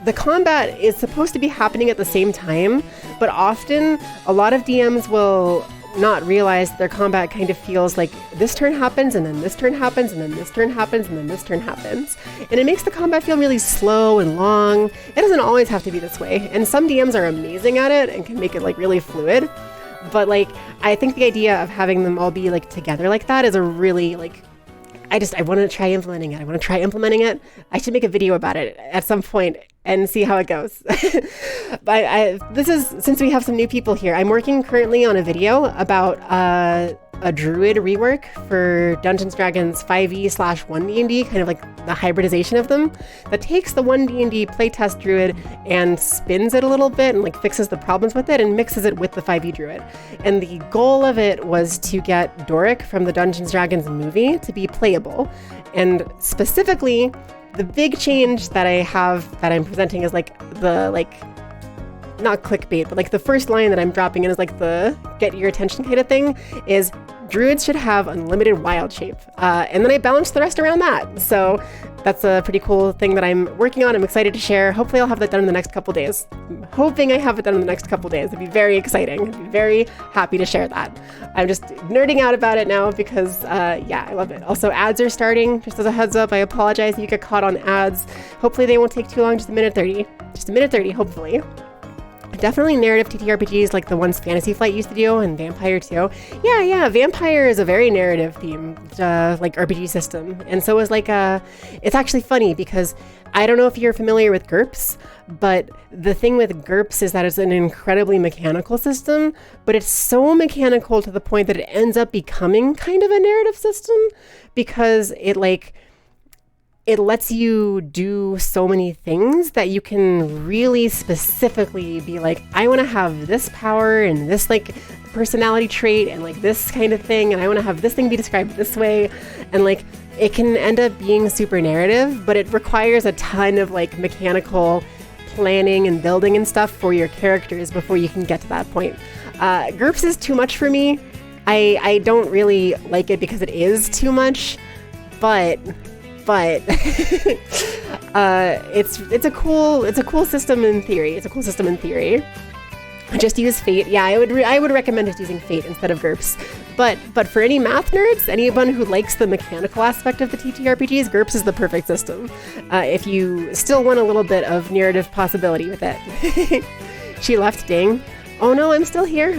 the combat is supposed to be happening at the same time, but often a lot of DMs will not realize their combat kind of feels like this turn happens and then this turn happens and then this turn happens and then this turn happens. And it makes the combat feel really slow and long. It doesn't always have to be this way. And some DMs are amazing at it and can make it like really fluid. But like, I think the idea of having them all be like together like that is a really like, I want to try implementing it. I should make a video about it at some point and see how it goes. But since we have some new people here, I'm working currently on a video about a druid rework for Dungeons & Dragons 5e/1D&D, kind of like the hybridization of them, that takes the 1D&D playtest druid and spins it a little bit and like fixes the problems with it and mixes it with the 5e druid. And the goal of it was to get Doric from the Dungeons & Dragons movie to be playable. And specifically, the big change that I'm presenting is like the not clickbait, but like the first line that I'm dropping in is like the get your attention kind of thing is druids should have unlimited wild shape. And then I balanced the rest around that. So that's a pretty cool thing that I'm working on. I'm excited to share. Hopefully I'll have that done in the next couple days. I'm hoping I have it done in the next couple days. It'd be very exciting. I'd be very happy to share that. I'm just nerding out about it now because, yeah, I love it. Also, ads are starting. Just as a heads up, I apologize if you get caught on ads. Hopefully they won't take too long, just a minute 30. Just a minute 30, hopefully. Definitely narrative TTRPGs like the ones Fantasy Flight used to do, and Vampire too. Yeah, Vampire is a very narrative themed like RPG system, and so is like it's actually funny because I don't know if you're familiar with GURPS, but the thing with GURPS is that it's an incredibly mechanical system, but it's so mechanical to the point that it ends up becoming kind of a narrative system because it lets you do so many things that you can really specifically be like, I want to have this power and this like personality trait and like this kind of thing, and I want to have this thing be described this way, and like it can end up being super narrative, but it requires a ton of like mechanical planning and building and stuff for your characters before you can get to that point. GURPS is too much for me. I don't really like it because it is too much, but it's a cool system in theory. It's a cool system in theory. Just use Fate. Yeah, I would recommend just using Fate instead of GURPS. But for any math nerds, anyone who likes the mechanical aspect of the TTRPGs, GURPS is the perfect system. If you still want a little bit of narrative possibility with it. She left, dang. Oh no, I'm still here.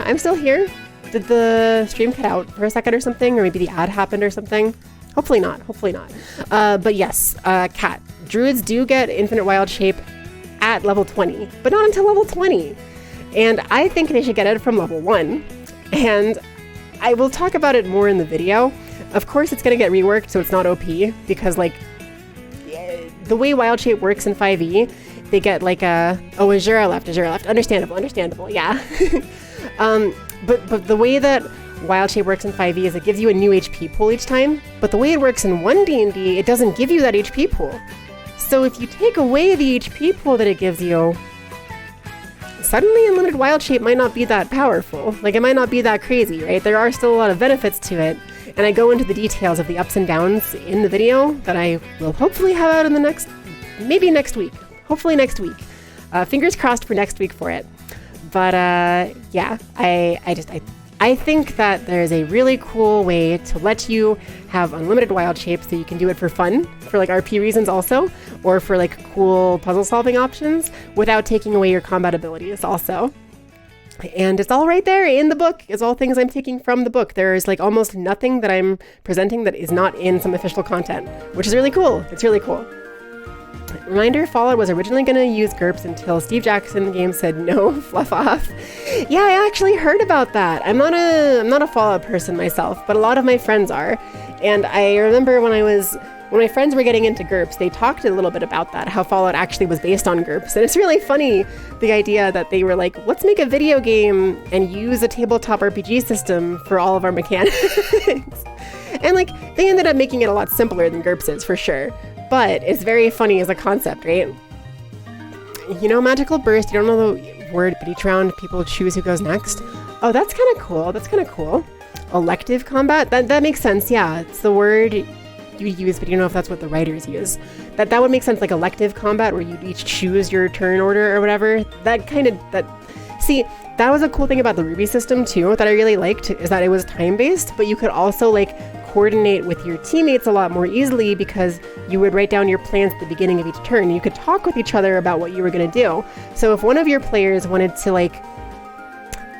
Did the stream cut out for a second or something? Or maybe the ad happened or something? Hopefully not. But yes, Kat, druids do get infinite wild shape at level 20, but not until level 20. And I think they should get it from level 1. And I will talk about it more in the video. Of course, it's going to get reworked, so it's not OP, because like the way wild shape works in 5e, they get like Azura left. Understandable, yeah. But the way that wild shape works in 5e is it gives you a new HP pool each time, but the way it works in 1D&D, it doesn't give you that HP pool. So if you take away the HP pool that it gives you, suddenly unlimited wild shape might not be that powerful. Like, it might not be that crazy, right? There are still a lot of benefits to it, and I go into the details of the ups and downs in the video that I will hopefully have out in the next week. Hopefully next week. Fingers crossed for next week for it. But yeah, I think that there's a really cool way to let you have unlimited wild shape so you can do it for fun, for like RP reasons also, or for like cool puzzle solving options without taking away your combat abilities also. And it's all right there in the book. It's all things I'm taking from the book. There's like almost nothing that I'm presenting that is not in some official content, which is really cool. It's really cool. Reminder, Fallout was originally going to use GURPS until Steve Jackson in the game said no, fluff off. Yeah, I actually heard about that. I'm not a Fallout person myself, but a lot of my friends are. And I remember when my friends were getting into GURPS, they talked a little bit about that, how Fallout actually was based on GURPS. And it's really funny, the idea that they were like, let's make a video game and use a tabletop RPG system for all of our mechanics. And like, they ended up making it a lot simpler than GURPS is, for sure. But it's very funny as a concept, right? You know, Magical Burst, you don't know the word, but each round people choose who goes next. Oh, that's kind of cool. Elective combat? That makes sense, yeah. It's the word you use, but you don't know if that's what the writers use. That would make sense, like elective combat, where you each choose your turn order or whatever. See, that was a cool thing about the Ruby system too, that I really liked, is that it was time-based, but you could also like coordinate with your teammates a lot more easily because you would write down your plans at the beginning of each turn. You could talk with each other about what you were going to do. So if one of your players wanted to like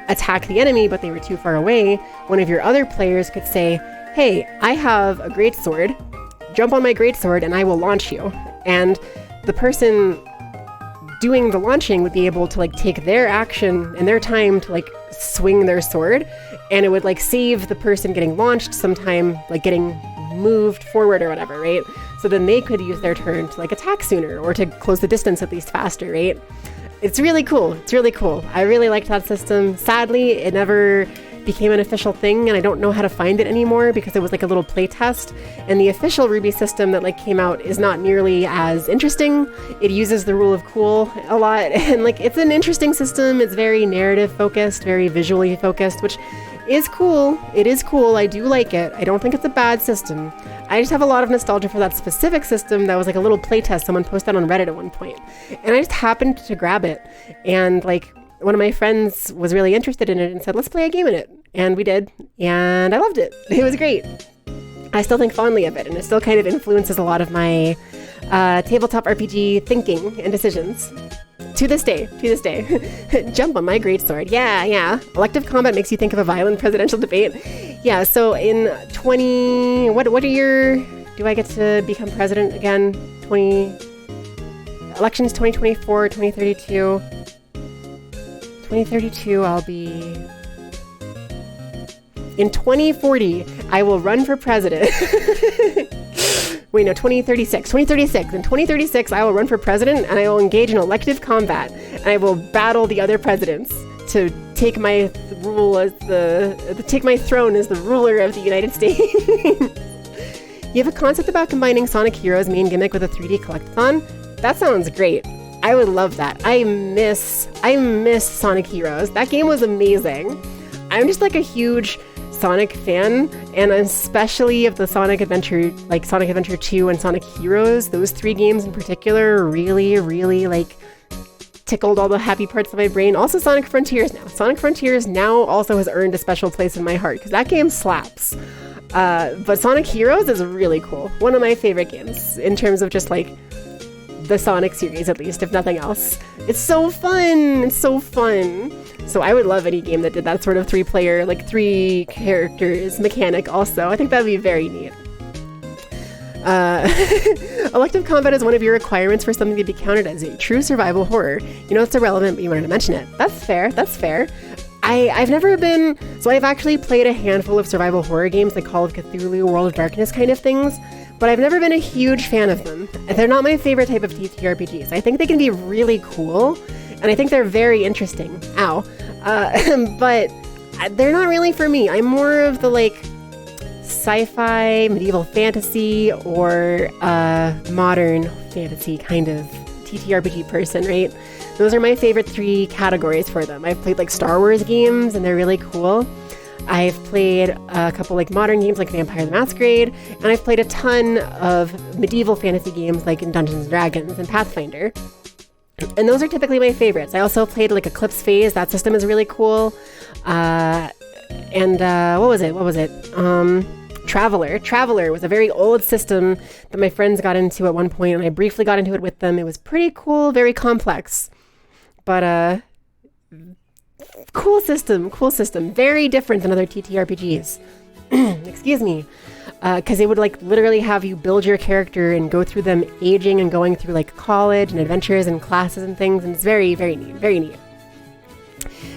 attack the enemy, but they were too far away, one of your other players could say, hey, I have a greatsword, jump on my greatsword and I will launch you. And the person doing the launching would be able to like take their action and their time to like swing their sword, and it would like save the person getting launched some time, like getting moved forward or whatever, right? So then they could use their turn to like attack sooner or to close the distance at least faster, right? It's really cool. I really liked that system. Sadly, it never became an official thing, and I don't know how to find it anymore because it was like a little play test, and the official Ruby system that like came out is not nearly as interesting. It uses the rule of cool a lot, and like it's an interesting system. It's very narrative focused, very visually focused, which is cool. It is cool. I do like it. I don't think it's a bad system. I just have a lot of nostalgia for that specific system that was like a little playtest someone posted on Reddit at one point. And I just happened to grab it. And like one of my friends was really interested in it and said, let's play a game in it. And we did. And I loved it. It was great. I still think fondly of it. And it still kind of influences a lot of my tabletop RPG thinking and decisions. To this day. Jump on my greatsword. Yeah. Elective combat makes you think of a violent presidential debate. Yeah, so in what are your, do I get to become president again? Elections 2024, 2032. 2032, I'll be... In 2040, I will run for president. Wait, no, 2036. 2036. In 2036, I will run for president and I will engage in elective combat. And I will battle the other presidents to take my take my throne as the ruler of the United States. You have a concept about combining Sonic Heroes main gimmick with a 3D collectathon? That sounds great. I would love that. I miss Sonic Heroes. That game was amazing. I'm just like a huge Sonic fan, and especially of the Sonic Adventure, like Sonic Adventure 2 and Sonic Heroes. Those three games in particular really like tickled all the happy parts of my brain. Also Sonic Frontiers now. Sonic Frontiers now also has earned a special place in my heart because that game slaps. But Sonic Heroes is really cool. One of my favorite games in terms of just like the Sonic series, at least, if nothing else. It's so fun. So I would love any game that did that sort of three-player, like three characters mechanic also. I think that'd be very neat. Elective combat is one of your requirements for something to be counted as a true survival horror. You know it's irrelevant, but you wanted to mention it. That's fair. I've never been... So I've actually played a handful of survival horror games like Call of Cthulhu, World of Darkness kind of things, but I've never been a huge fan of them. They're not my favorite type of TTRPGs. I think they can be really cool, and I think they're very interesting. Ow. But they're not really for me. I'm more of the like sci-fi, medieval fantasy, or modern fantasy kind of TTRPG person, right? Those are my favorite three categories for them. I've played like Star Wars games, and they're really cool. I've played a couple like modern games like Vampire the Masquerade, and I've played a ton of medieval fantasy games like in Dungeons & Dragons and Pathfinder. And those are typically my favorites. I also played like Eclipse Phase. That system is really cool. What was it? Traveler was a very old system that my friends got into at one point, and I briefly got into it with them. It was pretty cool, very complex. But cool system. Very different than other TTRPGs. Excuse me. Because it would like literally have you build your character and go through them aging and going through like college and adventures and classes and things, and it's very, very neat.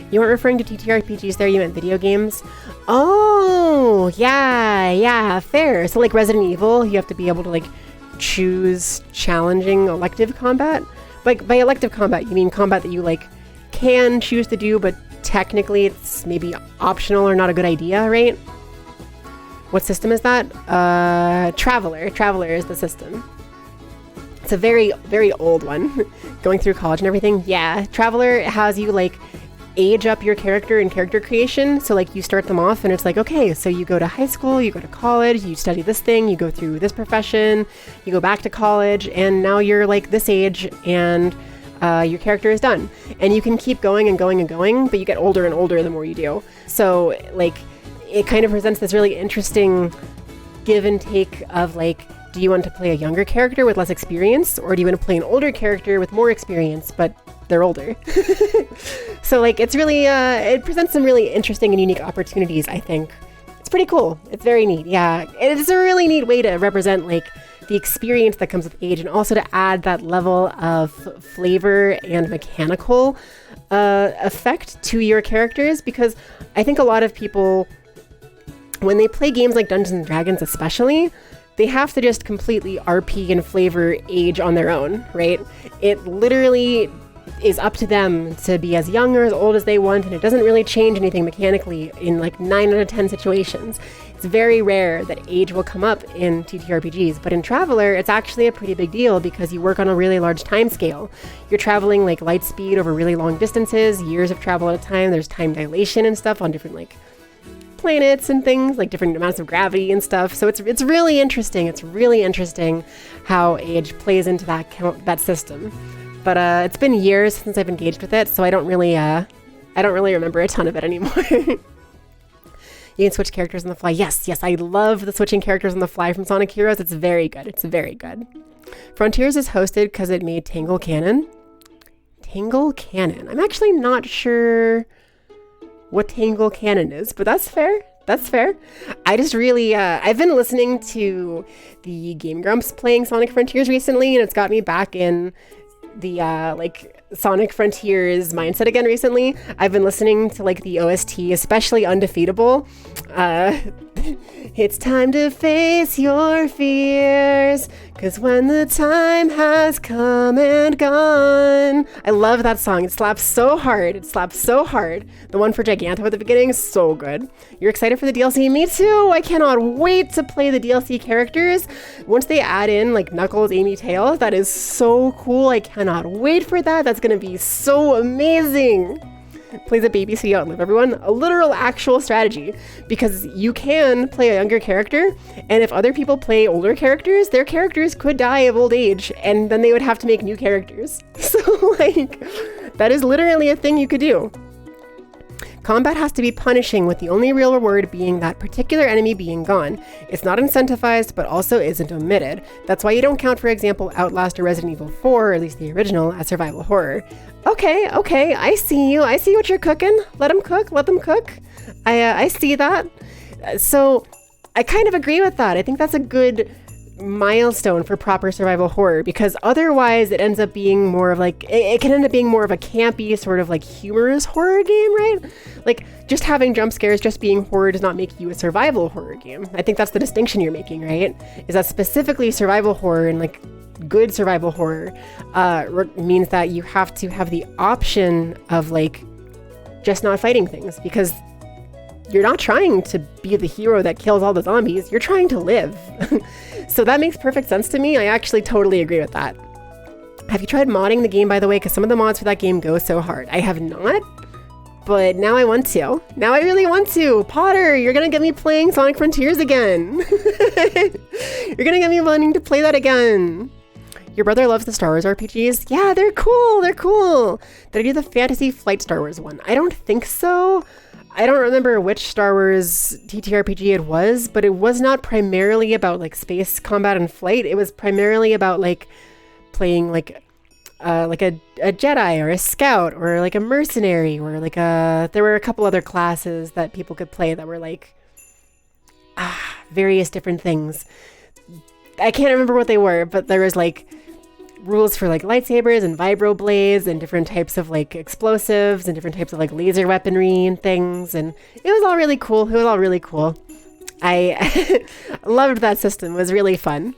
You weren't referring to TTRPGs there, you meant video games? Oh, yeah, fair. So like Resident Evil, you have to be able to like choose challenging elective combat. Like by elective combat, you mean combat that you like can choose to do, but technically it's maybe optional or not a good idea, right? What system is that? Traveler. Traveler is the system. It's a very, very old one. Going through college and everything. Yeah, Traveler has you like age up your character in character creation. So like you start them off and it's like, okay, so you go to high school, you go to college, you study this thing, you go through this profession, you go back to college, and now you're like this age and your character is done. And you can keep going and going and going, but you get older and older the more you do. So like it kind of presents this really interesting give and take of like, do you want to play a younger character with less experience, or do you want to play an older character with more experience, but they're older? So like it's really, it presents some really interesting and unique opportunities, I think. It's pretty cool. It's very neat. Yeah, it's a really neat way to represent like the experience that comes with age, and also to add that level of flavor and mechanical effect to your characters, because I think a lot of people, when they play games like Dungeons & Dragons especially, they have to just completely RP and flavor age on their own, right? It literally is up to them to be as young or as old as they want, and it doesn't really change anything mechanically in like 9 out of 10 situations. It's very rare that age will come up in TTRPGs, but in Traveler, it's actually a pretty big deal because you work on a really large time scale. You're traveling like light speed over really long distances, years of travel at a time. There's time dilation and stuff on different like planets and things, like different amounts of gravity and stuff. So it's really interesting. It's really interesting how age plays into that system. But it's been years since I've engaged with it, so I don't really remember a ton of it anymore. You can switch characters on the fly. Yes, I love the switching characters on the fly from Sonic Heroes. It's very good. It's very good. Frontiers is hosted because it made Tangle Canon. Tangle Canon. I'm actually not sure what Tangle Canon is, but that's fair. That's fair. I just really, I've been listening to the Game Grumps playing Sonic Frontiers recently, and it's got me back in the Sonic Frontiers mindset again recently. I've been listening to like the OST, especially Undefeatable. It's time to face your fears, 'cause when the time has come and gone. I love that song. It slaps so hard. It slaps so hard. The one for Giganto at the beginning is so good. You're excited for the DLC? Me too. I cannot wait to play the DLC characters. Once they add in like Knuckles, Amy, Tails, that is so cool. I cannot wait for that. That's gonna be so amazing. Plays a baby so you outlive everyone. A literal actual strategy, because you can play a younger character, and if other people play older characters, their characters could die of old age, and then they would have to make new characters. So like, that is literally a thing you could do. Combat has to be punishing, with the only real reward being that particular enemy being gone. It's not incentivized, but also isn't omitted. That's why you don't count, for example, Outlast or Resident Evil 4, or at least the original, as survival horror. Okay, I see you. I see what you're cooking. Let them cook. I see that. So I kind of agree with that. I think that's a good milestone for proper survival horror, because otherwise it ends up being more of like, it can end up being more of a campy sort of like humorous horror game, right? Like just having jump scares, just being horror does not make you a survival horror game. I think that's the distinction you're making, right? Is that specifically survival horror and like good survival horror means that you have to have the option of like just not fighting things, because you're not trying to be the hero that kills all the zombies, you're trying to live. So that makes perfect sense to me. I actually totally agree with that. Have you tried modding the game, by the way? Because some of the mods for that game go so hard. I have not, but now I want to. Now I really want to. Potter, you're gonna get me playing Sonic Frontiers again. You're gonna get me wanting to play that again. Your brother loves the Star Wars RPGs? Yeah, they're cool. They're cool. Did I do the Fantasy Flight Star Wars one? I don't think so. I don't remember which Star Wars TTRPG it was, but it was not primarily about like space combat and flight. It was primarily about like playing like a Jedi or a Scout or like a mercenary, or like there were a couple other classes that people could play that were like various different things. I can't remember what they were, but there was like rules for like lightsabers and vibroblades and different types of like explosives and different types of like laser weaponry and things, and it was all really cool. I loved that system. It was really fun,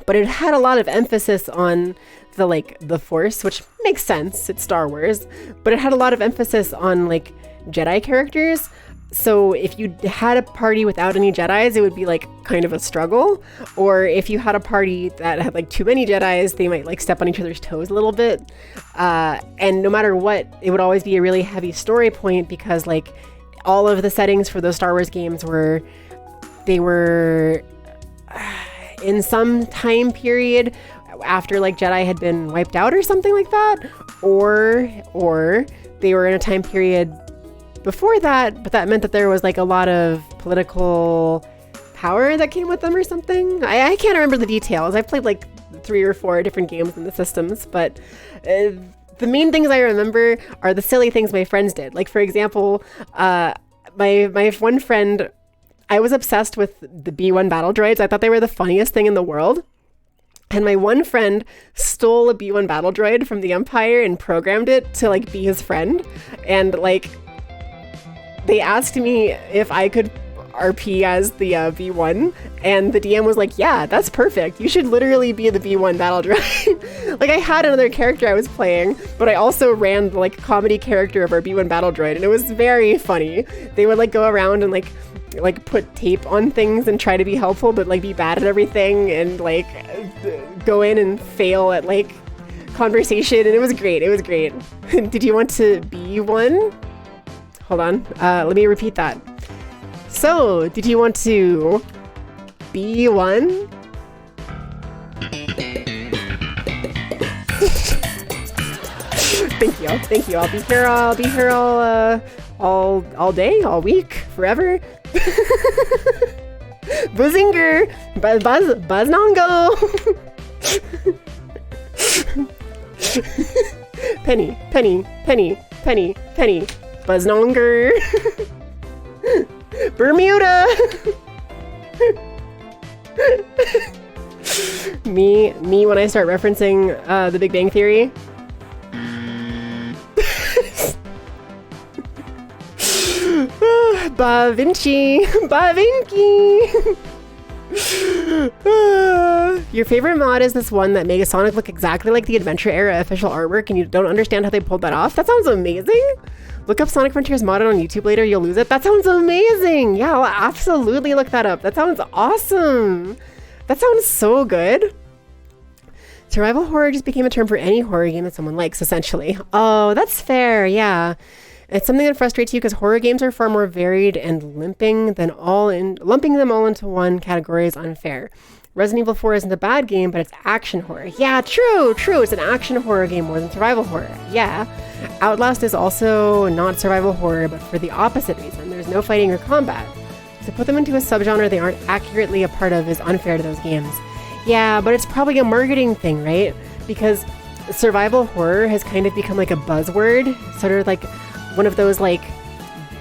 but it had a lot of emphasis on the Force, which makes sense, it's Star Wars, but it had a lot of emphasis on like Jedi characters. So if you had a party without any Jedis, it would be like kind of a struggle. Or if you had a party that had like too many Jedis, they might like step on each other's toes a little bit. And no matter what, it would always be a really heavy story point, because like all of the settings for those Star Wars games were in some time period after like Jedi had been wiped out or something like that, or they were in a time period before that, but that meant that there was like a lot of political power that came with them or something. I can't remember the details. I've played like 3 or 4 different games in the systems, but the main things I remember are the silly things my friends did. Like for example, my one friend, I was obsessed with the B1 battle droids. I thought they were the funniest thing in the world. And my one friend stole a B1 battle droid from the Empire and programmed it to like be his friend. And like, they asked me if I could RP as the V1, and the DM was like, yeah, that's perfect. You should literally be the V1 battle droid. Like I had another character I was playing, but I also ran the like comedy character of our B1 battle droid, and it was very funny. They would like go around and like put tape on things and try to be helpful, but like be bad at everything, and like go in and fail at like conversation, and it was great. Did you want to be one? Hold on, let me repeat that. So, did you want to be one? Thank you. I'll be here all day, all week, forever. Buzzinger, Buzznongo. Penny, Buzznonger. Bermuda. me when I start referencing The Big Bang Theory. Ba Vinci. Your favorite mod is this one that makes Sonic look exactly like the Adventure Era official artwork, and you don't understand how they pulled that off? That sounds amazing. Look up Sonic Frontiers modded on YouTube later, you'll lose it. That sounds amazing. Yeah, I'll absolutely look that up. That sounds awesome. That sounds so good. Survival horror just became a term for any horror game that someone likes, essentially. Oh, that's fair, yeah. It's something that frustrates you because horror games are far more varied, and lumping them all into one category is unfair. Resident Evil 4 isn't a bad game, but it's action horror. Yeah, true. It's an action horror game more than survival horror. Yeah. Outlast is also not survival horror, but for the opposite reason. There's no fighting or combat. To put them into a subgenre they aren't accurately a part of is unfair to those games. Yeah, but it's probably a marketing thing, right? Because survival horror has kind of become like a buzzword, sort of like one of those like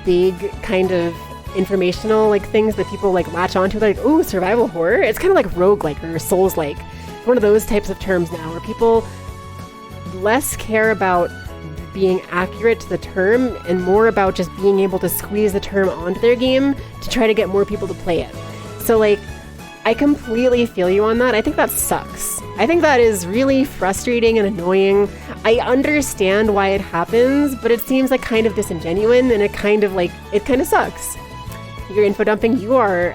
big kind of informational like things that people like latch onto, like, ooh, survival horror. It's kind of like roguelike or Souls-like. One of those types of terms now where people less care about being accurate to the term and more about just being able to squeeze the term onto their game to try to get more people to play it. So like, I completely feel you on that. I think that sucks. I think that is really frustrating and annoying. I understand why it happens, but it seems like kind of disingenuous, and it kind of sucks. You're info dumping, you are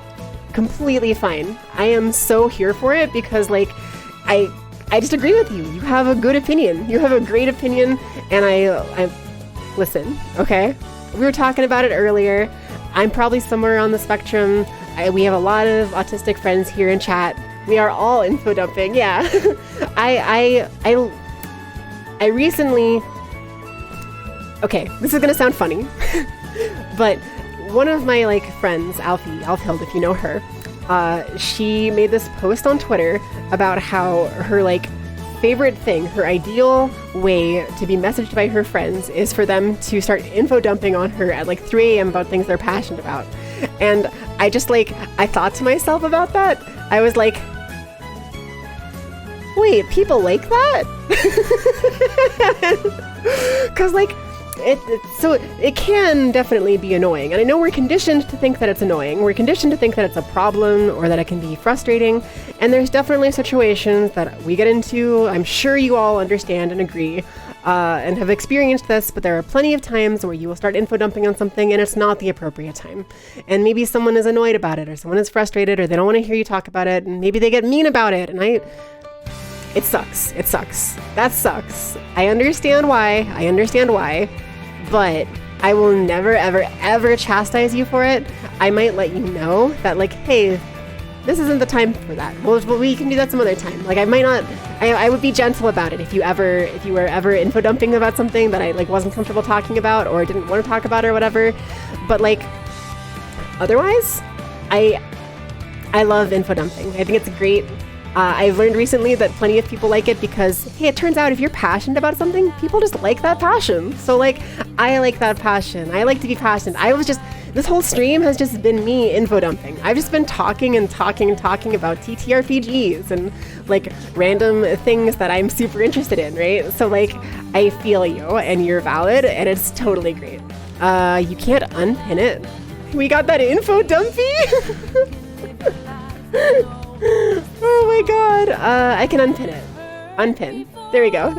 completely fine. I am so here for it because like, I just agree with you. You have a good opinion. You have a great opinion, and I listen, okay? We were talking about it earlier. I'm probably somewhere on the spectrum. We have a lot of autistic friends here in chat. We are all info dumping, yeah. I recently, okay, this is gonna sound funny, but one of my like friends, Alfhild, if you know her, she made this post on Twitter about how her like favorite thing, her ideal way to be messaged by her friends is for them to start info dumping on her at like 3 a.m. about things they're passionate about. And I just like, I thought to myself about that. I was like, wait, people like that? Because like, it can definitely be annoying. And I know we're conditioned to think that it's annoying. We're conditioned to think that it's a problem or that it can be frustrating. And there's definitely situations that we get into. I'm sure you all understand and agree and have experienced this, but there are plenty of times where you will start info dumping on something and it's not the appropriate time. And maybe someone is annoyed about it, or someone is frustrated, or they don't want to hear you talk about it, and maybe they get mean about it. And it sucks. It sucks. That sucks. I understand why. But I will never, ever, ever chastise you for it. I might let you know that, like, hey, this isn't the time for that. Well, we can do that some other time. Like, I would be gentle about it if you were ever info dumping about something that I, like, wasn't comfortable talking about or didn't want to talk about or whatever. But, like, otherwise, I love info dumping. I think it's great. I've learned recently that plenty of people like it because, hey, it turns out if you're passionate about something, people just like that passion. So, like, I like that passion. I like to be passionate. This whole stream has just been me info dumping. I've just been talking about TTRPGs and, like, random things that I'm super interested in, right? So, like, I feel you, and you're valid, and it's totally great. You can't unpin it. We got that info dumpy? Oh my god. I can unpin it. Unpin. There we go.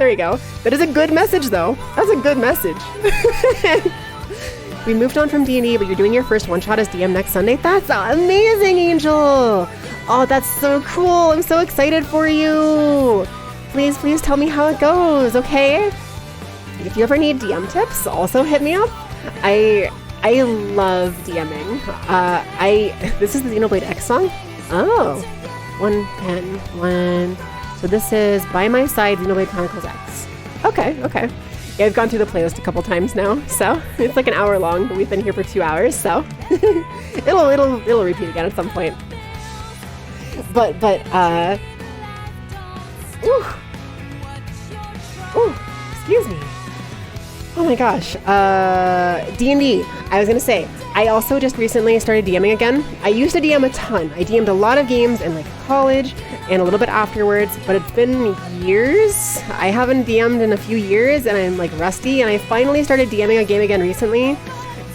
That is a good message, though. That's a good message. We moved on from D&D, but you're doing your first one-shot as DM next Sunday? That's amazing, Angel! Oh, that's so cool. I'm so excited for you. Please tell me how it goes, okay? If you ever need DM tips, also hit me up. I love DMing. This is the Xenoblade X song? Oh. 110, So this is By My Side, Xenoblade Chronicles X. Okay. Yeah, I've gone through the playlist a couple times now, so it's like an hour long, but we've been here for 2 hours, so it'll repeat again at some point. But excuse me. Oh my gosh, D&D. I was gonna say, I also just recently started DMing again. I used to DM a ton. I DM'd a lot of games in like college and a little bit afterwards, but it's been years. I haven't DM'd in a few years and I'm like rusty, and I finally started DMing a game again recently,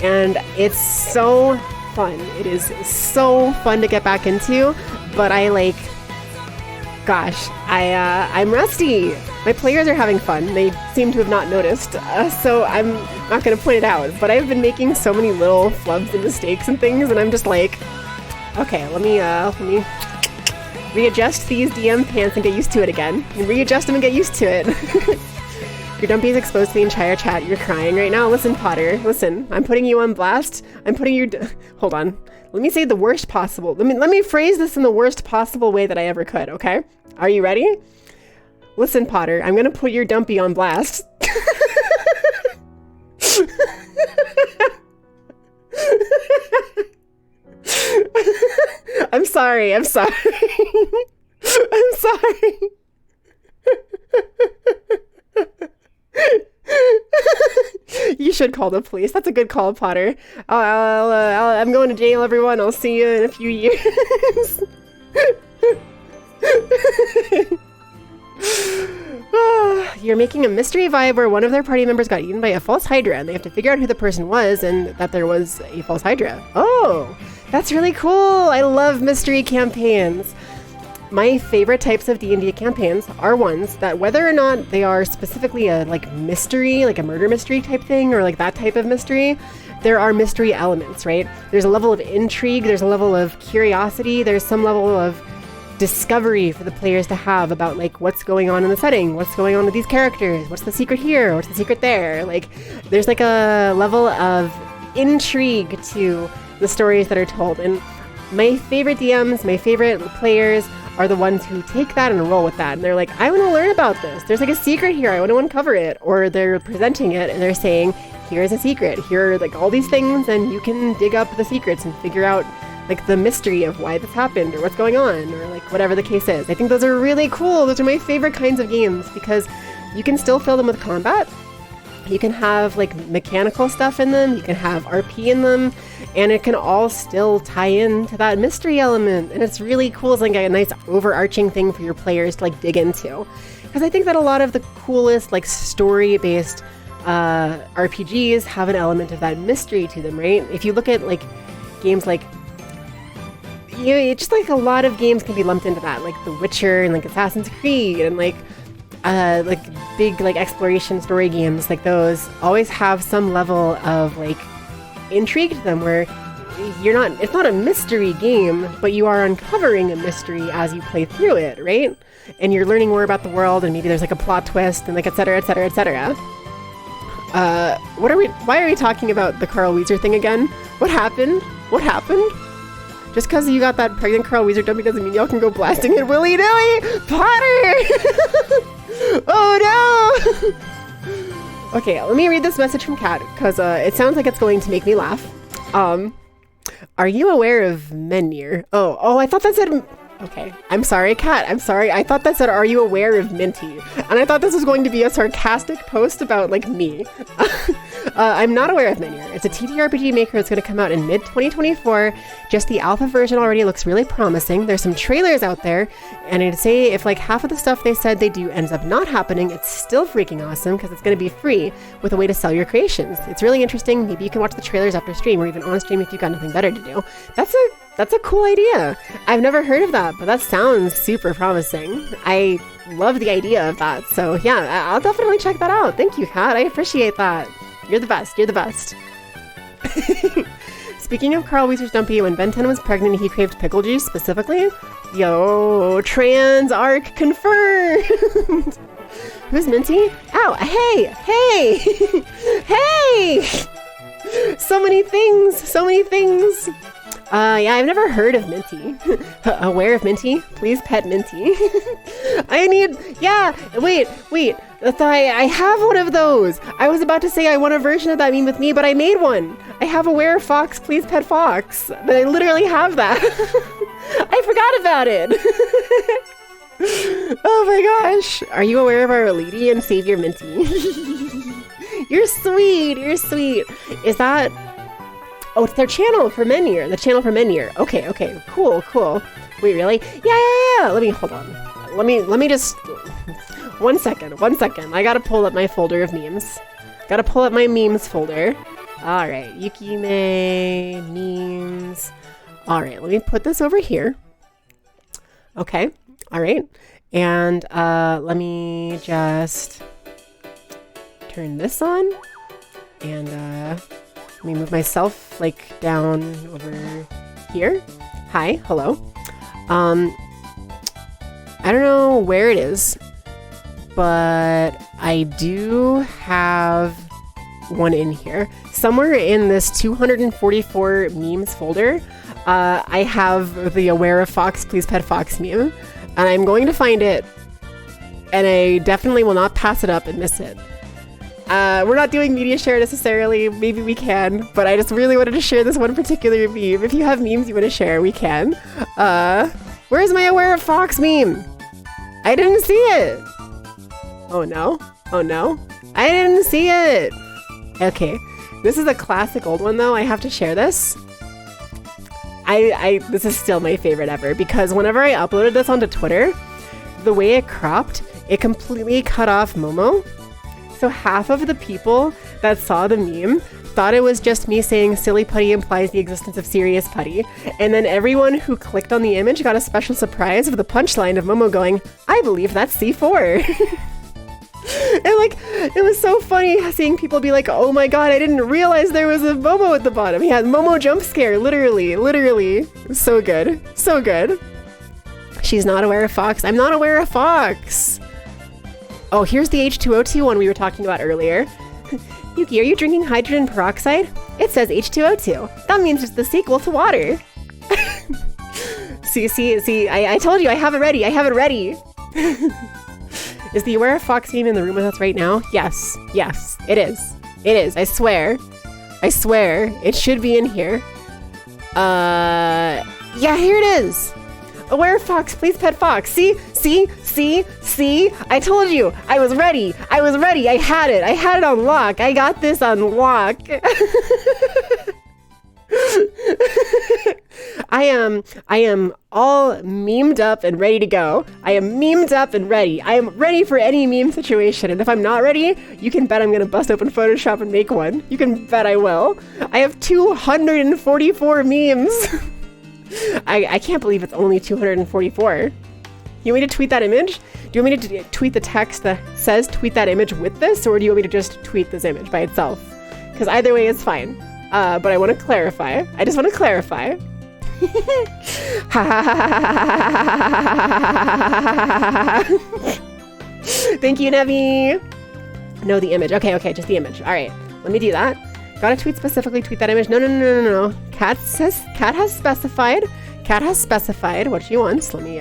and it's so fun. It is so fun to get back into, but I'm rusty. My players are having fun. They seem to have not noticed, so I'm not going to point it out. But I've been making so many little flubs and mistakes and things, and I'm just like, okay, let me readjust these DM pants and get used to it again. And readjust them and get used to it. Your dumpy is exposed to the entire chat. You're crying right now. Listen, Potter. Listen, I'm putting you on blast. I'm putting your... Hold on. Let me say the worst possible... Let me phrase this in the worst possible way that I ever could, okay? Are you ready? Listen, Potter, I'm gonna put your dumpy on blast. I'm sorry. I'm sorry. You should call the police. That's a good call, Potter. I'm going to jail, everyone. I'll see you in a few years. You're making a mystery vibe where one of their party members got eaten by a false Hydra, and they have to figure out who the person was and that there was a false Hydra. Oh, that's really cool. I love mystery campaigns. My favorite types of D&D campaigns are ones that, whether or not they are specifically a mystery, like a murder mystery type thing, or like that type of mystery, there are mystery elements, right? There's a level of intrigue, there's a level of curiosity, there's some level of discovery for the players to have about like what's going on in the setting, what's going on with these characters, what's the secret here, what's the secret there. Like there's like a level of intrigue to the stories that are told, and my favorite DMs, my favorite players are the ones who take that and roll with that, and they're like, I want to learn about this, there's like a secret here, I want to uncover it. Or they're presenting it and they're saying, here's a secret, here are like all these things, and you can dig up the secrets and figure out like the mystery of why this happened or what's going on, or like whatever the case is. I think those are really cool. Those are my favorite kinds of games because you can still fill them with combat. You can have like mechanical stuff in them, you can have RP in them, and it can all still tie into that mystery element. And it's really cool. It's like a nice overarching thing for your players to like dig into. Because I think that a lot of the coolest like story-based RPGs have an element of that mystery to them, right? If you look at like games like, you know, just like a lot of games can be lumped into that, like The Witcher and like Assassin's Creed and like big like exploration story games, like those always have some level of like intrigue to them where it's not a mystery game, but you are uncovering a mystery as you play through it, right? And you're learning more about the world, and maybe there's like a plot twist and like etc. Why are we talking about the Carl Wheezer thing again? What happened? Just because you got that pregnant Carl Wheezer dummy doesn't mean y'all can go blasting it willy-nilly! Potter! Oh no! Okay, let me read this message from Kat, because it sounds like it's going to make me laugh. Are you aware of Menhir? Oh, I thought that said... Okay, I'm sorry, Kat. I'm sorry. I thought that said, are you aware of Minty? And I thought this was going to be a sarcastic post about, like, me. I'm not aware of Menhir. It's a TTRPG maker that's going to come out in mid-2024. Just the alpha version already looks really promising. There's some trailers out there, and I'd say if, like, half of the stuff they said they do ends up not happening, it's still freaking awesome because it's going to be free with a way to sell your creations. It's really interesting. Maybe you can watch the trailers after stream, or even on stream if you've got nothing better to do. That's a cool idea. I've never heard of that, but that sounds super promising. I love the idea of that. So yeah, I'll definitely check that out. Thank you, Kat. I appreciate that. You're the best. You're the best. Speaking of Carl Wheezer's Dumpy, when Ben 10 was pregnant, he craved pickle juice specifically. Yo, trans arc confirmed. Who's Minty? Ow, hey! So many things, so many things. Yeah, I've never heard of Minty. Aware of Minty? Please pet Minty. Wait. I have one of those. I was about to say I want a version of that meme with me, but I made one. I have Aware of Fox, Please Pet Fox. I literally have that. I forgot about it. Oh my gosh. Are you aware of Our Lady and Savior Minty? You're sweet. Is that... Oh, it's their channel for Menhir. The channel for Menhir. Okay. Cool. Wait, really? Yeah. Let me, hold on. Let me just... One second. I gotta pull up my folder of memes. Gotta pull up my memes folder. Alright, Yukime, memes. Alright, let me put this over here. Okay, alright. And let me just turn this on. And let me move myself like down over here. Hi, hello. I don't know where it is, but I do have one in here. Somewhere in this 244 memes folder, I have the Aware of Fox, Please Pet Fox meme, and I'm going to find it, and I definitely will not pass it up and miss it. We're not doing media share necessarily, maybe we can, but I just really wanted to share this one particular meme. If you have memes you want to share, we can. Where's my Aware of Fox meme? I didn't see it. Oh no, I didn't see it. Okay, this is a classic old one though. I have to share this. This is still my favorite ever because whenever I uploaded this onto Twitter, the way it cropped, it completely cut off Momo. So half of the people that saw the meme thought it was just me saying silly putty implies the existence of serious putty. And then everyone who clicked on the image got a special surprise of the punchline of Momo going, I believe that's C4. And like, it was so funny seeing people be like, oh my god, I didn't realize there was a Momo at the bottom. He had Momo jump scare, literally. So good. She's not aware of Fox. I'm not aware of Fox. Oh, here's the H2O2 one we were talking about earlier. Yuki, are you drinking hydrogen peroxide? It says H2O2. That means it's the sequel to water. See, I told you, I have it ready. Is the Aware of Fox meme in the room with us right now? Yes, it is. I swear, it should be in here. Yeah, here it is. Aware of Fox, Please Pet Fox. See? I told you, I was ready. I had it on lock. I got this on lock. I am all memed up and ready to go. I am memed up and ready. I am ready for any meme situation. And if I'm not ready, you can bet I'm going to bust open Photoshop and make one. You can bet I will. I have 244 memes. I can't believe it's only 244. You want me to tweet that image? Do you want me to tweet the text that says tweet that image with this? Or do you want me to just tweet this image by itself? Because either way is fine. But I want to clarify. I just want to clarify. Thank you, Nevi. No, the image. Okay, just the image. All right, let me do that. Gotta tweet specifically, tweet that image. No. Cat has specified what she wants. Let me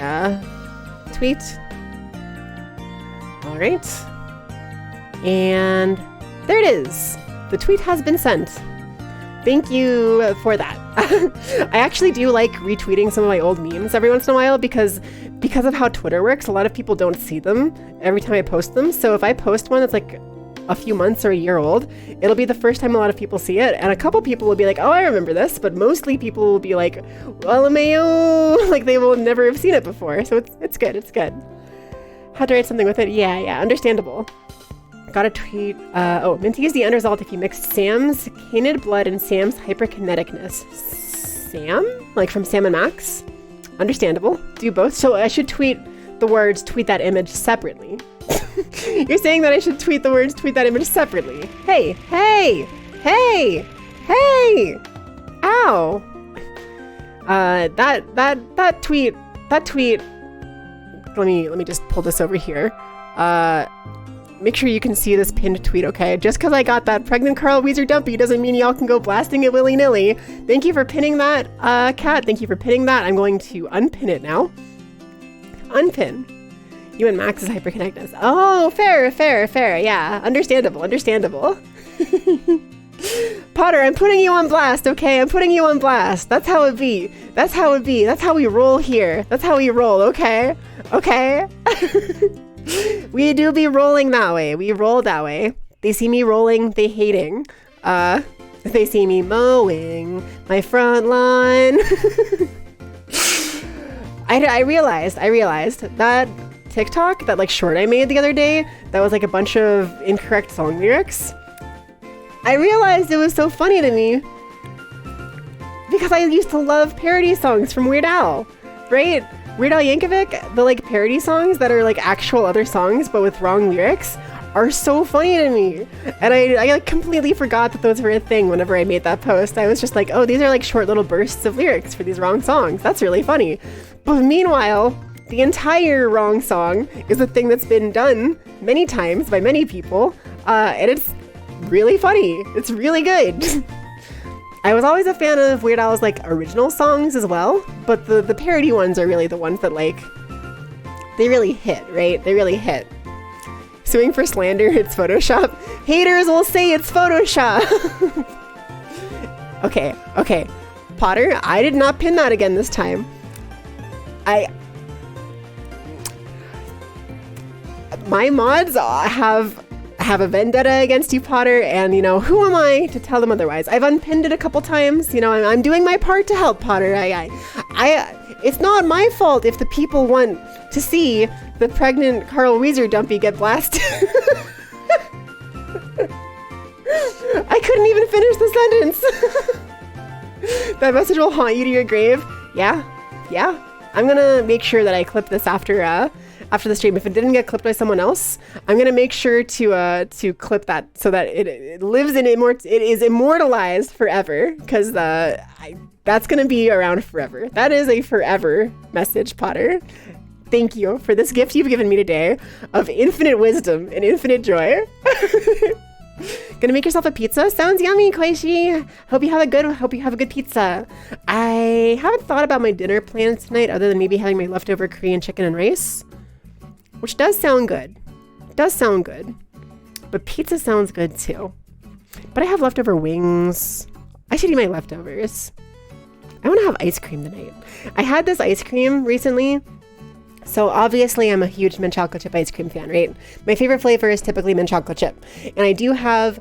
tweet. All right. And there it is. The tweet has been sent. Thank you for that. I actually do like retweeting some of my old memes every once in a while because of how Twitter works, a lot of people don't see them every time I post them. So if I post one that's like a few months or a year old, it'll be the first time a lot of people see it. And a couple people will be like, oh, I remember this. But mostly people will be like, well, LMAO, like they will never have seen it before. So it's good. Had to write something with it. Yeah, understandable. Got a tweet. Minty is the end result if you mix Sam's canid blood and Sam's hyperkineticness. Sam? Like from Sam and Max? Understandable. Do both. So I should tweet the words, tweet that image separately. You're saying that I should tweet the words, tweet that image separately. Hey! Ow! That tweet. Let me just pull this over here. make sure you can see this pinned tweet, okay? Just because I got that pregnant Carl Weezer dumpy doesn't mean y'all can go blasting it willy-nilly. Thank you for pinning that, Kat. Thank you for pinning that. I'm going to unpin it now. Unpin. You and Max's hyperconnectedness. Oh, fair. Yeah, understandable. Potter, I'm putting you on blast, okay? I'm putting you on blast. That's how it be. That's how we roll here. That's how we roll, okay? Okay? We do be rolling that way. We roll that way. They see me rolling, they hating. They see me mowing my front lawn. I realized that TikTok, that like short I made the other day, that was like a bunch of incorrect song lyrics. I realized it was so funny to me because I used to love parody songs from Weird Al, right? Weird Al Yankovic, the like parody songs that are like actual other songs but with wrong lyrics are so funny to me. And I like completely forgot that those were a thing whenever I made that post. I was just like, oh, these are like short little bursts of lyrics for these wrong songs. That's really funny. But meanwhile, the entire wrong song is a thing that's been done many times by many people, and it's really funny. It's really good. I was always a fan of Weird Al's like original songs as well, but the parody ones are really the ones that like, they really hit, right? They really hit. Suing for slander, it's Photoshop. Haters will say it's Photoshop. Okay. Potter, I did not pin that again this time. My mods have a vendetta against you, Potter, and you know, who am I to tell them otherwise? I've unpinned it a couple times, you know, I'm doing my part to help, Potter. It's not my fault if the people want to see the pregnant Carl Weezer dumpy get blasted. I couldn't even finish the sentence. That message will haunt you to your grave. Yeah. I'm gonna make sure that I clip this after the stream. If it didn't get clipped by someone else, I'm gonna make sure to clip that so that it lives in it is immortalized forever, because that's gonna be around forever. That is a forever message, Potter. Thank you for this gift you've given me today of infinite wisdom and infinite joy. Gonna make yourself a pizza? Sounds yummy, Koishi. Hope you have a good pizza. I haven't thought about my dinner plans tonight other than maybe having my leftover Korean chicken and rice, which does sound good. But pizza sounds good too. But I have leftover wings. I should eat my leftovers. I want to have ice cream tonight. I had this ice cream recently. So obviously I'm a huge mint chocolate chip ice cream fan, right? My favorite flavor is typically mint chocolate chip. And I do have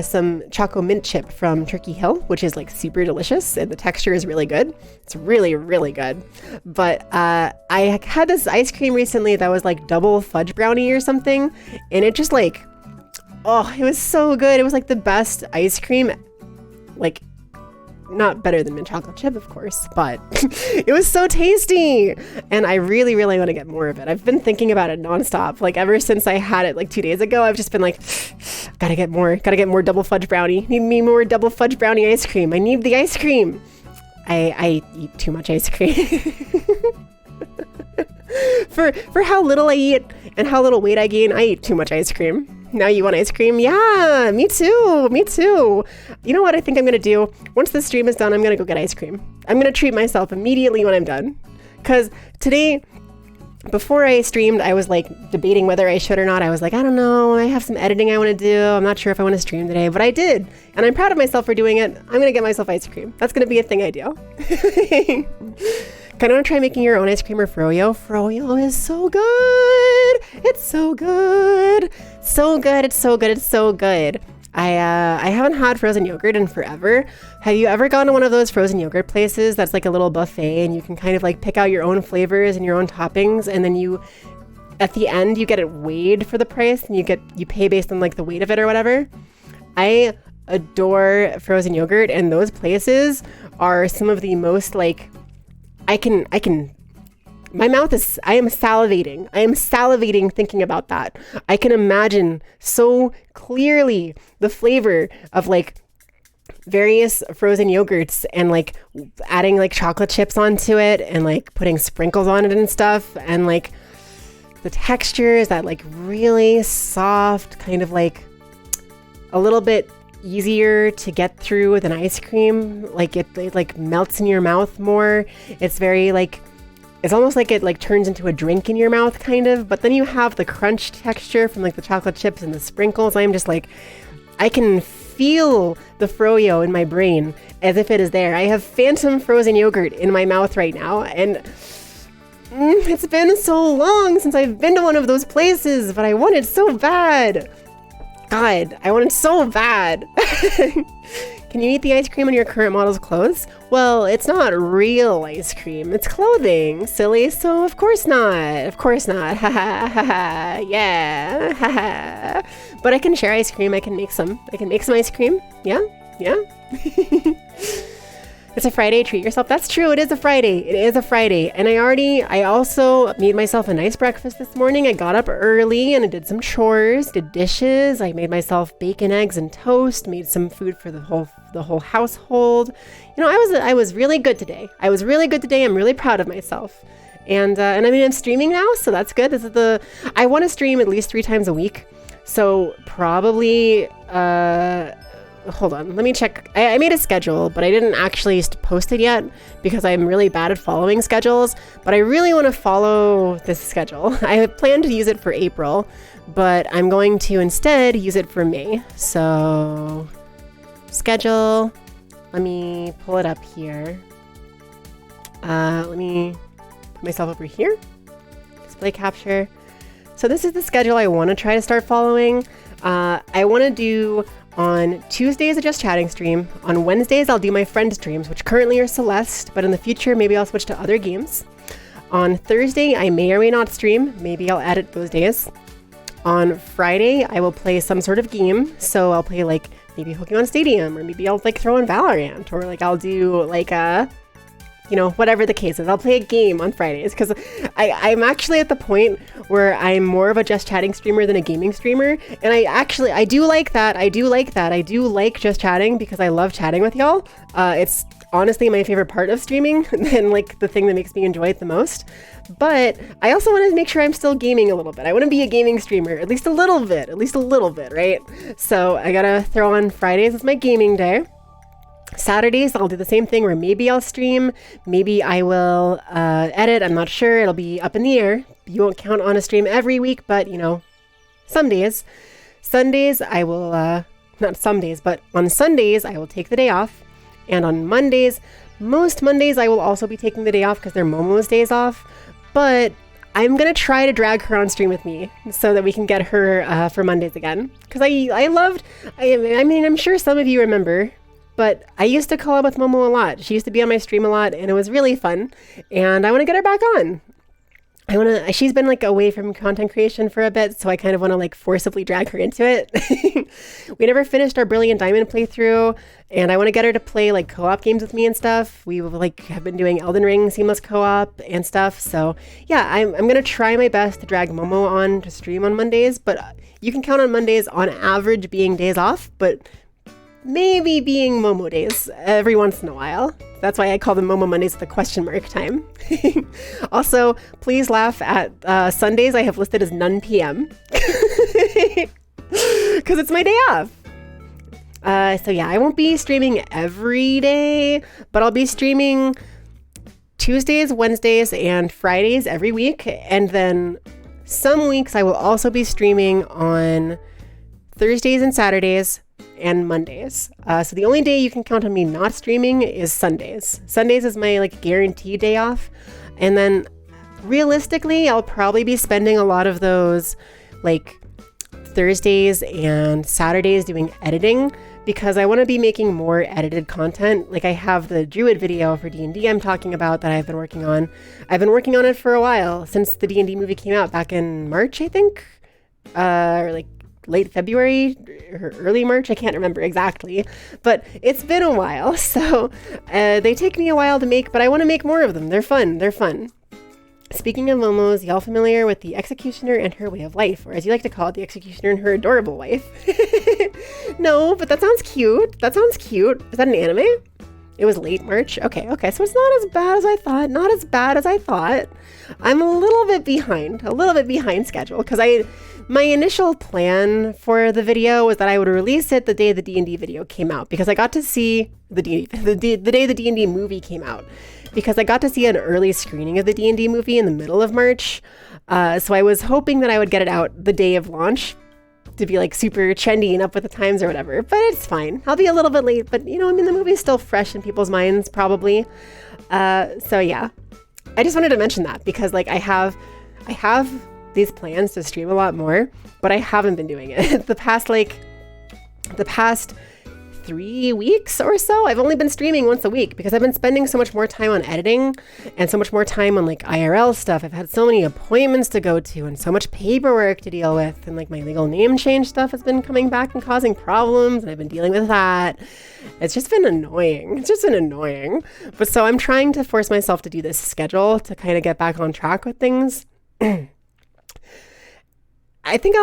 some choco mint chip from Turkey Hill, which is like super delicious and the texture is really good. It's really, really good. But I had this ice cream recently that was like double fudge brownie or something. And it just like, oh, it was so good. It was like the best ice cream, like not better than mint chocolate chip, of course, but it was so tasty. And I really, really want to get more of it. I've been thinking about it nonstop. Like ever since I had it like 2 days ago, I've just been like, gotta get more double fudge brownie. Need me more double fudge brownie ice cream. I need the ice cream. I eat too much ice cream. For how little I eat and how little weight I gain, I eat too much ice cream. Now you want ice cream? Yeah, me too. You know what I think I'm gonna do? Once this stream is done, I'm gonna go get ice cream. I'm gonna treat myself immediately when I'm done. Cause today, before I streamed, I was like debating whether I should or not. I was like, I don't know, I have some editing I wanna do. I'm not sure if I wanna stream today, but I did. And I'm proud of myself for doing it. I'm gonna get myself ice cream. That's gonna be a thing I do. Kind of want to try making your own ice cream or froyo. Froyo is so good. It's so good. It's so good. I haven't had frozen yogurt in forever. Have you ever gone to one of those frozen yogurt places that's like a little buffet and you can kind of like pick out your own flavors and your own toppings, and then you, at the end, you get it weighed for the price and you pay based on like the weight of it or whatever? I adore frozen yogurt, and those places are some of the most like, I am salivating thinking about that. I can imagine so clearly the flavor of like various frozen yogurts and like adding like chocolate chips onto it and like putting sprinkles on it and stuff, and like the texture is that like really soft, kind of like a little bit easier to get through with an ice cream. Like it like melts in your mouth more. It's very like, it's almost like it like turns into a drink in your mouth kind of, but then you have the crunch texture from like the chocolate chips and the sprinkles. I'm just like, I can feel the froyo in my brain as if it is there. I have phantom frozen yogurt in my mouth right now, and it's been so long since I've been to one of those places, but I want it so bad. God, I want it so bad. Can you eat the ice cream on your current model's clothes? Well, it's not real ice cream. It's clothing, silly. So of course not. Of course not. Ha ha ha ha. Yeah. Ha ha. But I can share ice cream. I can make some. I can make some ice cream. Yeah. Yeah. It's a Friday, treat yourself. That's true. It is a Friday. It is a Friday. And I also made myself a nice breakfast this morning. I got up early and I did some chores, did dishes. I made myself bacon, eggs, and toast, made some food for the whole household. You know, I was really good today. I was really good today. I'm really proud of myself. And I mean, I'm streaming now, so that's good. I want to stream at least 3 times a week. So probably, hold on, let me check. I made a schedule, but I didn't actually post it yet because I'm really bad at following schedules, but I really want to follow this schedule. I plan to use it for April, but I'm going to instead use it for May. So schedule, let me pull it up here. Let me put myself over here, display capture. So this is the schedule I want to try to start following. I want to do on Tuesdays, a Just Chatting stream. On Wednesdays, I'll do my friend streams, which currently are Celeste, but in the future, maybe I'll switch to other games. On Thursday, I may or may not stream. Maybe I'll edit those days. On Friday, I will play some sort of game. So I'll play like maybe Pokemon Stadium, or maybe I'll like throw in Valorant, or like I'll do like whatever the case is. I'll play a game on Fridays because I'm actually at the point where I'm more of a Just Chatting streamer than a gaming streamer. And I do like that. I do like Just Chatting because I love chatting with y'all. It's honestly my favorite part of streaming and like the thing that makes me enjoy it the most. But I also want to make sure I'm still gaming a little bit. I want to be a gaming streamer, at least a little bit, right? So I gotta throw on Fridays as my gaming day. Saturdays, I'll do the same thing where maybe I'll stream, maybe I will edit. I'm not sure. It'll be up in the air. You won't count on a stream every week, but some days. Sundays, I will, not some days, but on Sundays, I will take the day off. And on Mondays, most Mondays, I will also be taking the day off because they're Momo's days off. But I'm going to try to drag her on stream with me so that we can get her for Mondays again. Because I mean, I'm sure some of you remember, but I used to collab with Momo a lot. She used to be on my stream a lot, and it was really fun. And I want to get her back on. She's been like away from content creation for a bit, so I kind of want to like forcibly drag her into it. We never finished our Brilliant Diamond playthrough, and I want to get her to play like co-op games with me and stuff. We like have been doing Elden Ring seamless co-op and stuff. So yeah, I'm gonna try my best to drag Momo on to stream on Mondays, but you can count on Mondays on average being days off, but maybe being Momo days every once in a while. That's why I call them Momo Mondays with a question mark time. Also, please laugh at Sundays I have listed as none PM. Because it's my day off. So yeah, I won't be streaming every day, but I'll be streaming Tuesdays, Wednesdays, and Fridays every week. And then some weeks I will also be streaming on Thursdays and Saturdays and Mondays. So the only day you can count on me not streaming is Sundays. Sundays is my like guaranteed day off. And then realistically, I'll probably be spending a lot of those like Thursdays and Saturdays doing editing because I want to be making more edited content. Like I have the Druid video for D&D I'm talking about that I've been working on. I've been working on it for a while since the D&D movie came out back in March, I think, or like late February or early March. I can't remember exactly, but it's been a while. So they take me a while to make, but I want to make more of them. They're fun. Speaking of Momos, y'all familiar with the Executioner and Her Way of Life, or as you like to call it, the Executioner and Her Adorable Wife? No, but that sounds cute. Is that an anime? It was late March. Okay, so it's not as bad as I thought. Not as bad as I thought. I'm a little bit behind schedule because my initial plan for the video was that I would release it the day the D&D video came out, because I got to see the day the D&D movie came out, because I got to see an early screening of the D&D movie in the middle of March. So I was hoping that I would get it out the day of launch to be like super trendy and up with the times or whatever, but it's fine. I'll be a little bit late, but you know, I mean, the movie's still fresh in people's minds probably. So yeah, I just wanted to mention that because like I have these plans to stream a lot more, but I haven't been doing it. The past 3 weeks or so, I've only been streaming once a week because I've been spending so much more time on editing and so much more time on like IRL stuff. I've had so many appointments to go to and so much paperwork to deal with, and like my legal name change stuff has been coming back and causing problems, and I've been dealing with that. It's just been annoying. But so I'm trying to force myself to do this schedule to kind of get back on track with things. I think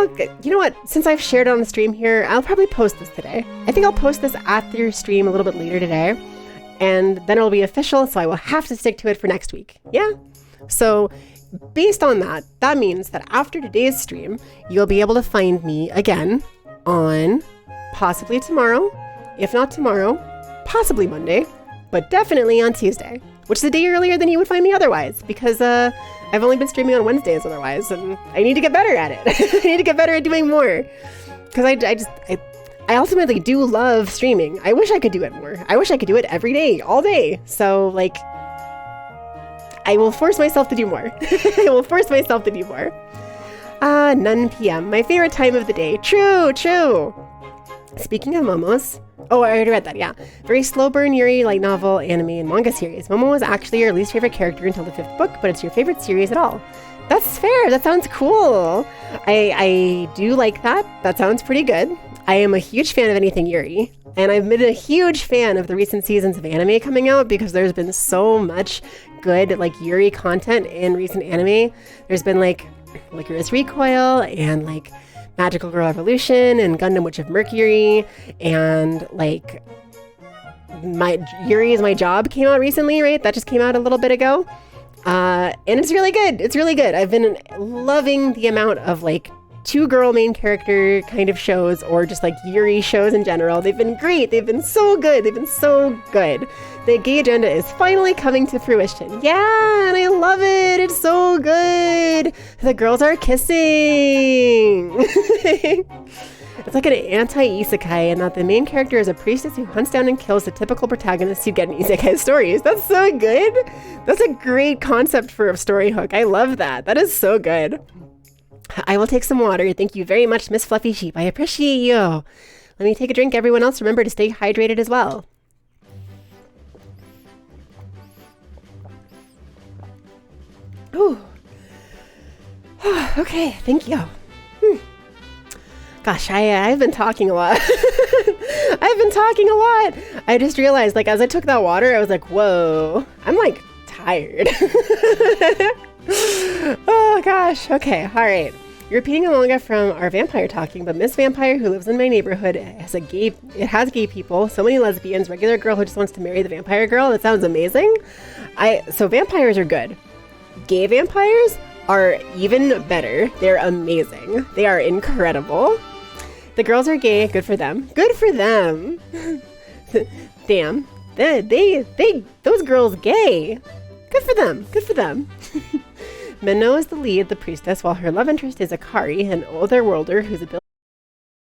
you know what, since I've shared it on the stream here, I'll probably post this today. I think I'll post this after your stream a little bit later today, and then it'll be official, so I will have to stick to it for next week. Yeah? So based on that, that means that after today's stream, you'll be able to find me again on possibly tomorrow, if not tomorrow, possibly Monday, but definitely on Tuesday, which is a day earlier than you would find me otherwise, because I've only been streaming on Wednesdays otherwise, and I need to get better at it. I need to get better at doing more, because I ultimately do love streaming. I wish I could do it more. I wish I could do it every day, all day. So like, I will force myself to do more. I will force myself to do more. 9 p.m., my favorite time of the day. True. Speaking of momos, oh, I already read that, yeah. Very slow burn Yuri light novel, anime, and manga series. Momo was actually your least favorite character until the 5th book, but it's your favorite series at all. That's fair. That sounds cool. I do like that. That sounds pretty good. I am a huge fan of anything Yuri, and I've been a huge fan of the recent seasons of anime coming out because there's been so much good like Yuri content in recent anime. There's been like Lycoris Recoil and like Magical Girl Evolution and Gundam Witch of Mercury, and like Yuri is My Job came out recently, right? That just came out a little bit ago. And it's really good. I've been loving the amount of like 2-girl main character kind of shows, or just like Yuri shows in general. They've been great. They've been so good. The gay agenda is finally coming to fruition. Yeah, and I love it. It's so good. The girls are kissing. It's like an anti-isekai, and that the main character is a priestess who hunts down and kills the typical protagonists you get in isekai stories. That's so good. That's a great concept for a story hook. I love that. That is so good. I will take some water. Thank you very much, Miss Fluffy Sheep. I appreciate you. Let me take a drink. Everyone else, remember to stay hydrated as well. Ooh. Okay, thank you. Gosh, I've been talking a lot. I just realized, like, as I took that water, I was like, whoa, I'm like tired. Oh gosh. Okay. All right. You're repeating a manga from our vampire talking, but Miss Vampire, who lives in my neighborhood, has gay people, so many lesbians, regular girl who just wants to marry the vampire girl. That sounds amazing. So vampires are good. Gay vampires are even better. They're amazing. They are incredible. The girls are gay. Good for them. Damn. Those girls gay. Good for them. Minnow is the lead, the priestess, while her love interest is Akari, an older worlder whose ability